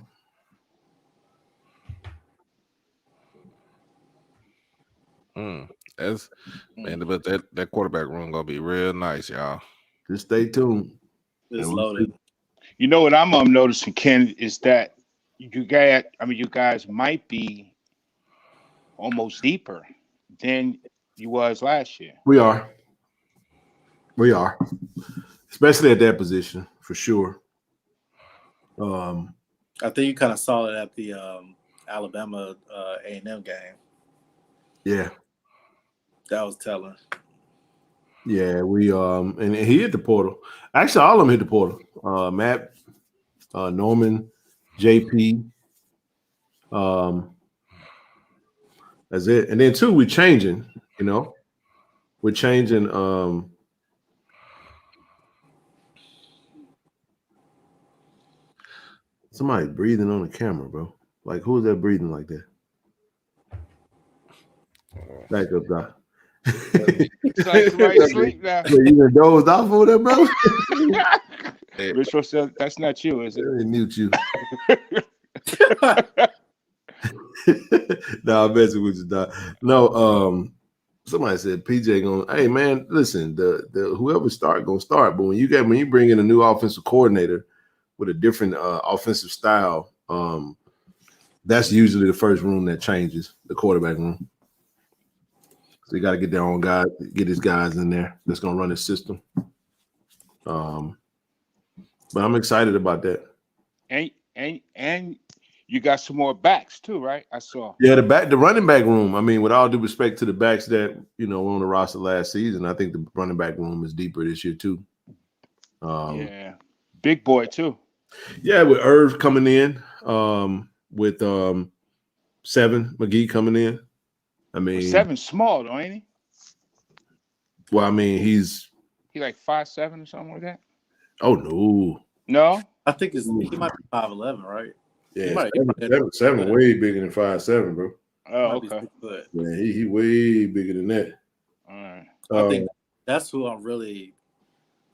But that quarterback room gonna be real nice, y'all. Just stay tuned. It's loaded. You know what I'm noticing, Ken, is that you guys might be almost deeper than you was last year. We are. Especially at that position, for sure. I think you kind of saw it at the Alabama A&M game. Yeah. That was telling. Yeah, we and he hit the portal. Actually, all of them hit the portal. Matt, Norman, JP. That's it. And then 2, we're changing, you know. We're changing somebody breathing on the camera, bro. Like who's that breathing like that? Back up, Doc. It's like somebody asleep now. So you done dozed off over there, bro? Rich said, that's not you, is it? Let me mute you. No, I'm messing with you, Doc. No, somebody said PJ going, hey man, listen, the whoever start gonna start, but when you bring in a new offensive coordinator with a different offensive style, That's usually the first room that changes, the quarterback room. So you got to get their own guy, get his guys in there that's going to run the system. But I'm excited about that. And you got some more backs too, right? I saw. Yeah, the running back room. I mean, with all due respect to the backs that were on the roster last season, I think the running back room is deeper this year too. Yeah, big boy too. Yeah, with Irv coming in, with Seven McGee coming in. I mean, Seven's small though, ain't he? Well, I mean, he's like 5'7" or something like that. Oh no, no. I think he might be 5'11", right? Yeah, seven way bigger than 5'7", bro. Oh, okay. Yeah, he way bigger than that. All right. I think that's who I'm really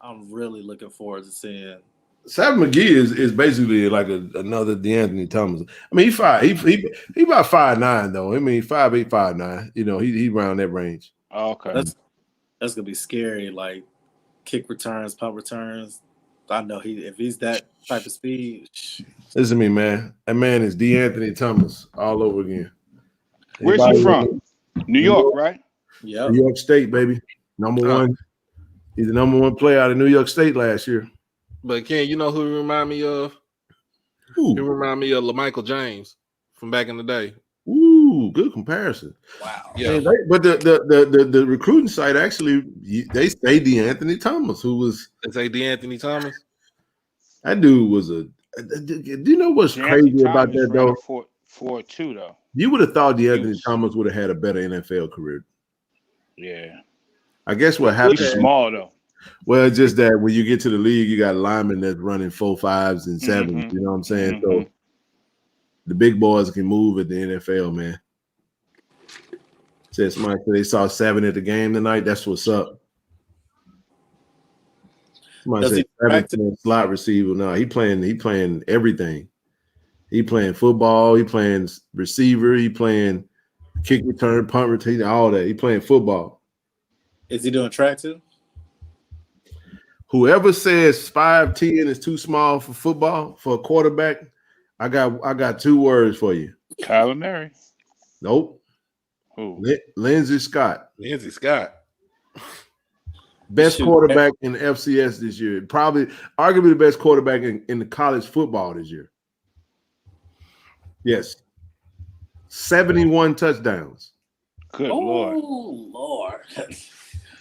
looking forward to seeing. Seven McGee is basically like another DeAnthony Thomas. I mean, he about 5'9" though. I mean, 5'8", 5'9". He around that range. Oh, okay. That's gonna be scary. Like kick returns, punt returns. I know if he's that type of speed. Listen to me, man. That man is DeAnthony Thomas all over again. Where's he from? New York, right? Yeah. New York State, baby. Number one. He's the number one player out of New York State last year. But Ken, you know who he remind me of? He remind me of LaMichael James from back in the day. Ooh, good comparison. Wow. Yeah. But the recruiting site actually they say DeAnthony Thomas, who was DeAnthony Thomas. That dude was do you know what's crazy about that though? 4.2 though. You would have thought DeAnthony Thomas would have had a better NFL career. Yeah. I guess what happened. He's small though. Well, it's just that when you get to the league, you got linemen that's running 4 5s and 7s. You know what I'm saying? So the big boys can move at the NFL, man. Said somebody said they saw 7 at the game tonight. That's what's up. Somebody said 7 slot receiver. No, he playing everything. He playing football. He playing receiver. He playing kick return, punt return, all that. He playing football. Is he doing track too? Whoever says 5'10" is too small for football for a quarterback, I got 2 words for you. Kyler Murray. Nope. Who? Lindsey Scott. Lindsey Scott. Best quarterback in the FCS this year. Probably, arguably the best quarterback in the college football this year. Yes. 71 touchdowns. Good Lord. Oh, Lord.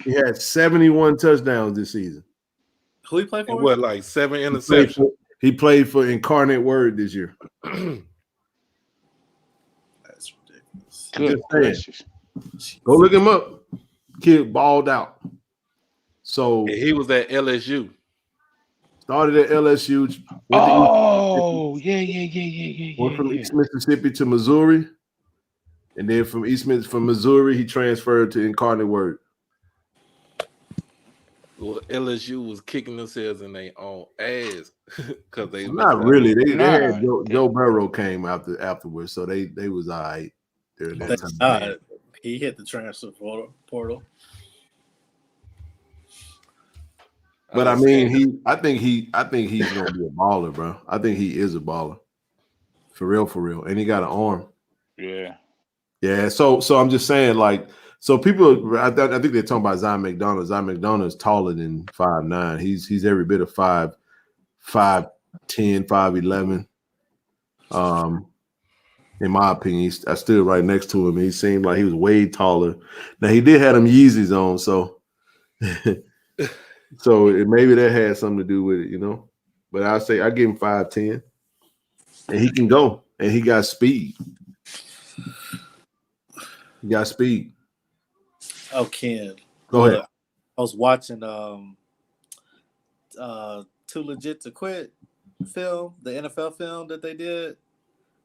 He had 71 touchdowns this season. Who he played for? And what, like 7 interceptions? He played for Incarnate Word this year. That's ridiculous. Good gracious. Go look him up. Kid balled out. So and he was at LSU. Started at LSU. Oh, yeah. Went from East Mississippi to Missouri. And then from Missouri, he transferred to Incarnate Word. Well, LSU was kicking themselves in their own ass because they not really. They had Joe Burrow came afterwards, so they was all right during that time. He hit the transfer portal. But I mean, I think he's gonna be a baller, bro. I think he is a baller, for real, and he got an arm. Yeah. So I'm just saying, like. So people, I think they're talking about Zion McDonald. Zion McDonald is taller than 5'9". He's every bit of 5'10", 5'11". In my opinion, I stood right next to him. He seemed like he was way taller. Now he did have them Yeezys on, so maybe that had something to do with it, But I give him 5'10", and he can go, and he got speed. Oh, Ken. Go ahead. I was watching Too Legit to Quit film, the NFL film that they did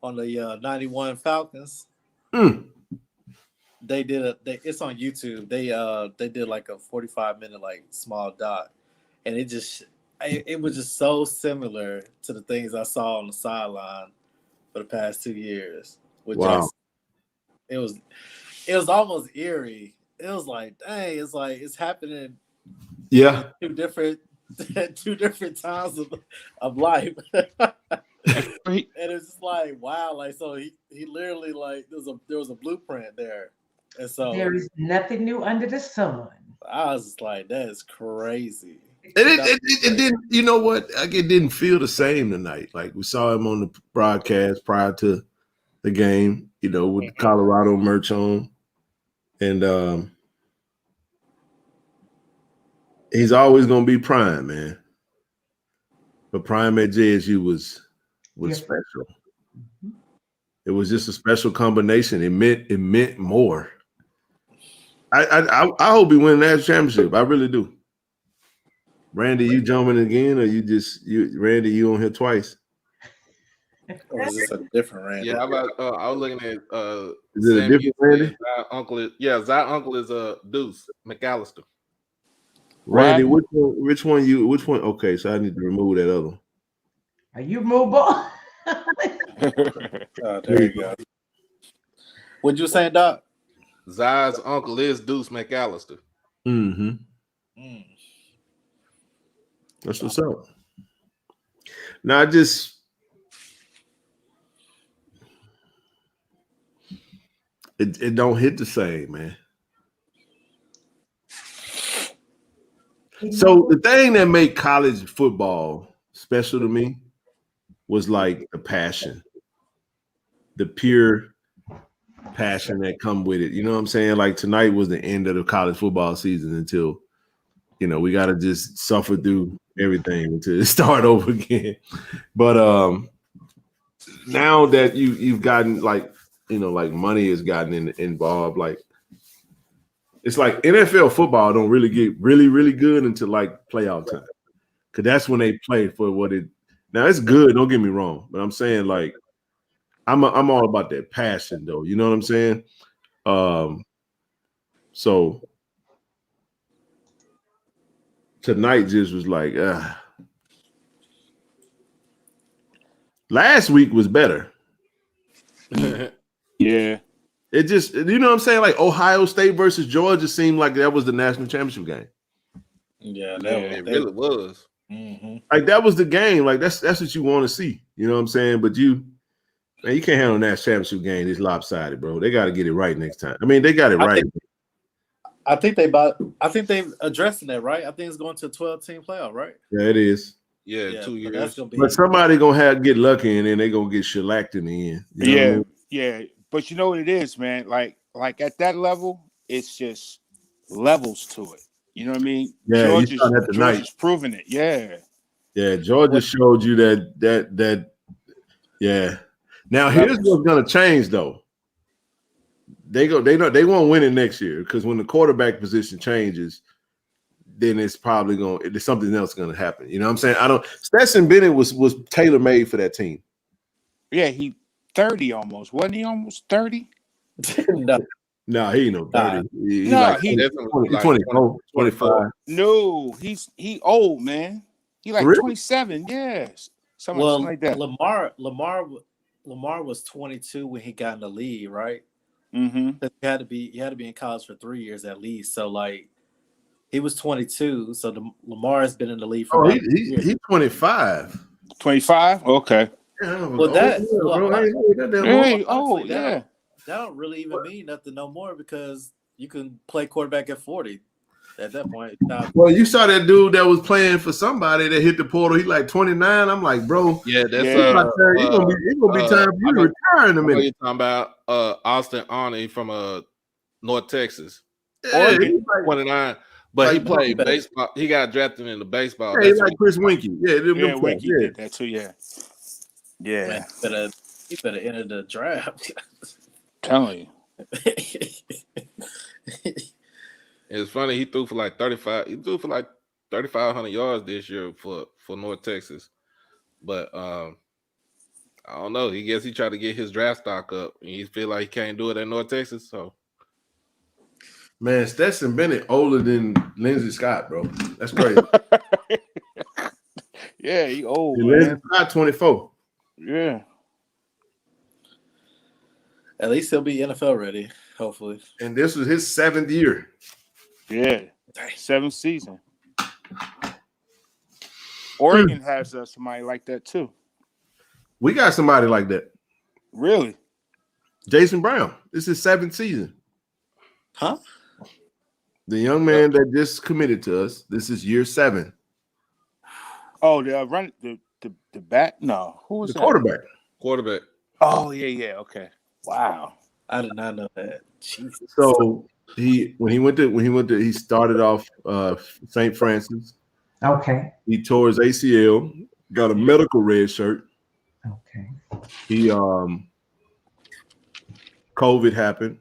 on the 91 Falcons. They did it's on YouTube. They did like a 45-minute like small doc, and it was just so similar to the things I saw on the sideline for the past 2 years. Wow. It was almost eerie. It was like, dang, it's happening. Yeah. Two different times of life. Where and it's just like wow, like so he literally like there was a blueprint there, and so There is nothing new under the sun. I was just like, that is crazy. And it didn't, you know what? Like, it didn't feel the same tonight. Like we saw him on the broadcast prior to the game, you know, with the Colorado merch on. And he's always gonna be prime, man. But prime at JSU was special. It was just a special combination. It meant more. I hope he win the national championship. I really do. Randy, you jumping again, or Randy, you on here twice? Or is this a different Randy? Yeah, I was looking at is it a different Randy? Zai uncle is Deuce McAllister. Randy, which one? Okay, so I need to remove that other one. Are you movable? There you go. What you saying, Doc? Zai's uncle is Deuce McAllister. Mm-hmm. That's what's up. Now it don't hit the same, man. So the thing that made college football special to me was like the passion, the pure passion that come with it. You know what I'm saying? Like tonight was the end of the college football season until, you know, we got to just suffer through everything until start over again. But now that you've gotten like, you know, like money has gotten involved, like it's like NFL football don't really get really, really good until like playoff time. Cause that's when they play for what it. Now it's good, don't get me wrong, but I'm saying like I'm all about that passion though. You know what I'm saying? So tonight just was like, last week was better. Yeah. It just, you know what I'm saying? Like Ohio State versus Georgia seemed like that was the national championship game. Yeah, it really was. Mm-hmm. Like that was the game. Like that's what you want to see. You know what I'm saying? But you can't handle a national championship game. It's lopsided, bro. They got to get it right next time. I mean, they got it right. I think they've addressing that, right? I think it's going to a 12-team playoff, right? Yeah, it is. Yeah, 2 years. That's gonna be but somebody gonna get lucky and then they gonna get shellacked in the end. You know what I mean? Yeah. But you know what it is, man? Like at that level, it's just levels to it. You know what I mean? Yeah, Georgia's proving it. Yeah. Yeah, Georgia showed you that. Yeah. Now here's what's gonna change though. They won't win it next year because when the quarterback position changes, then it's probably there's something else going to happen. You know what I'm saying? Stetson Bennett was tailor-made for that team. Yeah, he 30 almost. Wasn't he almost 30? No, he ain't no 30. He's like 24, 25. No, he old, man. He like really? 27. Yes. Something like that. Lamar was 22 when he got in the league, right? Mm-hmm. He had to be in college for 3 years at least. So like he was 22. So Lamar has been in the league for he's 25. 25? Okay. Well, that don't really even mean nothing no more because you can play quarterback at 40 at that point. Well, you saw that dude that was playing for somebody that hit the portal. He like 29. I'm like, bro. Yeah, that's it's gonna be time for you to retire in a minute. You're talking about Austin Arney from North Texas. Yeah, he's like 29. But he played baseball. He got drafted into baseball. Yeah, he's like Chris Winkie. Yeah, Winkie did that too. Yeah. Yeah. Man, he better enter the draft. Telling you. It's funny. He threw for like 35. He threw for like 3,500 yards this year for North Texas. But I don't know. He guess he tried to get his draft stock up. And he feel like he can't do it at North Texas. So. Man, Stetson Bennett older than Lindsey Scott, bro. That's crazy. Yeah, he old. Lindsey Scott 24. Yeah. At least he'll be NFL ready, hopefully. And this was his 7th year. Yeah. 7th season. Oregon has somebody like that too. We got somebody like that. Really? Jason Brown. This is 7th season. Huh? The young man that just committed to us. This is year 7. Oh, the back? No, who was the that? Quarterback. Oh yeah. Okay. Wow. I did not know that. Jesus. So he started off St. Francis. Okay. He tore his ACL, got a medical red shirt. Okay. He COVID happened,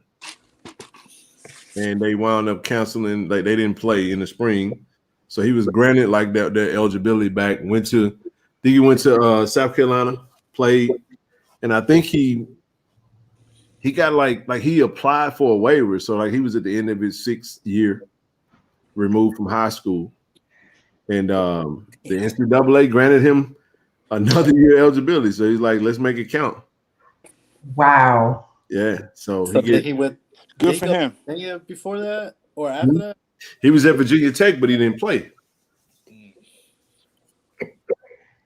and they wound up canceling. Like, they didn't play in the spring, so he was granted like that eligibility back. He went to South Carolina, played, and I think he got like he applied for a waiver. So like he was at the end of his 6th year, removed from high school, and the NCAA granted him another year eligibility. So he's like, let's make it count. Wow. Yeah. So he went good for him. Virginia before that or after that? He was at Virginia Tech, but he didn't play.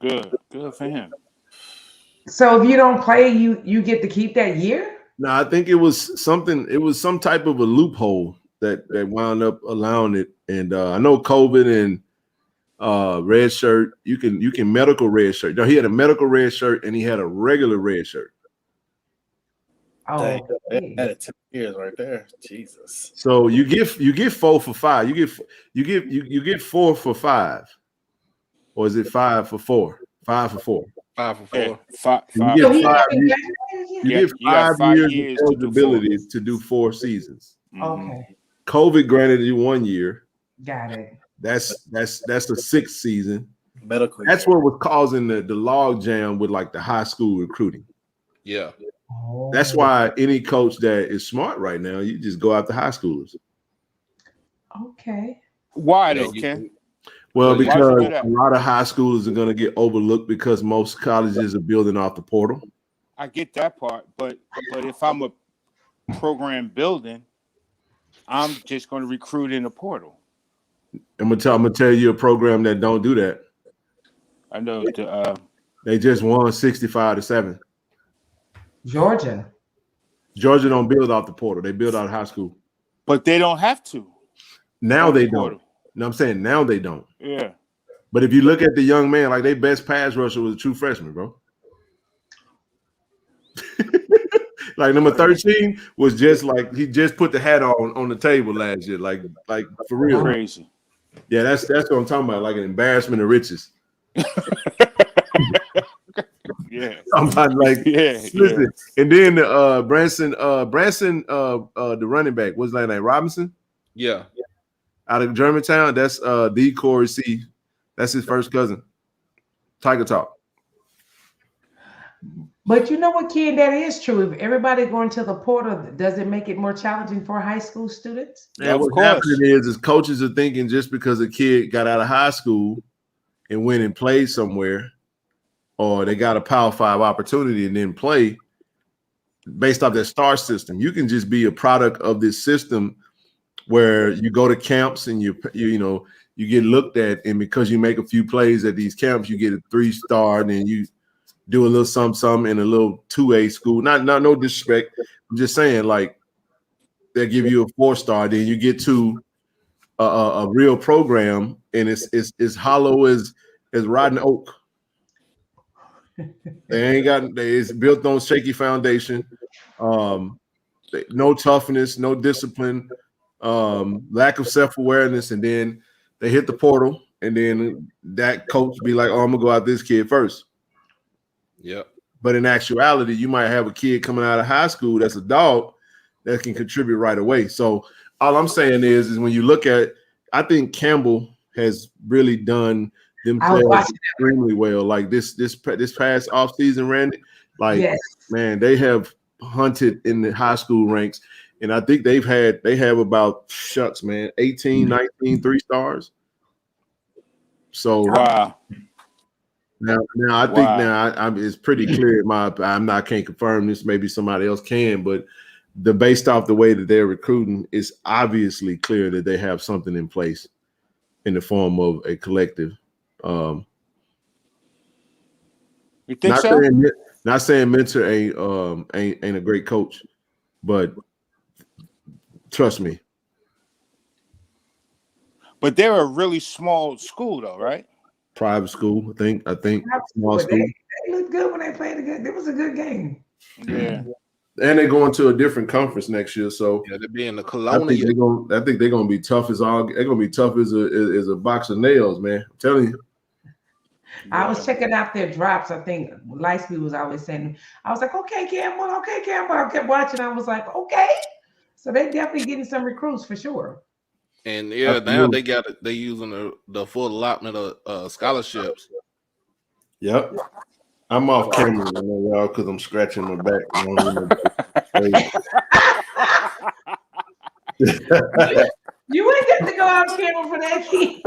Good for him. So if you don't play, you get to keep that year? No, I think it was some type of a loophole that wound up allowing it. And I know COVID and red shirt, you can medical red shirt. No, he had a medical red shirt and he had a regular red shirt. Oh, Dang, they had 10 years right there. Jesus. So you get 4 for 5. You get 4 for 5. Or is it 5 for 4? 5 for 4. 5 for 4. Yeah, five. You get 5 years of eligibility to do 4 seasons. Okay. COVID granted you 1 year. Got it. That's the 6th season. Medical. That's what was causing the log jam with like the high school recruiting. Yeah. Oh. That's why any coach that is smart right now, you just go after high schoolers. Okay. Why though, Ken? Well, Why because would you do that? a lot of high schoolers are going to get overlooked because most colleges are building off the portal. I get that part, but if I'm a program building, I'm just going to recruit in the portal. I'm gonna tell you a program that don't do that. I know They just won 65-7. Georgia don't build off the portal. They build out of high school. but they don't have to. Now they Portal. don't. No, I'm saying now they don't. Yeah. But if you look at the young man, like their best pass rusher was a true freshman, bro. Like number 13 was just like he just put the hat on the table last year, like for real. Crazy. Yeah, that's what I'm talking about, like an embarrassment of riches. Yeah. I'm about like, Listen. Yeah. And then Branson, the running back, what's that name? Robinson? Yeah. Out of Germantown, that's D. Corey C. That's his first cousin. Tiger Talk. But you know what, kid, that is true. If everybody going to the portal, does it make it more challenging for high school students? Yeah, what's happening is coaches are thinking just because a kid got out of high school and went and played somewhere, or they got a Power 5 opportunity and then play based off their star system. You can just be a product of this system where you go to camps and you get looked at, and because you make a few plays at these camps, you get a 3-star, and then you do a little something in a little 2A school. Not no disrespect. I'm just saying, like, they give you a 4-star, then you get to a real program, and it's hollow as rotten oak. It's built on shaky foundation, no toughness, no discipline, lack of self-awareness, and then they hit the portal, and then that coach be like, "Oh, I'm gonna go out this kid first." Yep. But in actuality, you might have a kid coming out of high school that's a dog that can contribute right away. So all I'm saying is when you look at, I think Campbell has really done them players extremely well. Like this past offseason, Randy, like, yes, man, they have hunted in the high school ranks. And I think they have about 18, 19 3-stars. So wow. Now I think it's pretty clear. Can't confirm this. Maybe somebody else can, but based off the way that they're recruiting, it's obviously clear that they have something in place in the form of a collective. You think so? Not saying Mentor ain't a great coach, but trust me. But they're a really small school, though, right? Private school, I think small But school. they looked good when they played the game. It was a good game. Yeah. And they're going to a different conference next year, so Yeah, they're being the I Colonial. think they're gonna be tough as all. They're gonna be tough as a box of nails, man. I'm telling you. I was checking out their drops. I think Lightspeed was always saying, I was like, okay, Campbell. I kept watching. I was like, okay. So they definitely getting some recruits for sure. And yeah, now they got it. They using the full allotment of scholarships. Yep. I'm off camera, y'all, because I'm scratching my back. You ain't get to go out camera for that, kid.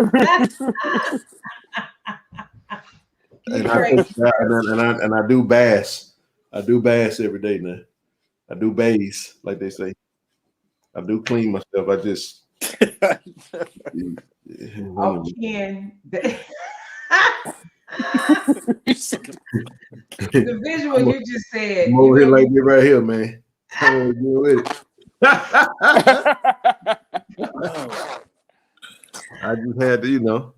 and I do bass. I do bass every day now. I do bass, like they say. I do clean myself. I just Oh, Ken. The visual you just said. I'm over here like this right here, man. I'm over here with it. I just had to,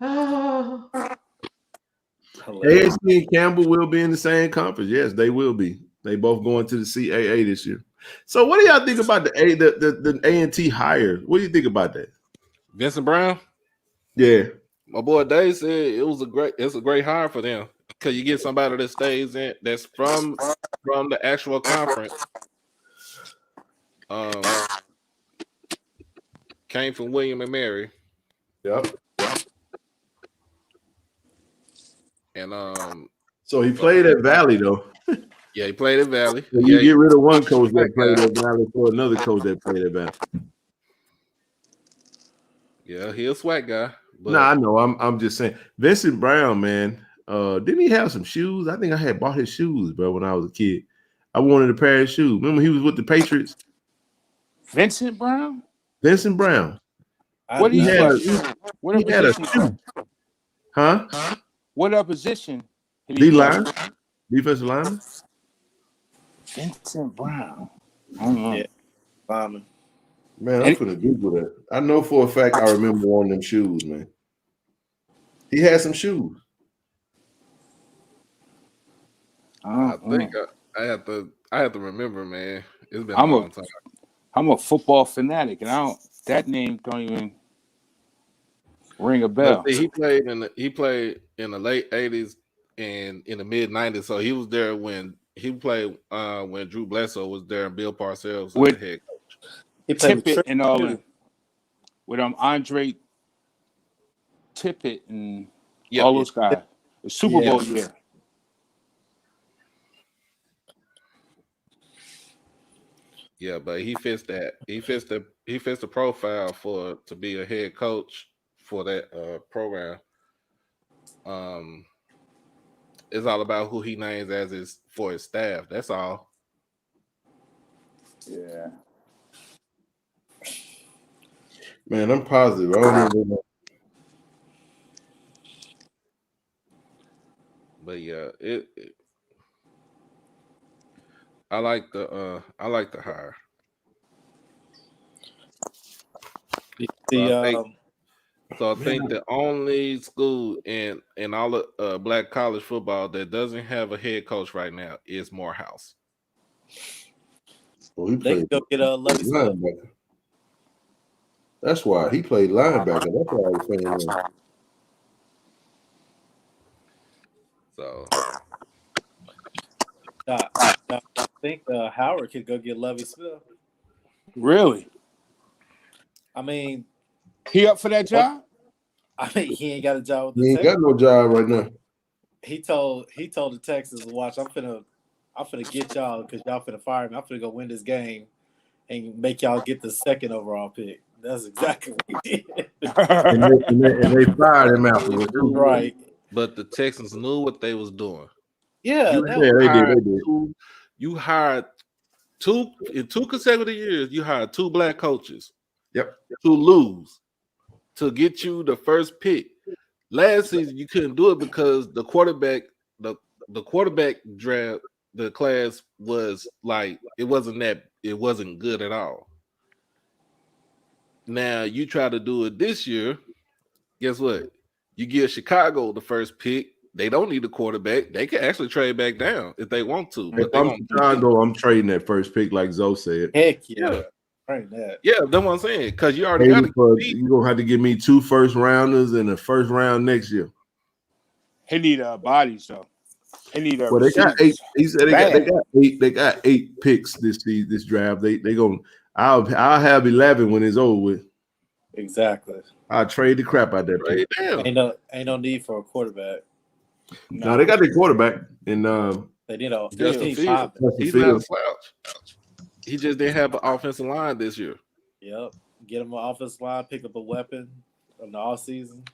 Oh. ASC and Campbell will be in the same conference. Yes, they will be. They both going to the CAA this year. So, what do y'all think about the A&T hire? What do you think about that? Vincent Brown? Yeah. My boy Dave said it's a great hire for them because you get somebody that stays in that's from the actual conference. Came from William and Mary. Yep. And so he played at Valley though. Yeah, he played at Valley. So you get rid of one coach that played at Valley for another coach that played at Valley. Yeah, he a swag guy. No, I know. I'm just saying. Vincent Brown, man. Didn't he have some shoes? I think I had bought his shoes, bro, when I was a kid. I wanted a pair of shoes. Remember he was with the Patriots? Vincent Brown? Vincent Brown. What he had a shoe. Huh? What position? D-line? Defensive lineman? Vincent Brown. I don't know. Yeah. Lineman. Man, I'm finna Google that. I know for a fact I remember one of them shoes, man. He had some shoes. I think I have to remember, man. It's been a long time. I'm a football fanatic, and that name don't even ring a bell. He played in the late 80s and in the mid 90s. So he was there when he played when Drew Bledsoe was there and Bill Parcells was the head coach. He played Tippett and all that. With Andre Tippett and all those guys. The Super Bowl year. Yeah, but he fits that. He fits the profile to be a head coach for that program. It's all about who he names for his staff. That's all. Yeah. Man, I'm positive. I don't even know. But yeah, I like the hire. So I think the only school in all of black college football that doesn't have a head coach right now is Morehouse. Well, they can go get a linebacker. That's why he played linebacker. That's why I was saying that. So I think Howard could go get Lovie Smith. Really? I mean, he up for that job? I mean, he ain't got a job with the He ain't got no job right now. He told the Texans, "Watch, I'm finna get y'all because y'all finna fire me. I'm finna go win this game and make y'all get the second overall pick." That's exactly what he did. and they fired him afterwards. Right. But the Texans knew what they was doing. Yeah, they did. You hired in 2 consecutive years. You hired 2 black coaches. Yep. To lose, to get you the first pick. Last season you couldn't do it because the quarterback the quarterback draft, the class was like it wasn't good at all. Now you try to do it this year. Guess what? You give Chicago the first pick. They don't need a quarterback. They can actually trade back down if they want to. If I'm Chicago, I'm trading that first pick, like Zoe said. Heck yeah. Right, that. Yeah, that's what I'm saying. Because you already got you're gonna have to give me 2 first rounders and a first round next year. He need bodies though. He need Well, they got 8. He said they got 8. They got 8 picks this draft. They gonna. I'll have 11 when it's over with. Exactly. I'll trade the crap out that pick. Ain't no need for a quarterback. No, they got their quarterback, and they did all. He's not a slouch. He just didn't have an offensive line this year. Yep. Get him an offensive line, pick up a weapon in the off season,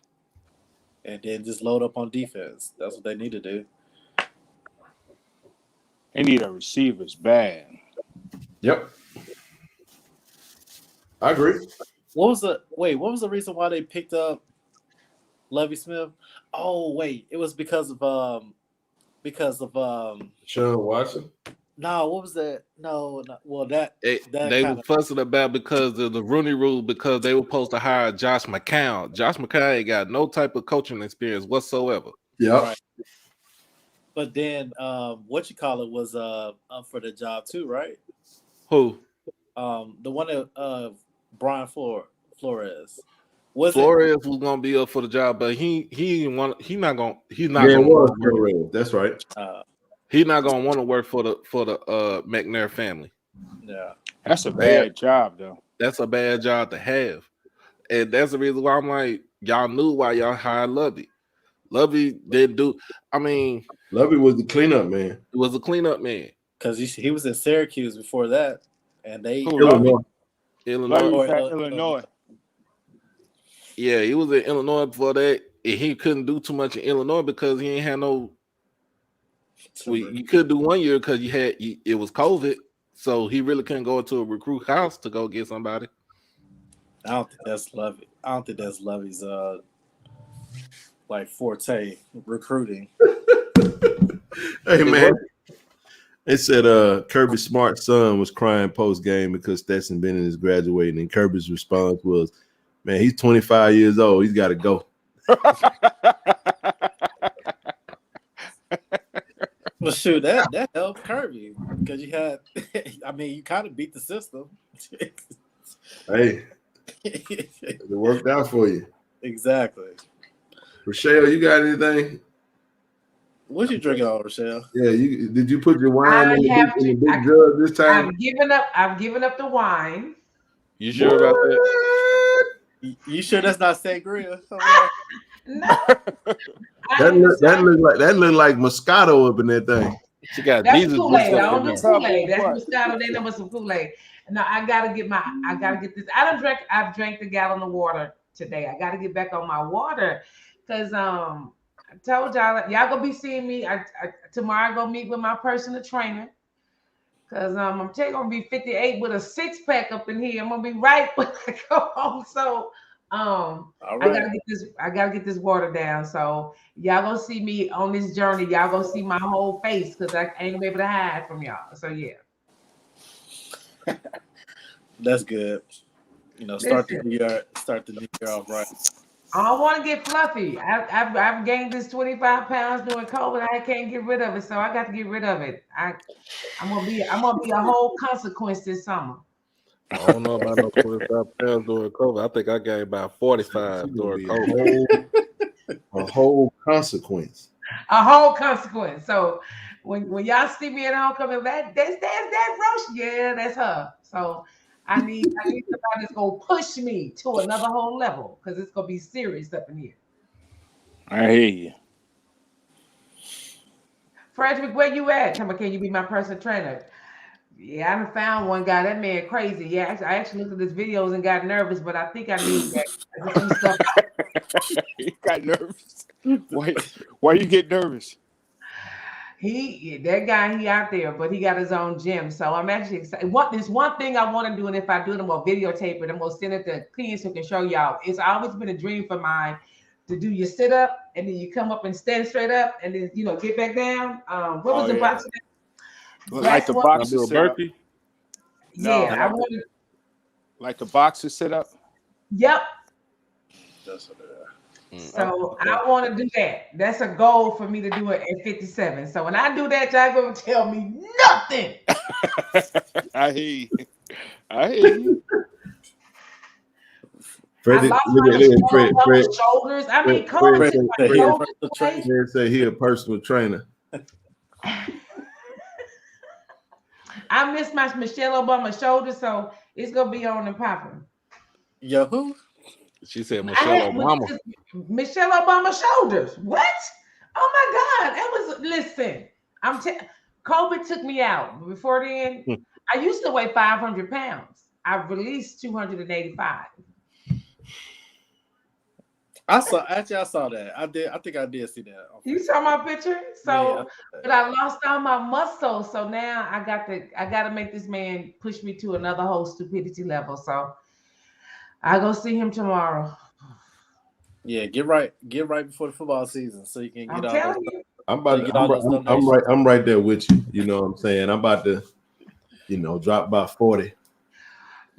and then just load up on defense. That's what they need to do. They need a receivers bad. Yep. I agree. What was the reason why they picked up Lovie Smith? Oh, wait. It was because of Sean Watson. No, what was that? No, well that they were fussing about because of the Rooney Rule, because they were supposed to hire Josh McCown. Josh McCown ain't got no type of coaching experience whatsoever. Yeah. Right. But then what you call it was up for the job too, right? Who? The one that Brian Flores. Flores was gonna be up for the job, but he not gonna that's right. He's not gonna want to work for the McNair family. Yeah. That's a bad job though. That's a bad job to have. And that's the reason why I'm like, y'all knew why y'all hired Lovie. Lovie didn't do. I mean, Lovie was the cleanup man. He was a cleanup man because he was in Syracuse before that, and they Illinois. Yeah, he was in Illinois before that, and he couldn't do too much in Illinois because he ain't had no. You could do 1 year because it was COVID, so he really couldn't go into a recruit house to go get somebody. I don't think that's Lovie. I don't think that's Lovie's like forte, recruiting. Hey man, they said Kirby Smart's son was crying post game because Stetson Bennett is graduating, and Kirby's response was, "Man, he's 25 years old. He's got to go." Well, shoot, that helped Kirby because you had. I mean, you kind of beat the system. Hey, it worked out for you. Exactly. Rochelle, you got anything? What you drinking on, Rochelle? Yeah, did you put your wine in the big jug this time? I've given up the wine. You sure about that? You sure that's not sangria? No. That look like Moscato up in that thing. She got that's Kool-Aid. I don't do Kool-Aid. That's Moscato. They number some Kool-Aid. No, I gotta get this. I've drank the gallon of water today. I gotta get back on my water because I told y'all gonna be seeing me. Tomorrow I go meet with my personal trainer because I'm gonna be 58 with a 6-pack up in here. I'm gonna be right when I go home. So right. I gotta get this water down. So y'all gonna see me on this journey. Y'all gonna see my whole face because I ain't gonna be able to hide from y'all. So yeah. That's good. Start the new year off right. I don't want to get fluffy. I've gained this 25 pounds during COVID. I can't get rid of it, so I got to get rid of it. I'm gonna be a whole consequence this summer. I don't know about no 25 pounds during COVID. I think I gained about 45 during COVID. A whole consequence. A whole consequence. So when y'all see me at homecoming, that's Roche. Yeah, that's her. So I need somebody that's gonna push me to another whole level because it's gonna be serious up in here. I hear you. Frederick, where you at? Come on, can you be my personal trainer? Yeah, I haven't found one guy. That man crazy. Yeah, I actually looked at his videos and got nervous, but I think I need that. You got nervous. Why you get nervous? That guy, he out there, but he got his own gym. So I'm actually excited. There's one thing I want to do, and if I do it, I'm gonna videotape it. I'm gonna send it to clients who can show y'all. It's always been a dream for mine to do your sit up, and then you come up and stand straight up, and then get back down. What was the boxing? Like the I boxer do a sit up. burpee. No, Yeah, I wanted. like the boxer sit up. Yep. That's So I want to do that. That's a goal for me to do it at 57. So when I do that, y'all gonna tell me nothing. I hear you. I hear you. Fred, I lost my shoulders. I mean, COVID took my shoulders away. Fred say he a personal trainer. I missed my Michelle Obama shoulder, so it's gonna be on and popping. Yo, who? She said Michelle Obama. Michelle Obama shoulders. What? Oh my God! That was listen. COVID took me out. Before then, I used to weigh 500 pounds. I've released 285. I saw that. I think I did see that. You saw my picture? So, but I lost all my muscle. So now I got to make this man push me to another whole stupidity level. So I go see him tomorrow. Yeah, get right before the football season so you can get all those. I'm right there with you. You know what I'm saying? I'm about to, drop about 40.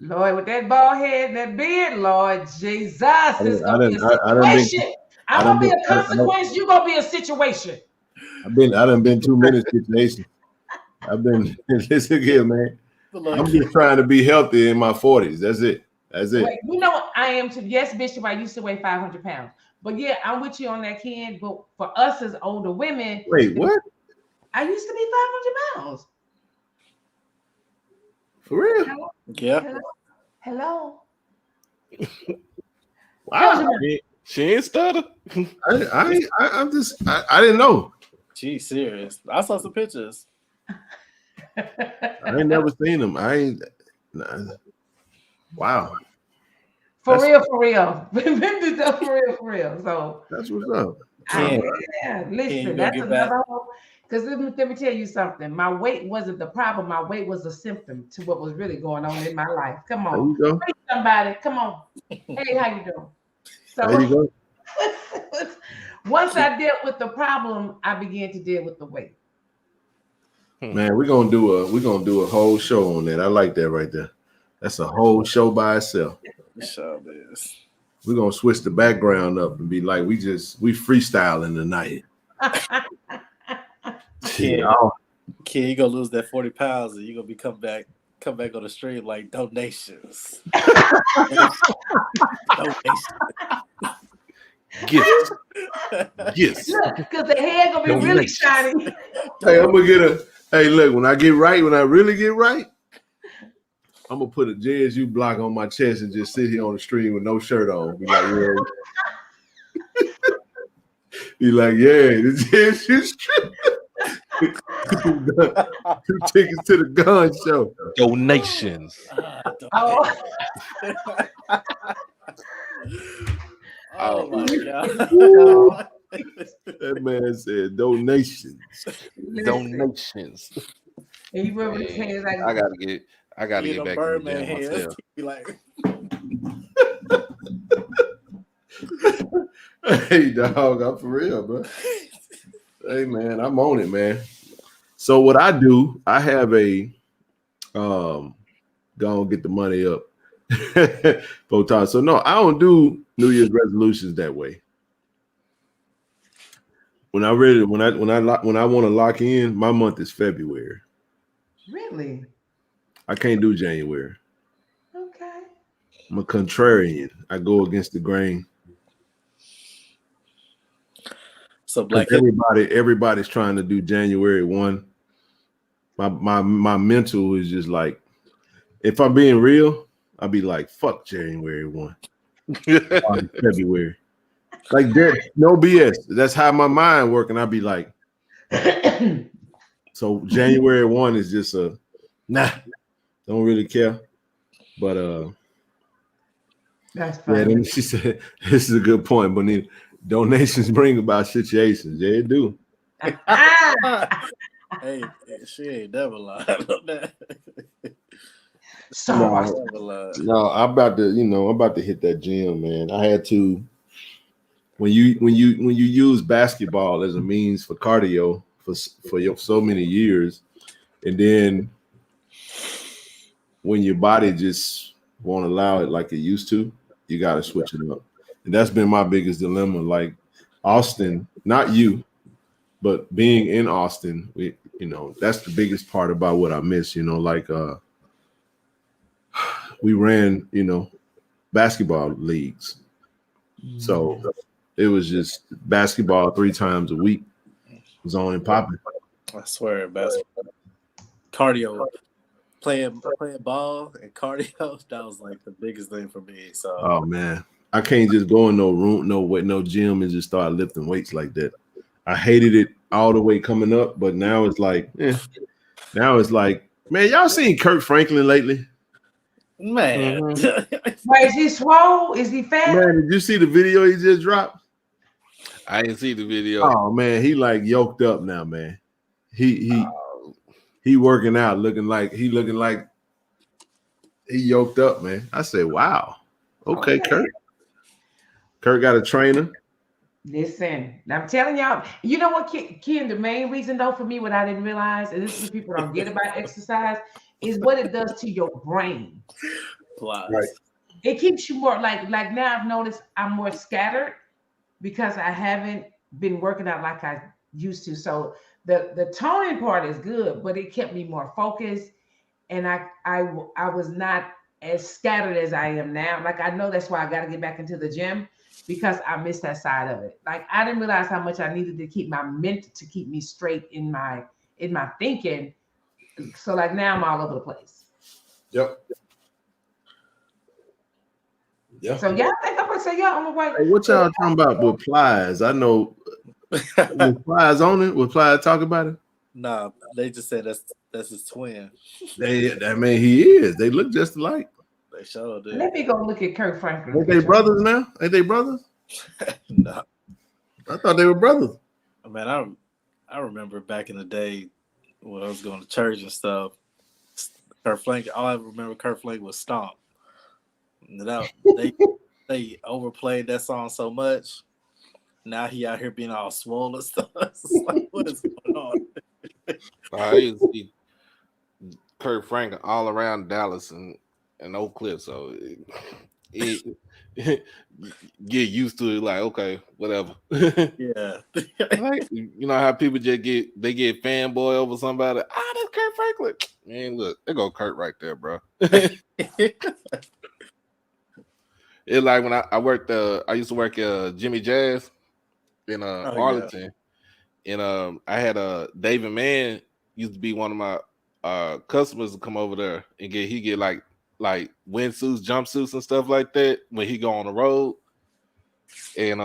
Lord, with that bald head and that beard, Lord Jesus, it's gonna be a situation. I'm gonna be a consequence. You're gonna be a situation. I done been too many situations. Listen here, man. I'm just trying to be healthy in my 40s. That's it. Wait, you know what I am too. Yes, Bishop, I used to weigh 500 pounds. But yeah, I'm with you on that, Ken. But for us as older women, wait, what? I used to be 500 pounds. For real? Yeah. Hello. Wow. She ain't stutter. I didn't know. Gee, serious. I saw some pictures. I ain't never seen them. Wow. For real. For real. So that's what's up. Yeah, listen, that's another whole. Because let me tell you something. My weight wasn't the problem. My weight was a symptom to what was really going on in my life. Come on, somebody. Come on. Hey, how you doing? So there you go. Once I dealt with the problem, I began to deal with the weight. Man, we're gonna do a whole show on that. I like that right there. That's a whole show by itself. Sure is. We're gonna switch the background up and be like, we freestyling tonight. Kid, you gonna lose that 40 pounds and you're gonna be come back on the stream like donations. Gifts. Because the hair gonna be really shiny. Hey, I'm gonna get look, when I really get right, I'm gonna put a JSU block on my chest and just sit here on the stream with no shirt on. Be like, be like, yeah, this JSU stream. 2 tickets to the gun show. Donations. Oh my God. That man said donations. Donations. And he rubbing his hands like I gotta get back in the gym myself. Be like, hey dog, I'm for real, bro. Hey man, I'm on it, man. So what I do, I have a go and get the money up. So no, I don't do New Year's resolutions that way. When I want to lock in, my month is February. Really? I can't do January. Okay. I'm a contrarian. I go against the grain. So everybody's trying to do January 1. My mental is just like, if I'm being real, I'll be like, fuck January 1. February. Like that, no BS. That's how my mind works. And I'll be like, so January 1 is just don't really care. But that's funny. Yeah, then she said, this is a good point, Bonita. Donations bring about situations. Yeah, they do. Hey, she ain't never lied on that. No, I'm about to hit that gym, man. I had when you use basketball as a means for cardio for so many years, and then when your body just won't allow it like it used to, you got to switch it up. And that's been my biggest dilemma. Like Austin, not you, but being in Austin, that's the biggest part about what I miss. Like we ran, basketball leagues, so it was just basketball 3 times a week was on and popping. I swear, basketball, cardio, playing ball and cardio, that was like the biggest thing for me. So, oh man, I can't just go in no room, no gym and just start lifting weights like that. I hated it all the way coming up, but now it's like, man, y'all seen Kirk Franklin lately? Man, Wait, is he swole? Is he fat? Man, did you see the video he just dropped? I didn't see the video. Oh man, he like yoked up now, man. He working out, looking like he yoked up, man. I said, wow, okay. Kirk got a trainer. Listen, I'm telling y'all, you know what, Ken, the main reason though for me, what I didn't realize, and this is what people don't get about exercise, is what it does to your brain. Right. It keeps you more like now I've noticed I'm more scattered because I haven't been working out like I used to. So the toning part is good, but it kept me more focused, and I was not as scattered as I am now. Like I know that's why I got to get back into the gym, because I missed that side of it. Like I didn't realize how much I needed to keep me straight in my thinking. So like now I'm all over the place. Yep. Yeah. So yeah, I think I'm gonna say yeah on the way. Hey, what y'all talking about with Plies? I know with Plies on it. With Plies talk about it? Nah, they just said that's his twin. I mean, he is. They look just alike. They sure do. Let me go look at Kirk Franklin. Ain't they brothers now? Ain't they brothers? No. I thought they were brothers. Man, I remember back in the day when I was going to church and stuff. Kurt Franklin, all I remember Kurt Franklin was Stomp. They overplayed that song so much. Now he out here being all swollen and stuff. It's like, what is going on? I used to see Kurt Franklin all around Dallas and Oak Cliff, so it get used to it. Like, okay, whatever. Yeah. Like, you know how people just get fanboy over somebody. That's Kurt Franklin. Man, look, there go Kurt right there, bro. It's like when I worked. I used to work at Jimmy Jazz in Arlington, and I had David Mann used to be one of my customers to come over there and get like windsuits, jumpsuits, and stuff like that when he go on the road. And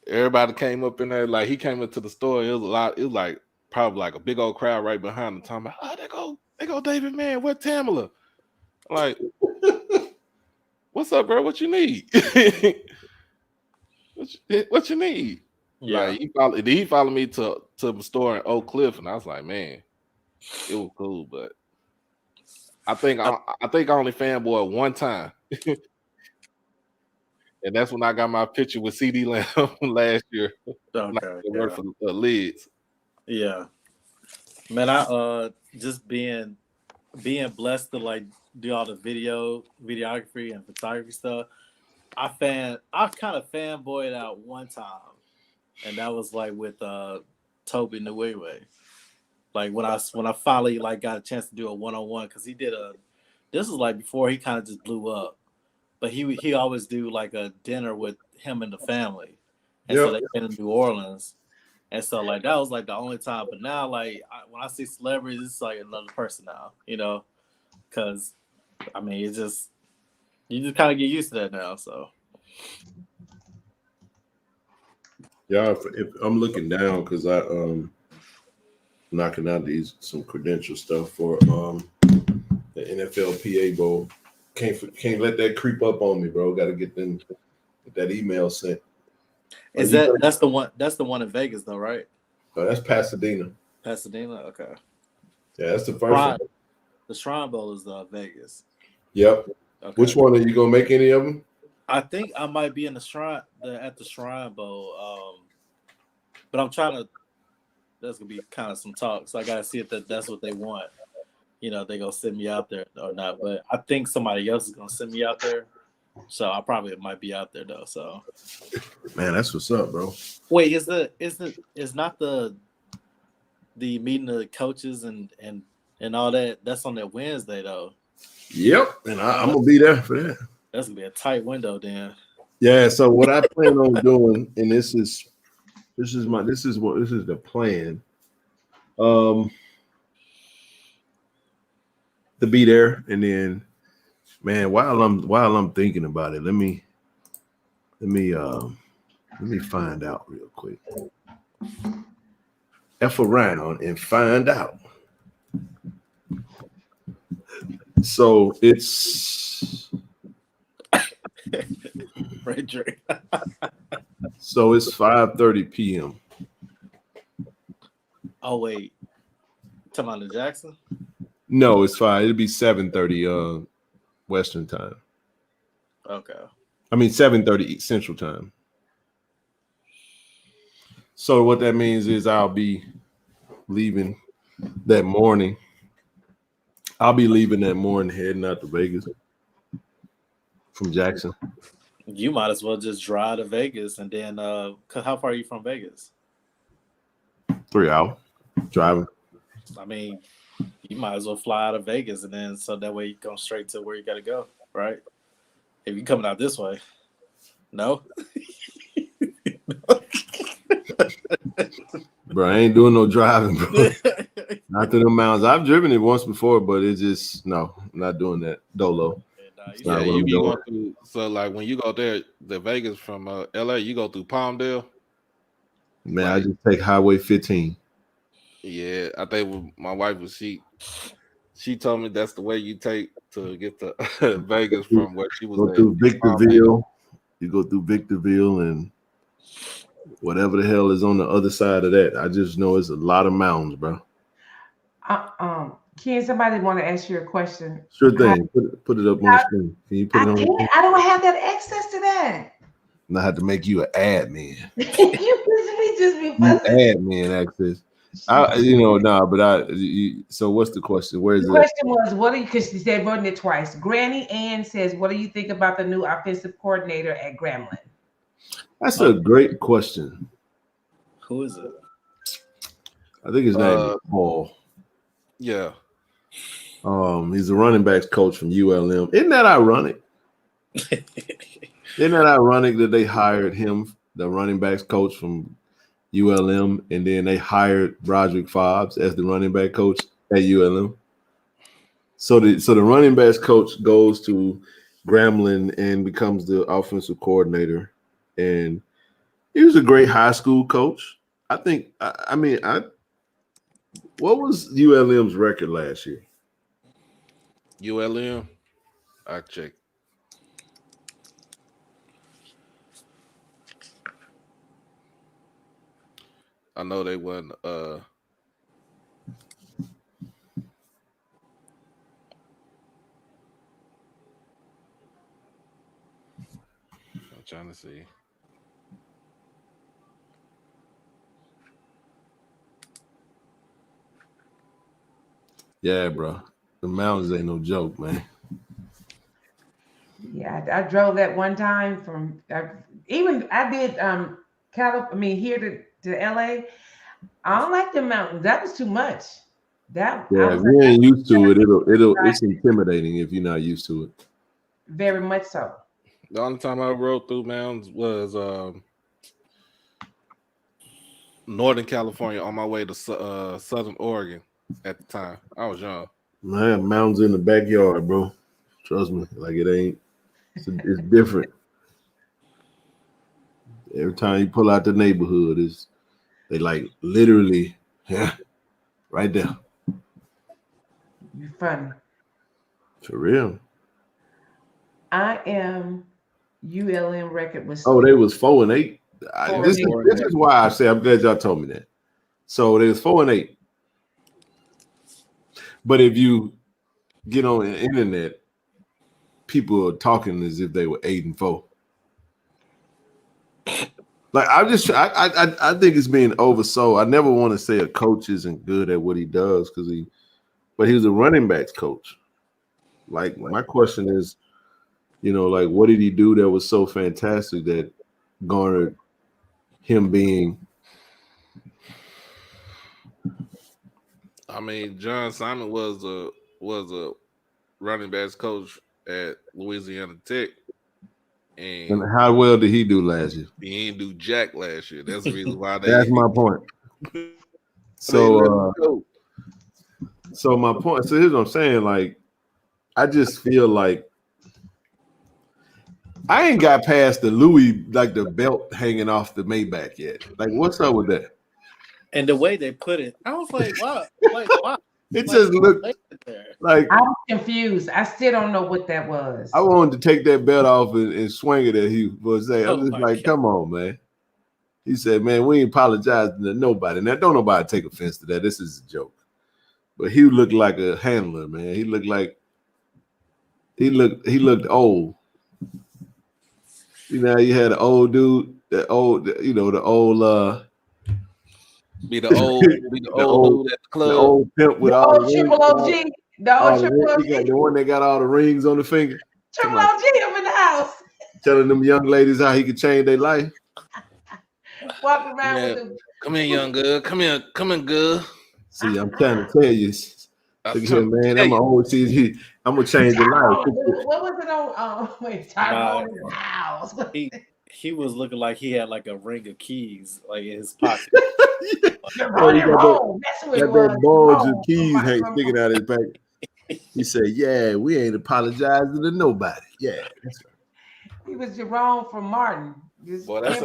everybody came up in there. Like he came into the store. It was a lot. It was like probably like a big old crowd right behind him talking about, oh, they go David Mann. Where Tamala? I'm like, what's up, bro? What you need? what you need? Yeah. Like he followed me to the store in Oak Cliff, and I was like, man, it was cool, but I think I only fanboyed one time. And that's when I got my picture with CD Lamb last year. Okay. Work for the Lids. Yeah. Man, I just being blessed to like do all the videography and photography stuff. I kind of fanboyed out one time, and that was like with Toby Nwigwe. Like when I finally like got a chance to do a one-on-one, because he did this was like before he kind of just blew up, but he always do like a dinner with him and the family, and so they came to New Orleans, and so like that was like the only time. But now like when I see celebrities, it's like another person now, because I mean it's just you just kind of get used to that now. So yeah, if I'm looking down because I knocking out some credential stuff for the NFL PA Bowl. Can't let that creep up on me, bro. Got to get that email sent. That's the one in Vegas though, right? Oh, that's Pasadena. Pasadena, okay. Yeah, that's the first one. The Shrine Bowl is Vegas. Yep. Okay. Which one are you gonna make? Any of them? I think I might be in the Shrine at the Shrine Bowl. But I'm trying to. That's gonna be kind of some talk, so I gotta see if that's what they want. They gonna send me out there or not. But I think somebody else is gonna send me out there, so I probably might be out there though. So, Man, that's what's up, bro. wait, is not the meeting of the coaches and all that? That's on that Wednesday though. Yep, and I'm gonna be there for that. That's gonna be a tight window then. Yeah. So what I plan on doing, and this is the plan. To be there, and then, man, while I'm thinking about it, let me find out real quick. F around and find out. So it's Frederick. so it's 5:30 p.m. Oh wait, talking about the Jackson? No, it's fine. It'll be 7:30 Western time. Okay. I mean 7:30 Central time. So what that means is I'll be leaving that morning. Heading out to Vegas from Jackson. You might as well just drive to Vegas and then cause how far are you from Vegas? 3 hours driving. I mean, you might as well fly out of Vegas and then so that way you go straight to where you gotta go, right? If you're coming out this way. No? Bro, I ain't doing no driving, bro. Not to the mountains. I've driven it once before, but it's just no, I'm not doing that. Dolo. Yeah, you be going through. So like when you go there, the Vegas from LA, you go through Palmdale. Man, I just take Highway 15. Yeah, I think my wife was she told me that's the way you take to get to Vegas from where she was go at. through Victorville. You go through Victorville and whatever the hell is on the other side of that. I just know it's a lot of mountains, bro. Can somebody want to ask you a question? Sure thing. Put it up on the screen. Can you put it on the screen? I don't have that access to that. And I have to make you an admin. You just be admin access. So what's the question? Where is the question was, what do you, because she said wrote it twice. Granny Ann says, what do you think about the new offensive coordinator at Grambling? That's a great question. Who is it? I think his name is Paul. Yeah. He's a running backs coach from ULM. Isn't that ironic? Isn't that ironic that they hired him, the running backs coach from ULM, and then they hired Broderick Fobbs as the running back coach at ULM? So the running backs coach goes to Grambling and becomes the offensive coordinator. And he was a great high school coach. I think. What was ULM's record last year? ULM, I checked. I know they won. I'm trying to see. Yeah, bro. The mountains ain't no joke, man. Yeah, I drove that one time from I did here to LA. I don't like the mountains. That was too much. If you ain't used to it, it's intimidating if you're not used to it. Very much so. The only time I rode through mountains was Northern California on my way to Southern Oregon at the time. I was young. Man, mountains in the backyard, bro. Trust me, like it ain't. It's different. Every time you pull out the neighborhood, they like literally, right there. You funny. For real. I am ULM record was. Oh, they was 4-8. This is why I say I'm glad y'all told me that. So they was 4-8. But if you get on the internet, people are talking as if they were 8-4. Like I think it's being oversold. I never want to say a coach isn't good at what he does but he was a running backs coach. Like my question is, like what did he do that was so fantastic that garnered him being? I mean, John Simon was a running backs coach at Louisiana Tech. And how well did he do last year? He didn't do jack last year. That's the reason why That's my point. So my point. So here's what I'm saying. Like, I just feel like I ain't got past the Louis, like the belt hanging off the Maybach yet. Like, what's up with that? And the way they put it, I was like, wow. Like, wow. It just looked like I'm confused. I still don't know what that was. I wanted to take that belt off and swing it at Hugh. But I'm just like, God. come on, man. He said, man, we ain't apologizing to nobody. Now, don't nobody take offense to that. This is a joke. But Hugh looked like a handler, man. He looked old. You had an old dude, the old dude dude at the club. The old pimp with all the triple OG. The one that got all the rings on the finger. Triple OG up in the house. Telling them young ladies how he could change their life. Walking around with them. Come in, young girl. Come in, girl. See, I'm trying to tell you. Look here, man. I'm gonna change your life. What was it on? Wait, Tyrone in the house. He was looking like he had like a ring of keys like in his pocket. That bulge of keys sticking out his back. He said, "Yeah, we ain't apologizing to nobody." Yeah, that's right. He was Jerome from Martin. Boy, that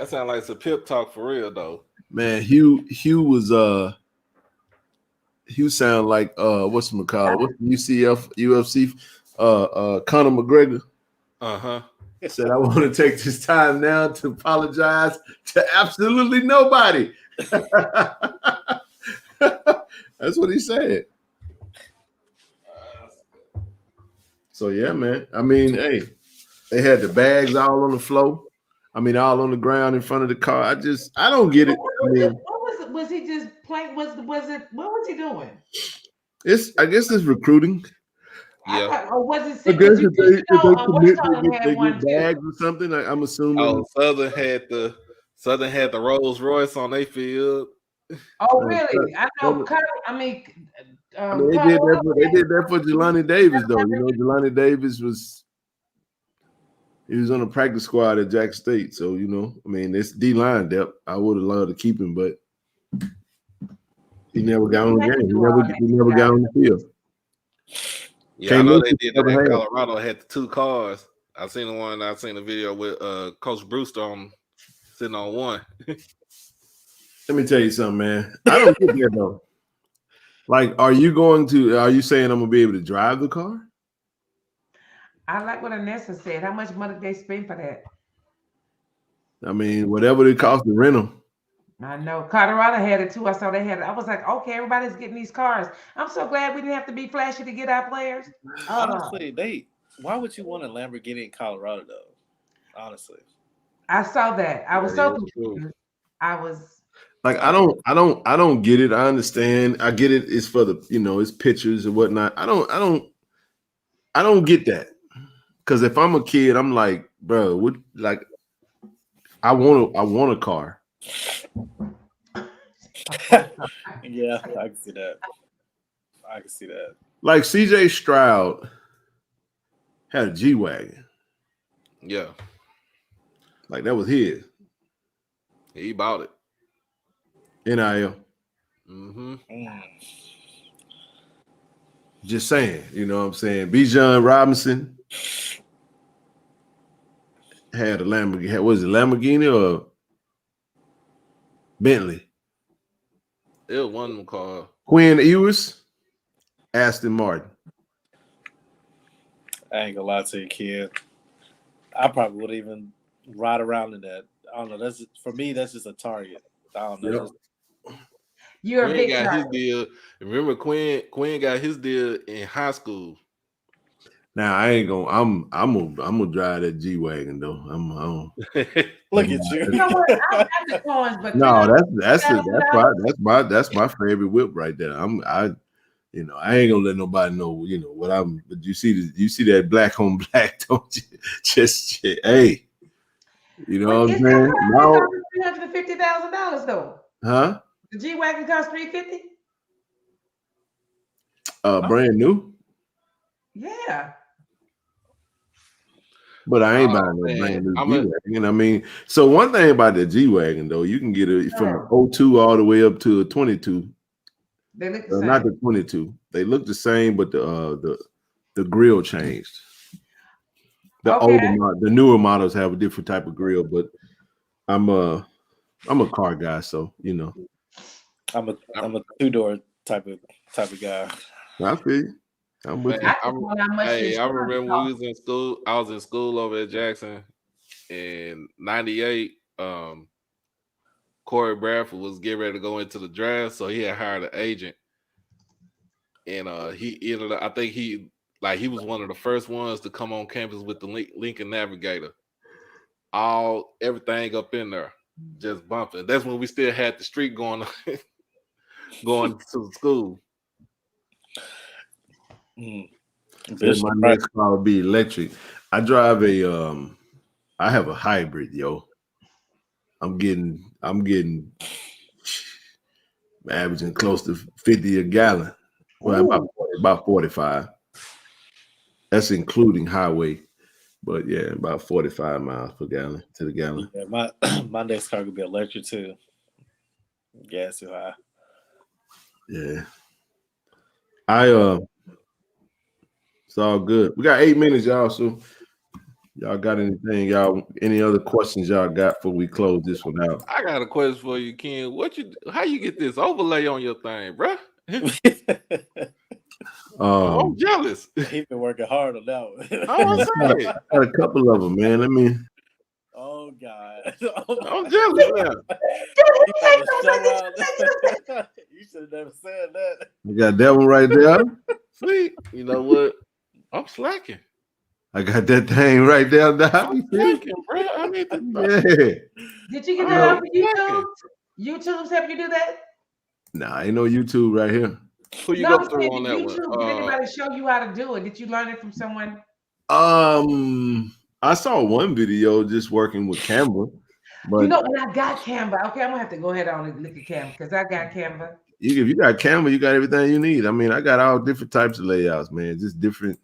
sounds like some pip talk for real though. Man, Hugh sound like what's the UFC Conor McGregor. Said, I want to take this time now to apologize to absolutely nobody. That's what he said. So yeah, man. I mean, hey, they had the bags all on the floor. I mean, all on the ground in front of the car. I don't get it. Was he just playing? What was he doing? I guess it's recruiting. Yeah. Or was it? I guess if they get bags or something. I'm assuming. Oh, Southern had the Rolls Royce on their field. Oh, really? I know. They did that for Jelani Davis, though. Jelani Davis was on a practice squad at Jack State, so it's D-line depth. I would have loved to keep him, but he never got on the game. He never got on the field. Yeah, I know they did that in Colorado. Had the two cars. I seen the video with Coach Brewster sitting on one. Let me tell you something, man. I don't get that though. Like, are you saying I'm gonna be able to drive the car? I like what Anessa said. How much money did they spend for that? I mean, whatever it costs to rent them. I know Colorado had it too. I saw they had it. I was like, okay, everybody's getting these cars. I'm so glad we didn't have to be flashy to get our players. Honestly, why would you want a Lamborghini in Colorado though? Honestly, I saw that. I was so confused. I was like, I don't get it. I understand. I get it. It's for the, it's pictures and whatnot. I don't get that. Because if I'm a kid, I'm like, bro, I want a car. Yeah, I can see that. Like CJ Stroud had a G-Wagon. Yeah. Like that was his. He bought it. NIL. Mm-hmm. Just saying, you know what I'm saying? Bijan Robinson had a Lamborghini. Was it Lamborghini or Bentley? It was one of them called Quinn Ewers, Aston Martin. I ain't gonna lie to you, kid. I probably would even ride around in that. I don't know. That's just a Target. I don't know. Yep. You're Quinn a big got Target. his deal. Remember, Quinn got his deal in high school. Now I ain't gonna. I'm gonna drive that G wagon though. Look at you. You know what? I got the coins, but No, $2,000. that's my favorite whip right there. I ain't gonna let nobody know what I'm. But you see that black on black, don't you? Just hey, you know Wait, what I'm is saying? No, that $350,000 though? huh? The G wagon costs $350. Brand new. Yeah. But I ain't buying no man, brand new I'm G a- wagon. I mean, so one thing about the G wagon though, you can get it from an 02 all the way up to a 22. They look the same. Not the 22. They look the same, but the grill changed. The the newer models have a different type of grill, but I'm a car guy, so I'm a 2-door type of guy. I feel you. I'm with you. I remember when we was in school. I was in school over at Jackson in '98. Corey Bradford was getting ready to go into the draft, so he had hired an agent, and he ended up. I think he was one of the first ones to come on campus with the Lincoln Navigator. Everything up in there, just bumping. That's when we still had the street going going to school. Said my next car will be electric. I drive I have a hybrid, yo. I'm getting averaging close to 50 a gallon. Well, about 45. That's including highway. But yeah, about 45 miles per gallon to the gallon. Yeah, my next car could be electric too. Gas too high. Yeah. It's all good. We got 8 minutes, y'all. So y'all got anything? Any other questions y'all got before we close this one out? I got a question for you, Ken. How you get this overlay on your thing, bro? I'm jealous. He's been working hard on that one. I got a couple of them, man. Oh God. I'm jealous now. You should have never said that. You got that one right there. See, you know what? I'm slacking. I got that thing right there. I'm slacking, bro. I need to. Yeah. Did you get that off of YouTube? YouTube's help you do that? Nah, ain't no YouTube right here. Who you go through on that YouTube, one? did anybody show you how to do it? Did you learn it from someone? I saw one video just working with Canva. But when I got Canva, okay, I'm gonna have to go ahead on and look at Canva because I got Canva. If you got Canva, you got everything you need. I mean, I got all different types of layouts, man. Just different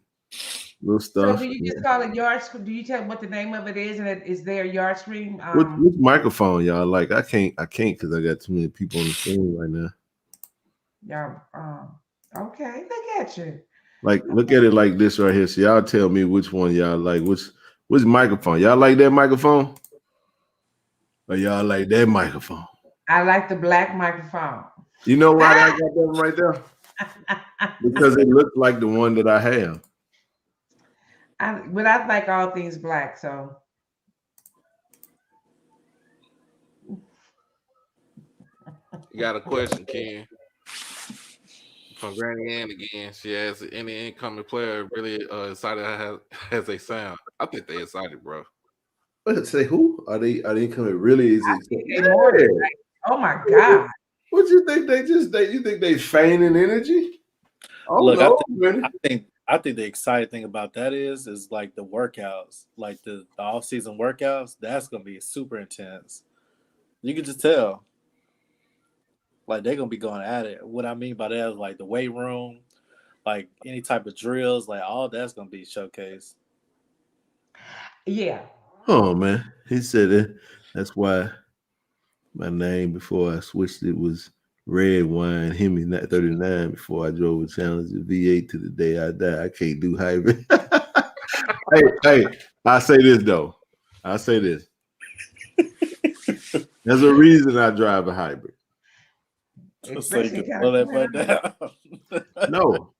little stuff. So do you just call it yard screen? Do you tell what the name of it is and it is there yard screen? Which microphone y'all like? I can't because I got too many people on the phone right now. Yeah. Okay, look at you. Like, look at it like this right here. So y'all tell me which one y'all like. Which microphone? Y'all like that microphone? Or y'all like that microphone? I like the black microphone. You know why I got that one right there? Because it looks like the one that I have. But I like all things black, so. You got a question, Ken? From Granny Ann again. She asks, any incoming player really excited has a sound? I think they excited, bro. Let's say who? Are they coming really? Is it? Oh my God. What you think you think they feigning energy? Look, I think the exciting thing about that is like the workouts, like the off-season workouts, that's gonna be super intense. You can just tell. Like they're gonna be going at it. What I mean by that is like the weight room, like any type of drills, like all that's gonna be showcased. Yeah. Oh man, he said it. That's why my name before I switched it was Red Wine Hemi 39 before I drove a Challenger V8 to the day I die. I can't do hybrid. hey, I say this though. I say this. There's a reason I drive a hybrid. So you can blow that butt down. No.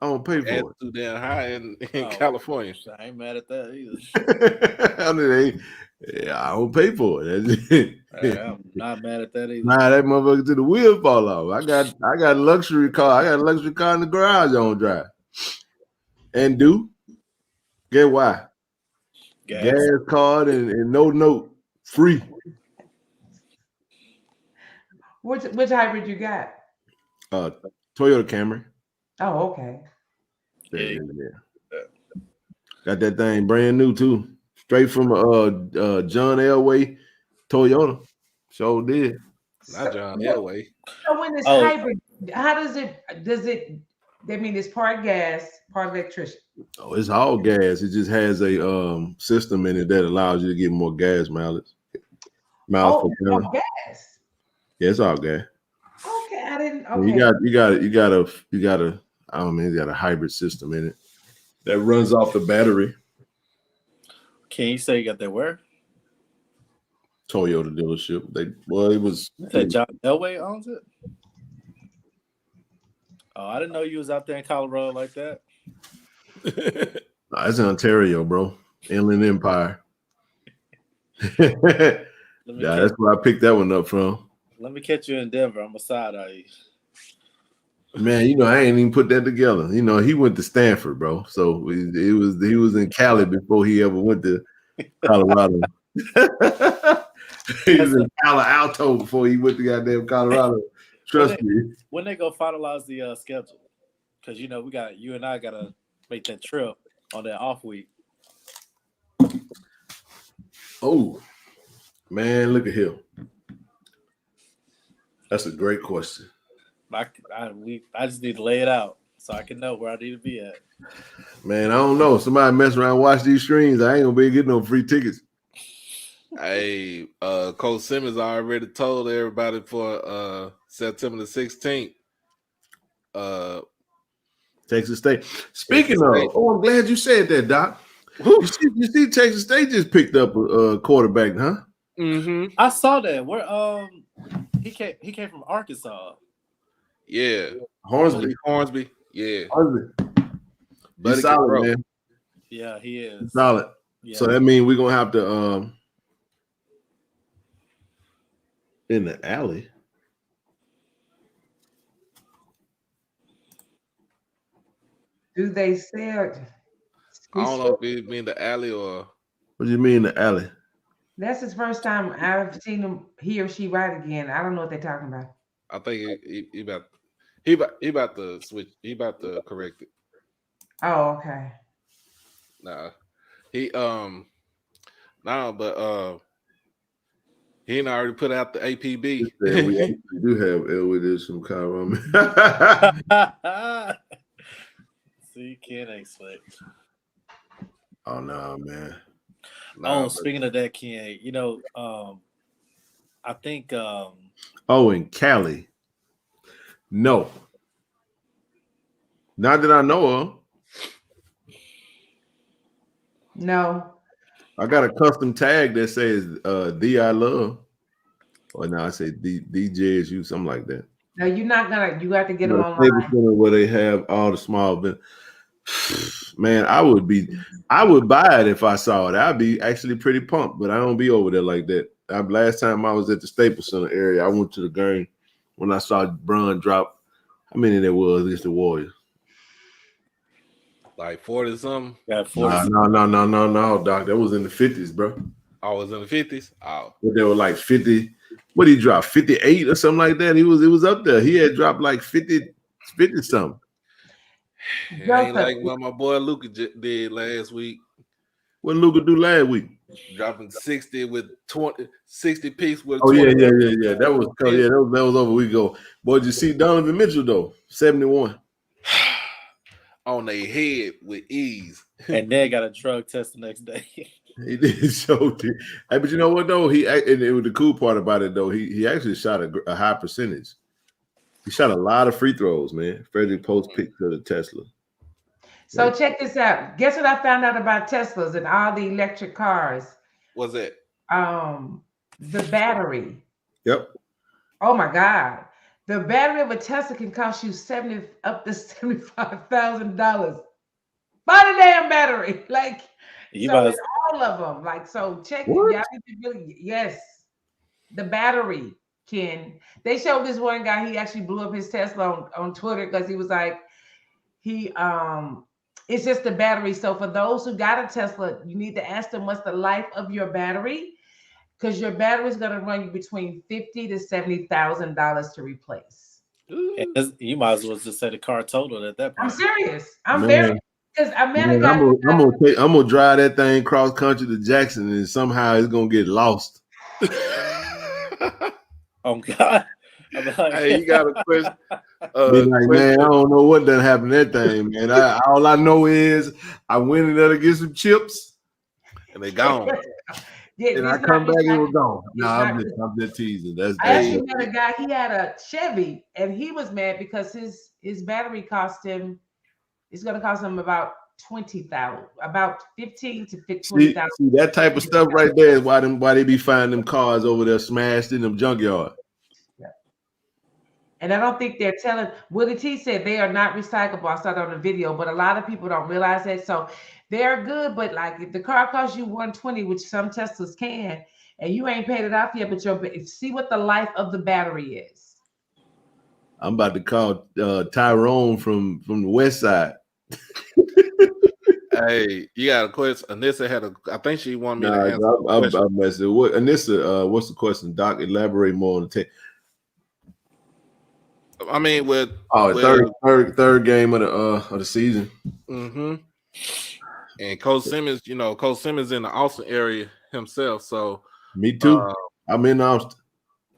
I don't pay for it. Too damn high in California. I ain't mad at that either. I don't pay for it. I'm not mad at that either. Nah, that motherfucker to the wheel fall off. I got a luxury car. I got a luxury car in the garage I don't drive. And do get why? Gas. Card and no note free. Which hybrid you got? Toyota Camry. Oh, okay. Yeah. Got that thing brand new too. Straight from John Elway Toyota. So did. Not John Elway. So when it's hybrid, how does it that mean it's part gas, part electrician? Oh, it's all gas. It just has a system in it that allows you to get more gas mileage. Gas. Yeah, it's all gas. Okay, I didn't. Okay. You got a I don't mean, it's got a hybrid system in it that runs off the battery. Can you say you got that where? Toyota dealership. It was that John Elway owns it. Oh, I didn't know you was out there in Colorado like that. It's in Ontario, bro. Inland Empire. That's where I picked that one up from. Let me catch you in Denver. I'm a side eye. Man, I ain't even put that together. He went to Stanford, bro. So he was in Cali before he ever went to Colorado. He was in Palo Alto before he went to goddamn Colorado. Trust me. When they go finalize the schedule, because you and I gotta make that trip on that off week. Oh man, look at him. That's a great question. I just need to lay it out so I can know where I need to be at. Man, I don't know. Somebody mess around and watch these streams. I ain't gonna be getting no free tickets. Hey, Coach Simmons already told everybody for September the 16th. Texas State. Speaking of, I'm glad you said that, Doc. You see, Texas State just picked up a quarterback, huh? Mm-hmm. I saw that. Where he came from Arkansas. Yeah, Hornsby. Yeah, Hornsby. He's solid, man. Yeah, he is solid. Yeah. So that means we're gonna have to in the alley. Do they sell? I don't know if you mean the alley or. What do you mean the alley? That's his first time I've seen him, he or she write again. I don't know what they're talking about. I think he about to switch. He about to correct it. Oh, okay. Nah, but he ain't already put out the APB. We actually do have Elwood from Colorado. See, Ken ain't slick. Oh no, man. Speaking of that, Ken, I think in Cali. No. Not that I know of. No. I got a custom tag that says D I love. Or now I say JSU, something like that. No, you're not gonna. You got to get them online. Where they have all the small events. Man, I would buy it if I saw it. I'd be actually pretty pumped, but I don't be over there like that. Last time I was at the Staples Center area, I went to the game when I saw Bron drop. How many there was against the Warriors? Like 40 something. Yeah, 40. No, Doc. That was in the 50s, bro. Oh, it was in the 50s. Oh, but they were like 50. What did he drop? 58 or something like that. It was up there. He had dropped like 50 something. It ain't like what my boy Luka did last week. What Luka do last week? Dropping 60 with 60 piece with. Oh yeah. That was over a week ago. Boy, did you see Donovan Mitchell though? 71 on their head with ease, and then got a drug test the next day. He did so. Hey, but you know what though? And it was the cool part about it though. He actually shot a high percentage. He shot a lot of free throws, man. Freddie Post picked to the Tesla. So check this out. Guess what I found out about Teslas and all the electric cars? What's that? The battery. Yep. Oh my God. The battery of a Tesla can cost you up to $75,000. Buy the damn battery. Like all of them. Like, so check it. Yes. The battery, Ken. They showed this one guy, he actually blew up his Tesla on Twitter because he was like, It's just the battery. So for those who got a Tesla, you need to ask them what's the life of your battery, because your battery is going to run you between $50,000 to $70,000 to replace. You might as well just say the car totaled at that point. I'm serious. I'm Man. very, because I met a guy. I'm gonna drive that thing cross country to Jackson, and somehow it's gonna get lost. Oh God! Hey, you got a question? Be like, man, I don't know what done happened to that thing, man. All I know is I went in there to get some chips, and they gone. Yeah, and I come back and it was gone. No, I'm just teasing. I actually met a guy. He had a Chevy, and he was mad because his battery cost him. It's going to cost him about $20,000, about $15,000 to $20,000. See that type of stuff right there is why they be finding them cars over there smashed in them junkyard. Yeah. And I don't think they're telling. Willie T said they are not recyclable. I saw that on the video, but a lot of people don't realize that. So they're good, but like if the car costs you $120, which some Teslas can, and you ain't paid it off yet, but see what the life of the battery is. I'm about to call Tyrone from the west side. Hey, you got a question? Anissa had I think she wanted me to answer. I'm messing. Anissa, what's the question? Doc, elaborate more on the tape. I mean, third game of the season. Mm-hmm. And Coach Simmons, Coach Simmons in the Austin area himself. So me too. I'm in Austin.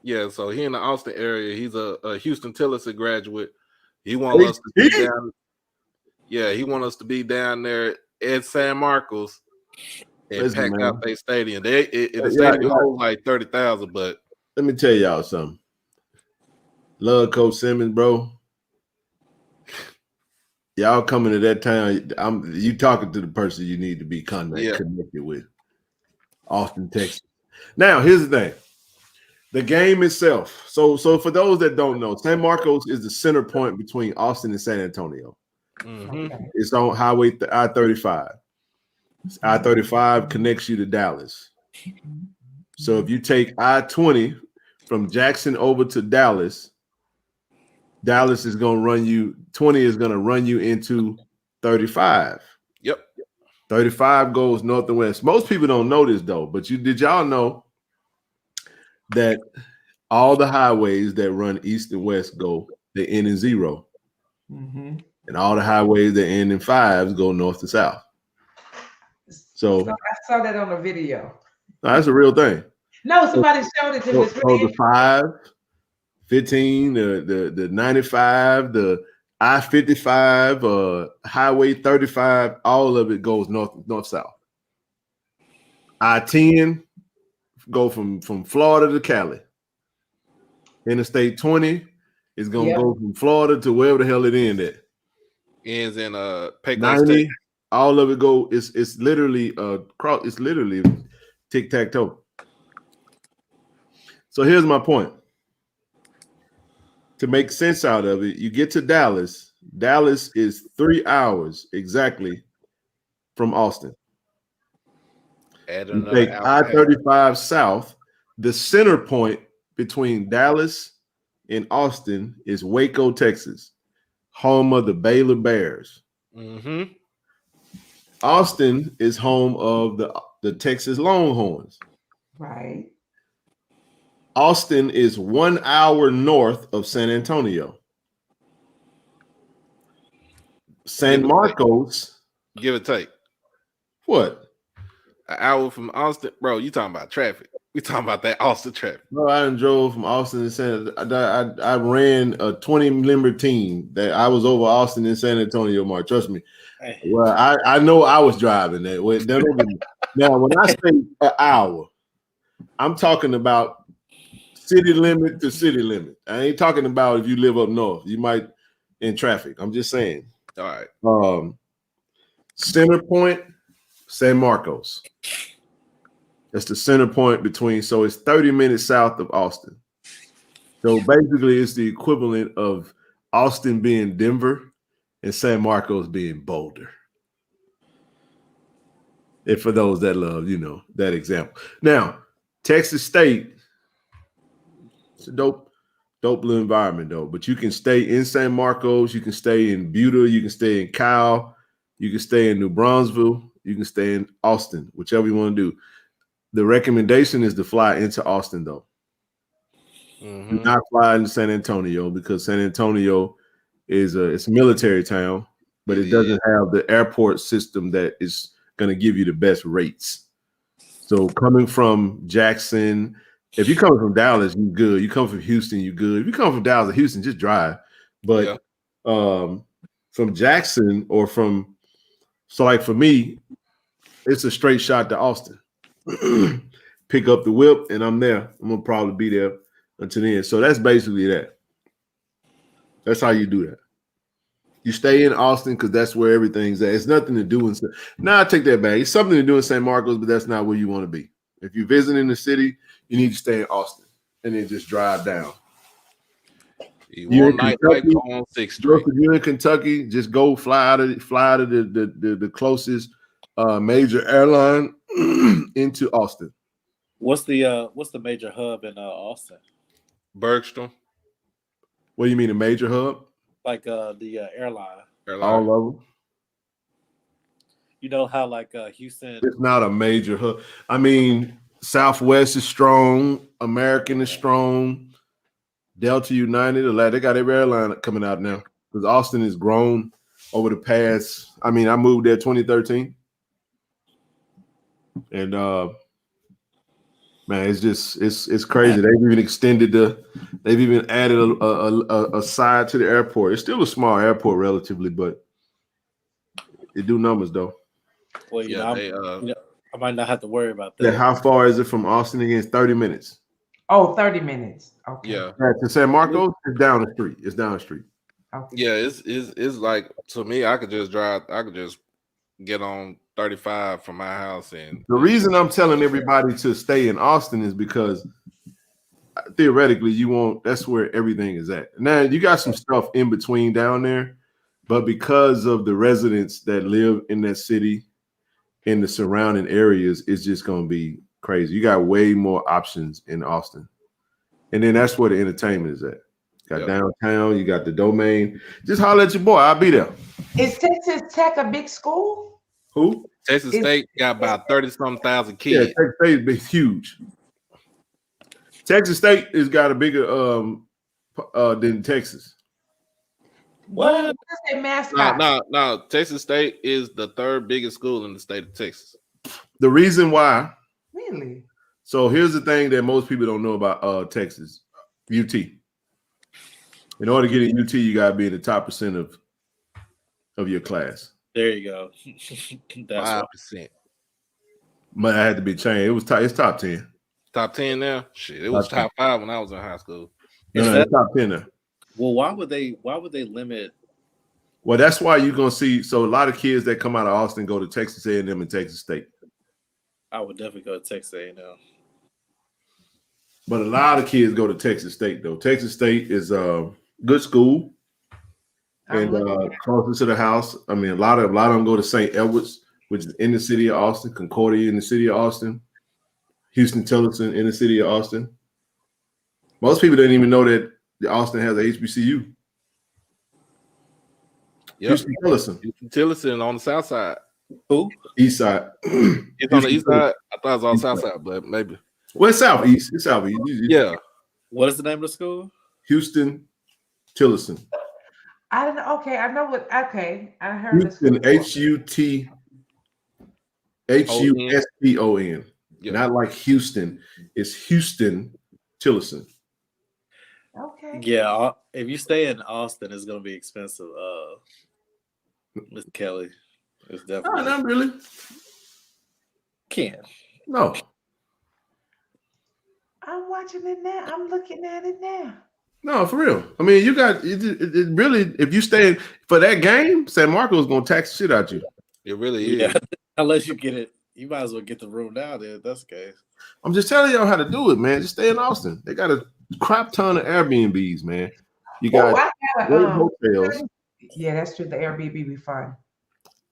Yeah, so he in the Austin area. He's a Houston Tillotson graduate. He wants us to be down. Yeah, he wants us to be down there at San Marcos and pack out their stadium. The stadium holds like 30,000. But let me tell y'all something. Love Coach Simmons, bro. Y'all coming to that town. You talking to the person you need to be connected with. Austin, Texas. Now, here's the thing. The game itself. So for those that don't know, San Marcos is the center point between Austin and San Antonio. Mm-hmm. It's on Highway I-35. I-35 connects you to Dallas. So if you take I-20 from Jackson over to Dallas is going to run you, 20 is going to run you into 35. Yep. 35 goes north and west. Most people don't know this though, but did y'all know that all the highways that run east and west they end in 0. Mm-hmm. And all the highways that end in 5s go north to south. So I saw that on a video. That's a real thing. No, somebody showed it to me. The 5, 15, the 95, the I-55, Highway 35, all of it goes north south. I-10 go from Florida to Cali. Interstate 20 is gonna go from Florida to wherever the hell it ends in Pecos 90. State. All of it go. It's literally It's literally tic-tac-toe. So here's my point. To make sense out of it, you get to Dallas. Dallas is 3 hours exactly from Austin. You take I-35 south. The center point between Dallas and Austin is Waco, Texas, home of the Baylor Bears. Mm-hmm. Austin is home of the Texas Longhorns. Right. Austin is 1 hour north of San Antonio. San Marcos. Give or take. What? An hour from Austin, bro. You talking about traffic? We talking about that Austin traffic. Bro, I drove from Austin to San. I ran a 20-member team that I was over Austin and San Antonio. Mark, trust me. Well, I know I was driving that. Now, when I say an hour, I'm talking about city limit to city limit. I ain't talking about if you live up north. You might in traffic. I'm just saying. All right. Center point, San Marcos. That's the center point between. So it's 30 minutes south of Austin. So basically, it's the equivalent of Austin being Denver and San Marcos being Boulder. And for those that love, that example. Now, Texas State, it's a dope little environment though. But you can stay in San Marcos, you can stay in Buda, you can stay in Kyle, You can stay in New Brunswick. You can stay in Austin, whichever you want to do. The recommendation is to fly into Austin, though. Do not fly into San Antonio because San Antonio it's a military town, but it doesn't have the airport system that is going to give you the best rates. So coming from Jackson, if you're coming from Dallas, you good. You come from Houston, you good. If you come from Dallas or Houston, just drive. But from Jackson or from like for me, it's a straight shot to Austin. Pick up the whip and I'm there. I'm gonna probably be there until the end. So that's basically that. That's how you do that. You stay in Austin because that's where everything's at. It's nothing to do in. Now I take that back. It's something to do in St. Marcos, but that's not where you want to be. If you're visiting the city, you need to stay in Austin and then just drive down. You're in Kentucky, on 6th Street. If you're in Kentucky, just go fly out of the closest major airline into Austin. What's the major hub in Austin? Bergstrom. What do you mean a major hub? Like the airline. All of them. You know how like Houston. It's not a major hub. I mean, Southwest is strong. American is strong. Delta United, they got every airline coming out now because Austin has grown over the past. I mean, I moved there 2013, and man, it's crazy. They've even extended they've even added a side to the airport. It's still a small airport relatively, but it do numbers though. Well, I might not have to worry about that. Yeah, how far is it from Austin again? It's 30 minutes. Oh, 30 minutes. Okay. Yeah. To San Marcos, it's down the street. It's down the street. Okay. Yeah, it's like to me, I could just drive. I could just get on 35 from my house. And the reason I'm telling everybody to stay in Austin is because theoretically that's where everything is at. Now you got some stuff in between down there, but because of the residents that live in that city, in the surrounding areas, it's just going to be crazy. You got way more options in Austin. And then that's where the entertainment is at. Got downtown, you got the Domain. Just holler at your boy. I'll be there. Is Texas Tech a big school? Who? Texas State got about 30-some thousand kids. Yeah, Texas State is huge. Texas State has got a bigger than Texas. What is their mascot? No. Texas State is the 3rd biggest school in the state of Texas. The reason why. Really? So here's the thing that most people don't know about Texas, UT. In order to get in UT, you gotta be in the top % of your class. There you go. That's 5%. But I had to be changed. It's top 10. Top 10 now? Shit, it was top 5 when I was in high school. No, it's top 10 now. Well, why would they limit? Well, that's why you're gonna see. So a lot of kids that come out of Austin go to Texas A&M and Texas State. I would definitely go to Texas A&M. But a lot of kids go to Texas State though. Texas State is a good school and closer to the house. I mean, a lot of them go to St. Edwards, which is in the city of Austin. Concordia in the city of Austin. Houston Tillotson in the city of Austin. Most people didn't even know that Austin has a HBCU. Yep. Houston Tillotson. Houston Tillotson on the south side. Who? East side. It's on the east side. I thought it was on the south side, but maybe. Well, it's southeast. It's southeast. Yeah. What is the name of the school? Houston Tillotson. I don't know. Okay, I know what. Okay, I heard Houston, HUSTON. Yeah. Not like Houston. It's Houston Tillotson. Okay. Yeah, if you stay in Austin, it's gonna be expensive. Mr. Kelly, it's definitely. No, not really. Can't. No. I'm watching it now. I'm looking at it now. No, for real. I mean, you got it really. If you stay for that game, San Marcos is gonna tax the shit out you. It really is. Yeah, unless you get it, you might as well get the room down there. If that's the case. I'm just telling y'all how to do it, man. Just stay in Austin. They got a crap ton of Airbnbs, man. You got great hotels. Yeah, that's true. The Airbnb be fun.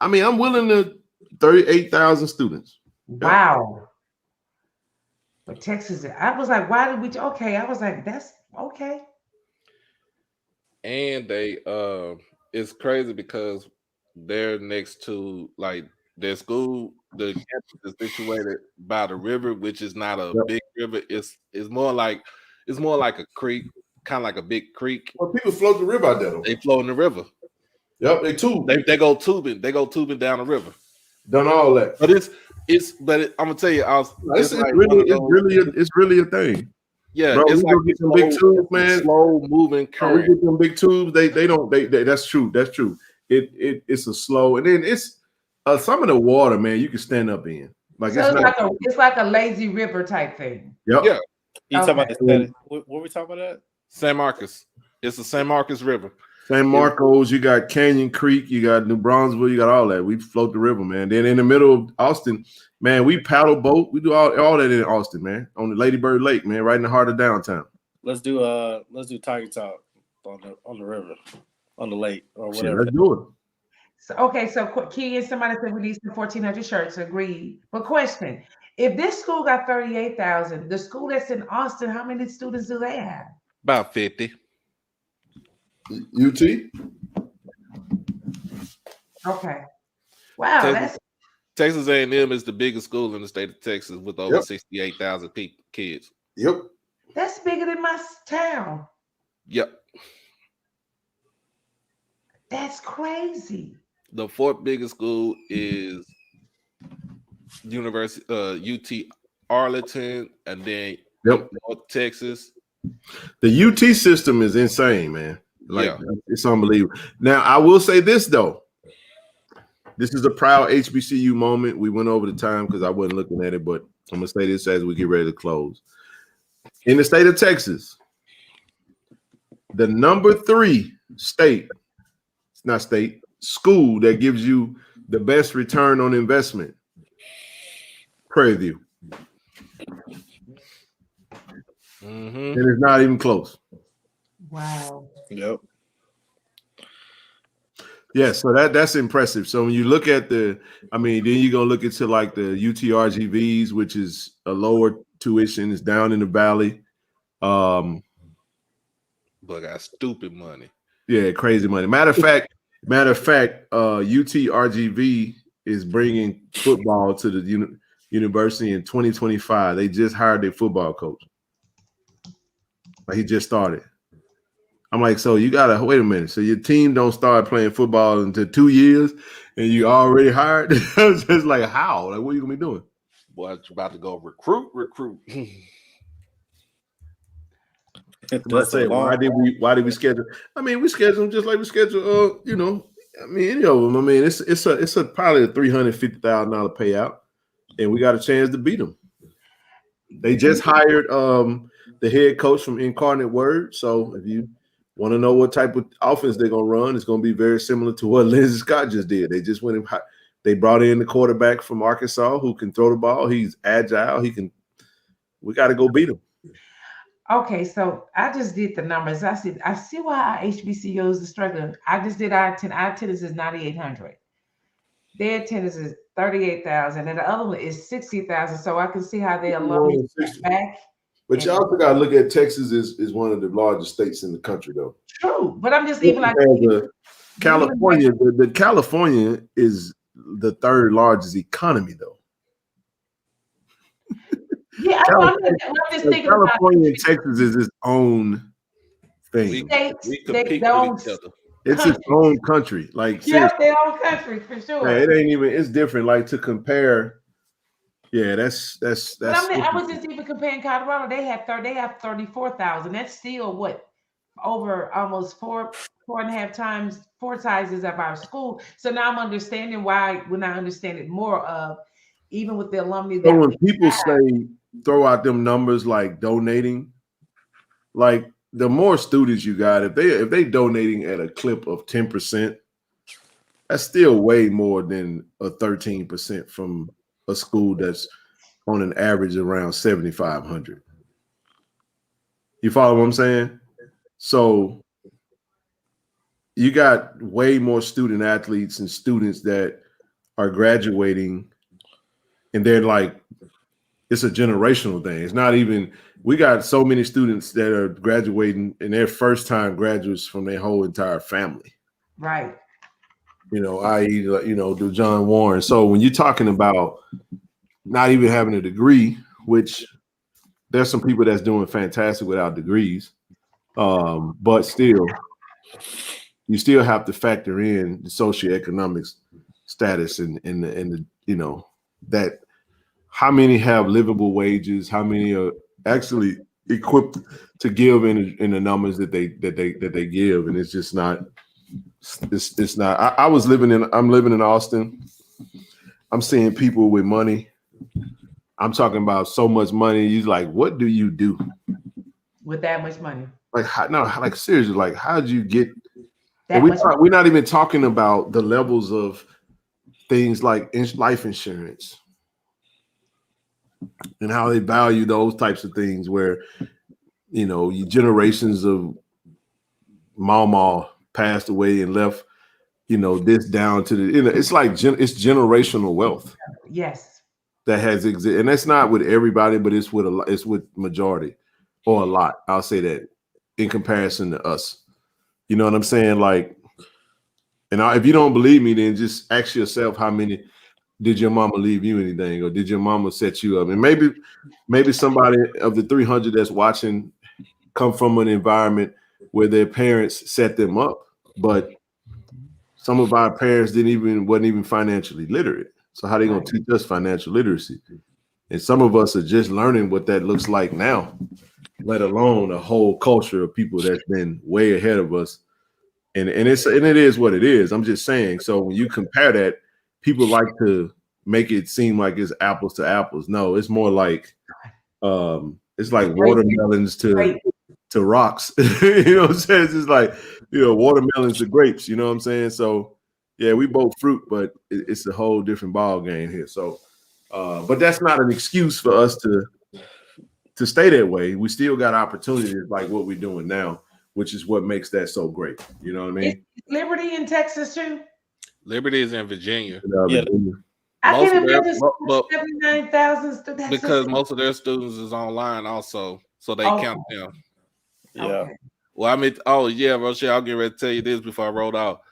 I mean, I'm willing to 38,000 students. Wow. But Texas, I was like, why did we? Okay, I was like, that's okay. And they, it's crazy because they're next to like their school. The campus is situated by the river, which is not a big river. It's more like a creek, kind of like a big creek. Well, people float the river out there. Though. They float in the river. Yep, they tube. They go tubing. They go tubing down the river. Done all that. But I'm gonna tell you, it's really a thing. Yeah, bro, it's we like get some big tubes, man. Slow moving current. We get them big tubes. They that's true. That's true. It's a slow, and then it's some of the water, man. You can stand up in. Like so it's like a lazy river type thing. Yep. Yeah. You talking about the what were we talking about? That San Marcos. It's the San Marcos River. San Marcos, you got Canyon Creek, you got New Brunswick, you got all that. We float the river, man. Then in the middle of Austin, man, we paddle boat. We do all that in Austin, man. On the Lady Bird Lake, man, right in the heart of downtown. Let's do Tiger Talk on the river, on the lake, or whatever. Shit, let's do it. So Key and somebody said we need some 1,400 shirts. Agreed. But question: if this school got 38,000, the school that's in Austin, how many students do they have? About 50. UT. Okay. Wow. Texas A&M is the biggest school in the state of Texas with over 68,000 kids. Yep. That's bigger than my town. Yep. That's crazy. The fourth biggest school is University UT Arlington, and then North Texas. The UT system is insane, man. Like it's unbelievable. Now I will say this though. This is a proud HBCU moment. We went over the time because I wasn't looking at it, but I'm gonna say this as we get ready to close. In the state of Texas, the number 3 school that gives you the best return on investment, Prairie View. And it's not even close. Wow. Yep. Yeah, so that's impressive. So when you look at then you're gonna look into like the UTRGVs, which is a lower tuition, it's down in the valley. But got stupid money. Yeah, crazy money. Matter of fact, UTRGV is bringing football to the university in 2025. They just hired their football coach. Like he just started. I'm like, so you gotta wait a minute. So your team don't start playing football until 2 years, and you already hired. It's just like how? Like, what are you gonna be doing? Boy, it's about to go recruit. Let's say, why did we schedule? I mean, we schedule them just like we schedule. Any of them. I mean, it's probably a $350,000 payout, and we got a chance to beat them. They just hired the head coach from Incarnate Word. So if you want to know what type of offense they're gonna run, it's gonna be very similar to what Lindsey Scott just did. They just went and they brought in the quarterback from Arkansas who can throw the ball. He's agile. We got to go beat him. Okay, so I just did the numbers. I see why our HBCUs are struggling. I just did our attendance is 9,800. Their attendance is 38,000, and the other one is 60,000. So I can see how they allow me back. But you also got to look at Texas is one of the largest states in the country, though. True, but I'm just even like California. The California is the third largest economy, though. Yeah, I'm just thinking California and Texas is its own thing. We compete with each other. It's its own country. Like their own country for sure. Yeah, it ain't even. It's different. Like to compare. Yeah, that's. But I was just even comparing Colorado. They have 34,000. That's still what over almost four and a half times 4 sizes of our school. So now I'm understanding why. When I understand it more of even with the alumni. So when people say throw out them numbers like donating, like the more students you got, if they donating at a clip of 10%, that's still way more than a 13% from a school that's on an average around 7,500. You follow what I'm saying? So you got way more student athletes and students that are graduating, and they're like, it's a generational thing. It's not even, we got so many students that are graduating and they're first time graduates from their whole entire family. Right. i.e., do John Warren. So when you're talking about not even having a degree, which there's some people that's doing fantastic without degrees, but still, you still have to factor in the socioeconomic status and the that how many have livable wages, how many are actually equipped to give in the numbers that they give, and it's just not. It's not. I'm living in Austin. I'm seeing people with money. I'm talking about so much money. He's like, what do you do with that much money? Like seriously, like how'd you get? That We're not even talking about the levels of things like life insurance and how they value those types of things. Where generations of mama passed away and left this down to the it's like it's generational wealth. Yes. That has existed, and that's not with everybody, but it's with majority or a lot. I'll say that in comparison to us. You know what I'm saying? Like, and if you don't believe me, then just ask yourself, how many did your mama leave you anything, or did your mama set you up? And maybe somebody of the 300 that's watching come from an environment where their parents set them up, but some of our parents wasn't even financially literate. So how they gonna teach us financial literacy? And some of us are just learning what that looks like now, let alone a whole culture of people that's been way ahead of us. And it is what it is. I'm just saying. So when you compare that, people like to make it seem like it's apples to apples. No, it's more like it's like watermelons to rocks. You know what I'm saying? It's just like watermelons to grapes. You know what I'm saying? So yeah, we both fruit, but it's a whole different ball game here. So, but that's not an excuse for us to stay that way. We still got opportunities like what we're doing now, which is what makes that so great. You know what I mean? Is Liberty in Texas too? Liberty is in Virginia. Virginia. I can't imagine 79,000 students. Because most of their students is online also, so they count them. Yeah. Okay. Well, Rochelle, I'll get ready to tell you this before I roll out.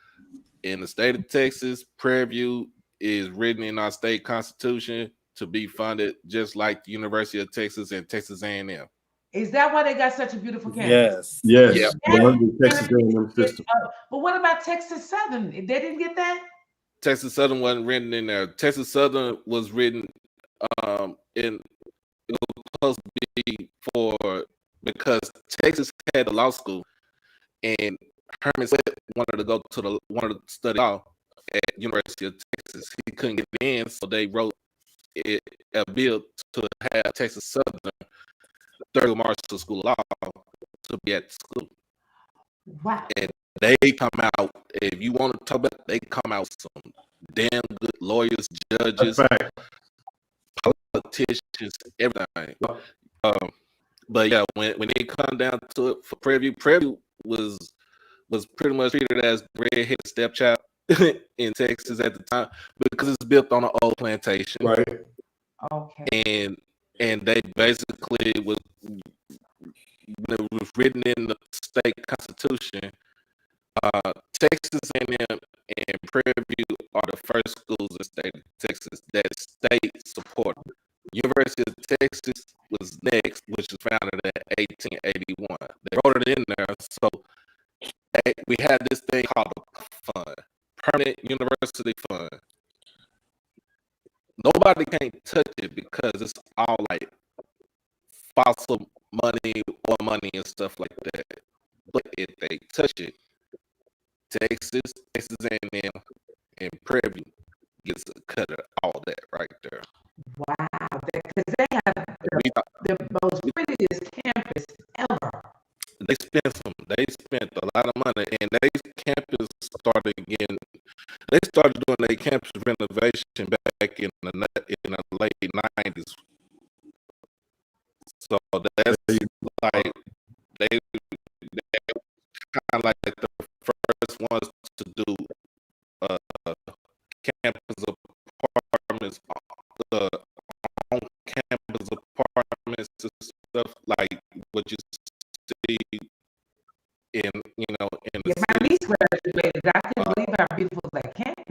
In the state of Texas, Prairie View is written in our state constitution to be funded just like the University of Texas and Texas A&M. Is that why they got such a beautiful campus? Yes. Yep. Texas A&M system. But what about Texas Southern? They didn't get that? Texas Southern wasn't written in there. Texas Southern was written it was supposed to be because Texas had a law school, and Herman wanted to study law at University of Texas. He couldn't get in, so they wrote a bill to have Texas Southern Thurgood Marshall School of Law to be at the school. Wow. And they come out, if you want to talk about, they come out some damn good lawyers, judges, politicians, everything. But yeah, when it come down to it for Prairie View was pretty much treated as redheaded stepchild in Texas at the time because it's built on an old plantation. Right. Okay. And they basically when it was written in the state constitution, Texas A&M and Prairie View are the first schools in the state of Texas that state supported. University of Texas was next, which was founded in 1881. They wrote it in there, so we had this thing called a fund, permanent university fund. Nobody can't touch it because it's all like fossil money, oil money, and stuff like that. But if they touch it, Texas A&M, and Prairie View gets a cut of all that right there. Wow, because they have the most prettiest campus ever. They spent a lot of money, and they started doing their campus renovation back in the late 90s. So that's like they kind of like the first ones to do campus apartments, on campus apartments and stuff like what you see in my niece graduated. I can't believe how beautiful that campus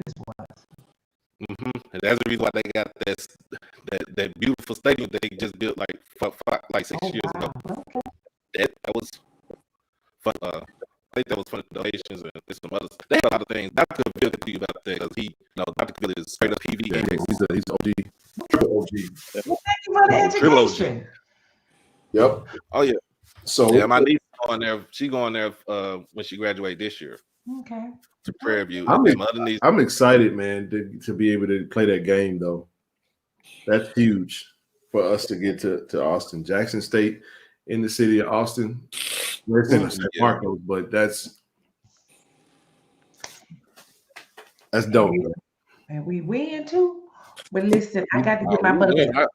That's the reason why they got that beautiful stadium that they just built like 6 years ago. That was fun. I think that was fun donations and some other. They had a lot of things. Dr. Bill could tell you about that because Dr. Bill is straight up PV. Yeah, he's OG. Triple OG. Well, thank you for the education. Yep. Oh yeah. So yeah, my niece going there. She going there when she graduates this year. Okay. To Prairie View. I'm excited, man, to be able to play that game though. That's huge for us to get to Austin. Jackson State in the city of Austin. We're in San Marcos, but that's dope. And we win too. But listen, I got to get my butt up.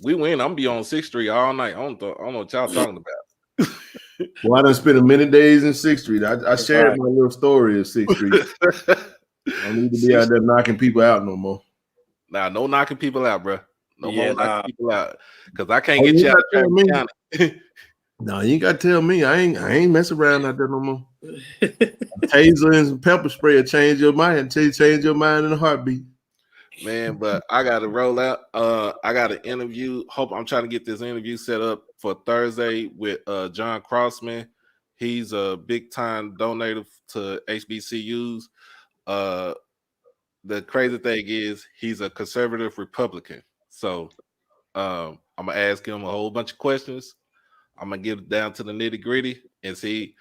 We win. I'm gonna be on 6th Street all night. I don't know what y'all talking about. Well, I done spent many days in 6th Street. I shared my little story of 6th Street. I need to be out there knocking people out no more. Nah, no knocking people out, bro. No more knocking people out. Because I can't get you out there. No, you ain't got to tell me. I ain't messing around out there no more. Taser and some pepper spray will change your mind. Change your mind in a heartbeat. Man, but I got to roll out. I got an interview. I'm trying to get this interview set up for Thursday with John Crossman. He's a big time donator to HBCUs. The crazy thing is he's a conservative Republican. So I'm gonna ask him a whole bunch of questions. I'm gonna get it down to the nitty gritty and see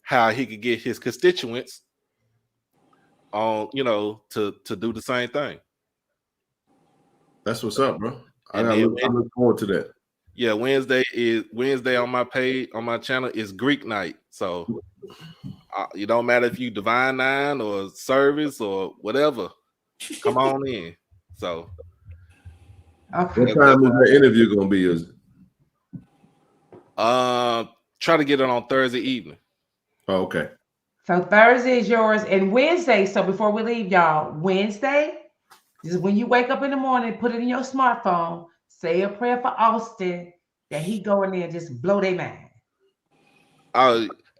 how he could get his constituents on, to do the same thing. That's what's up, bro. I look forward to that. Yeah, Wednesday on my page, on my channel is Greek night. So it don't matter if you Divine 9 or service or whatever. Come on in. So okay. What time is the interview gonna be? Is try to get it on Thursday evening. Oh, okay. So Thursday is yours, and Wednesday. So before we leave, y'all, Wednesday is when you wake up in the morning, put it in your smartphone, say a prayer for Austin that he go in there and just blow their mind.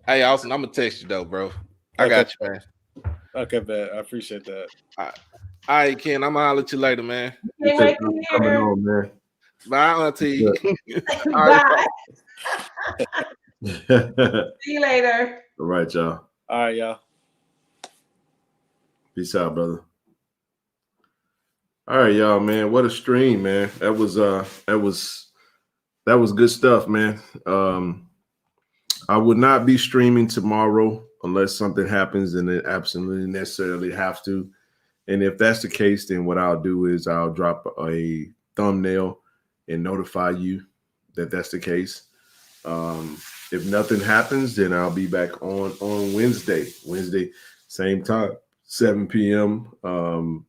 Hey, Austin, I'm gonna text you though, bro. I got you, man. Okay, man. I appreciate that. All right, Ken. I'm gonna holler at you later, man. Can't wait to hear. Coming on, man. Bye, Auntie. Bye. See you later. All right, y'all. All right, y'all. Peace out, brother. All right, y'all, man. What a stream, man. That was good stuff, man. I would not be streaming tomorrow unless something happens and it absolutely necessarily have to. And if that's the case, then what I'll do is I'll drop a thumbnail and notify you that that's the case. If nothing happens, then I'll be back on Wednesday. Wednesday, same time, 7 p.m.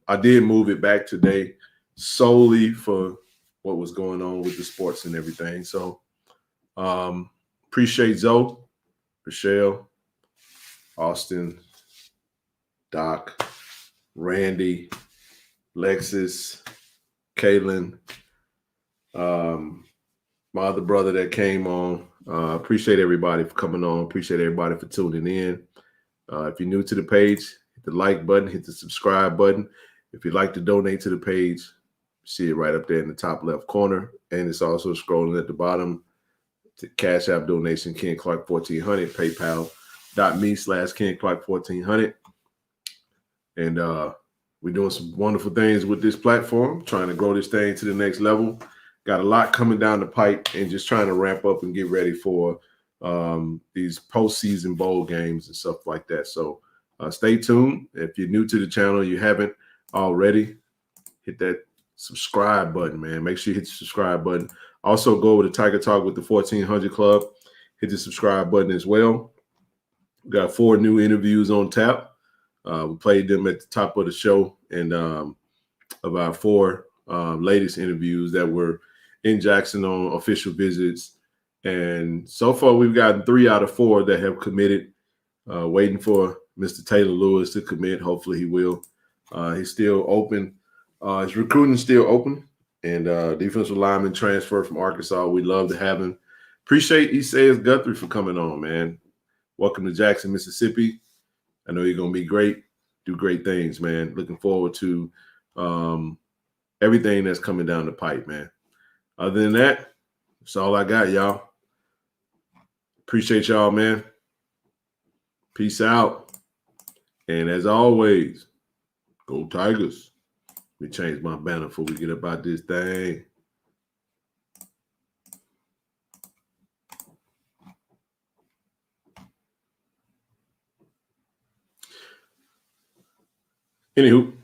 I did move it back today solely for what was going on with the sports and everything. So appreciate Zoe, Michelle, Austin, Doc, Randy, Lexus, Kaylin, my other brother that came on. Appreciate everybody for coming on. Appreciate everybody for tuning in. If you're new to the page, hit the like button, hit the subscribe button. If you'd like to donate to the page, see it right up there in the top left corner. And it's also scrolling at the bottom to Cash App donation, Ken Clark 1400, PayPal.me/Ken Clark 1400. And we're doing some wonderful things with this platform, trying to grow this thing to the next level. Got a lot coming down the pipe and just trying to ramp up and get ready for these postseason bowl games and stuff like that. So stay tuned. If you're new to the channel, you haven't already, hit that subscribe button, man. Make sure you hit the subscribe button. Also, go over to Tiger Talk with the 1400 Club. Hit the subscribe button as well. We got 4 new interviews on tap. We played them at the top of the show, and of our 4 latest interviews that were in Jackson on official visits. And so far, we've gotten 3 out of 4 that have committed, waiting for Mr. Taylor Lewis to commit. Hopefully he will. He's still open. His recruiting is still open. And defensive lineman transfer from Arkansas. We'd love to have him. Appreciate Isaiah Guthrie for coming on, man. Welcome to Jackson, Mississippi. I know you're going to be great. Do great things, man. Looking forward to everything that's coming down the pipe, man. Other than that, that's all I got, y'all. Appreciate y'all, man. Peace out. And as always, go Tigers. Let me change my banner before we get about this thing. Anywho.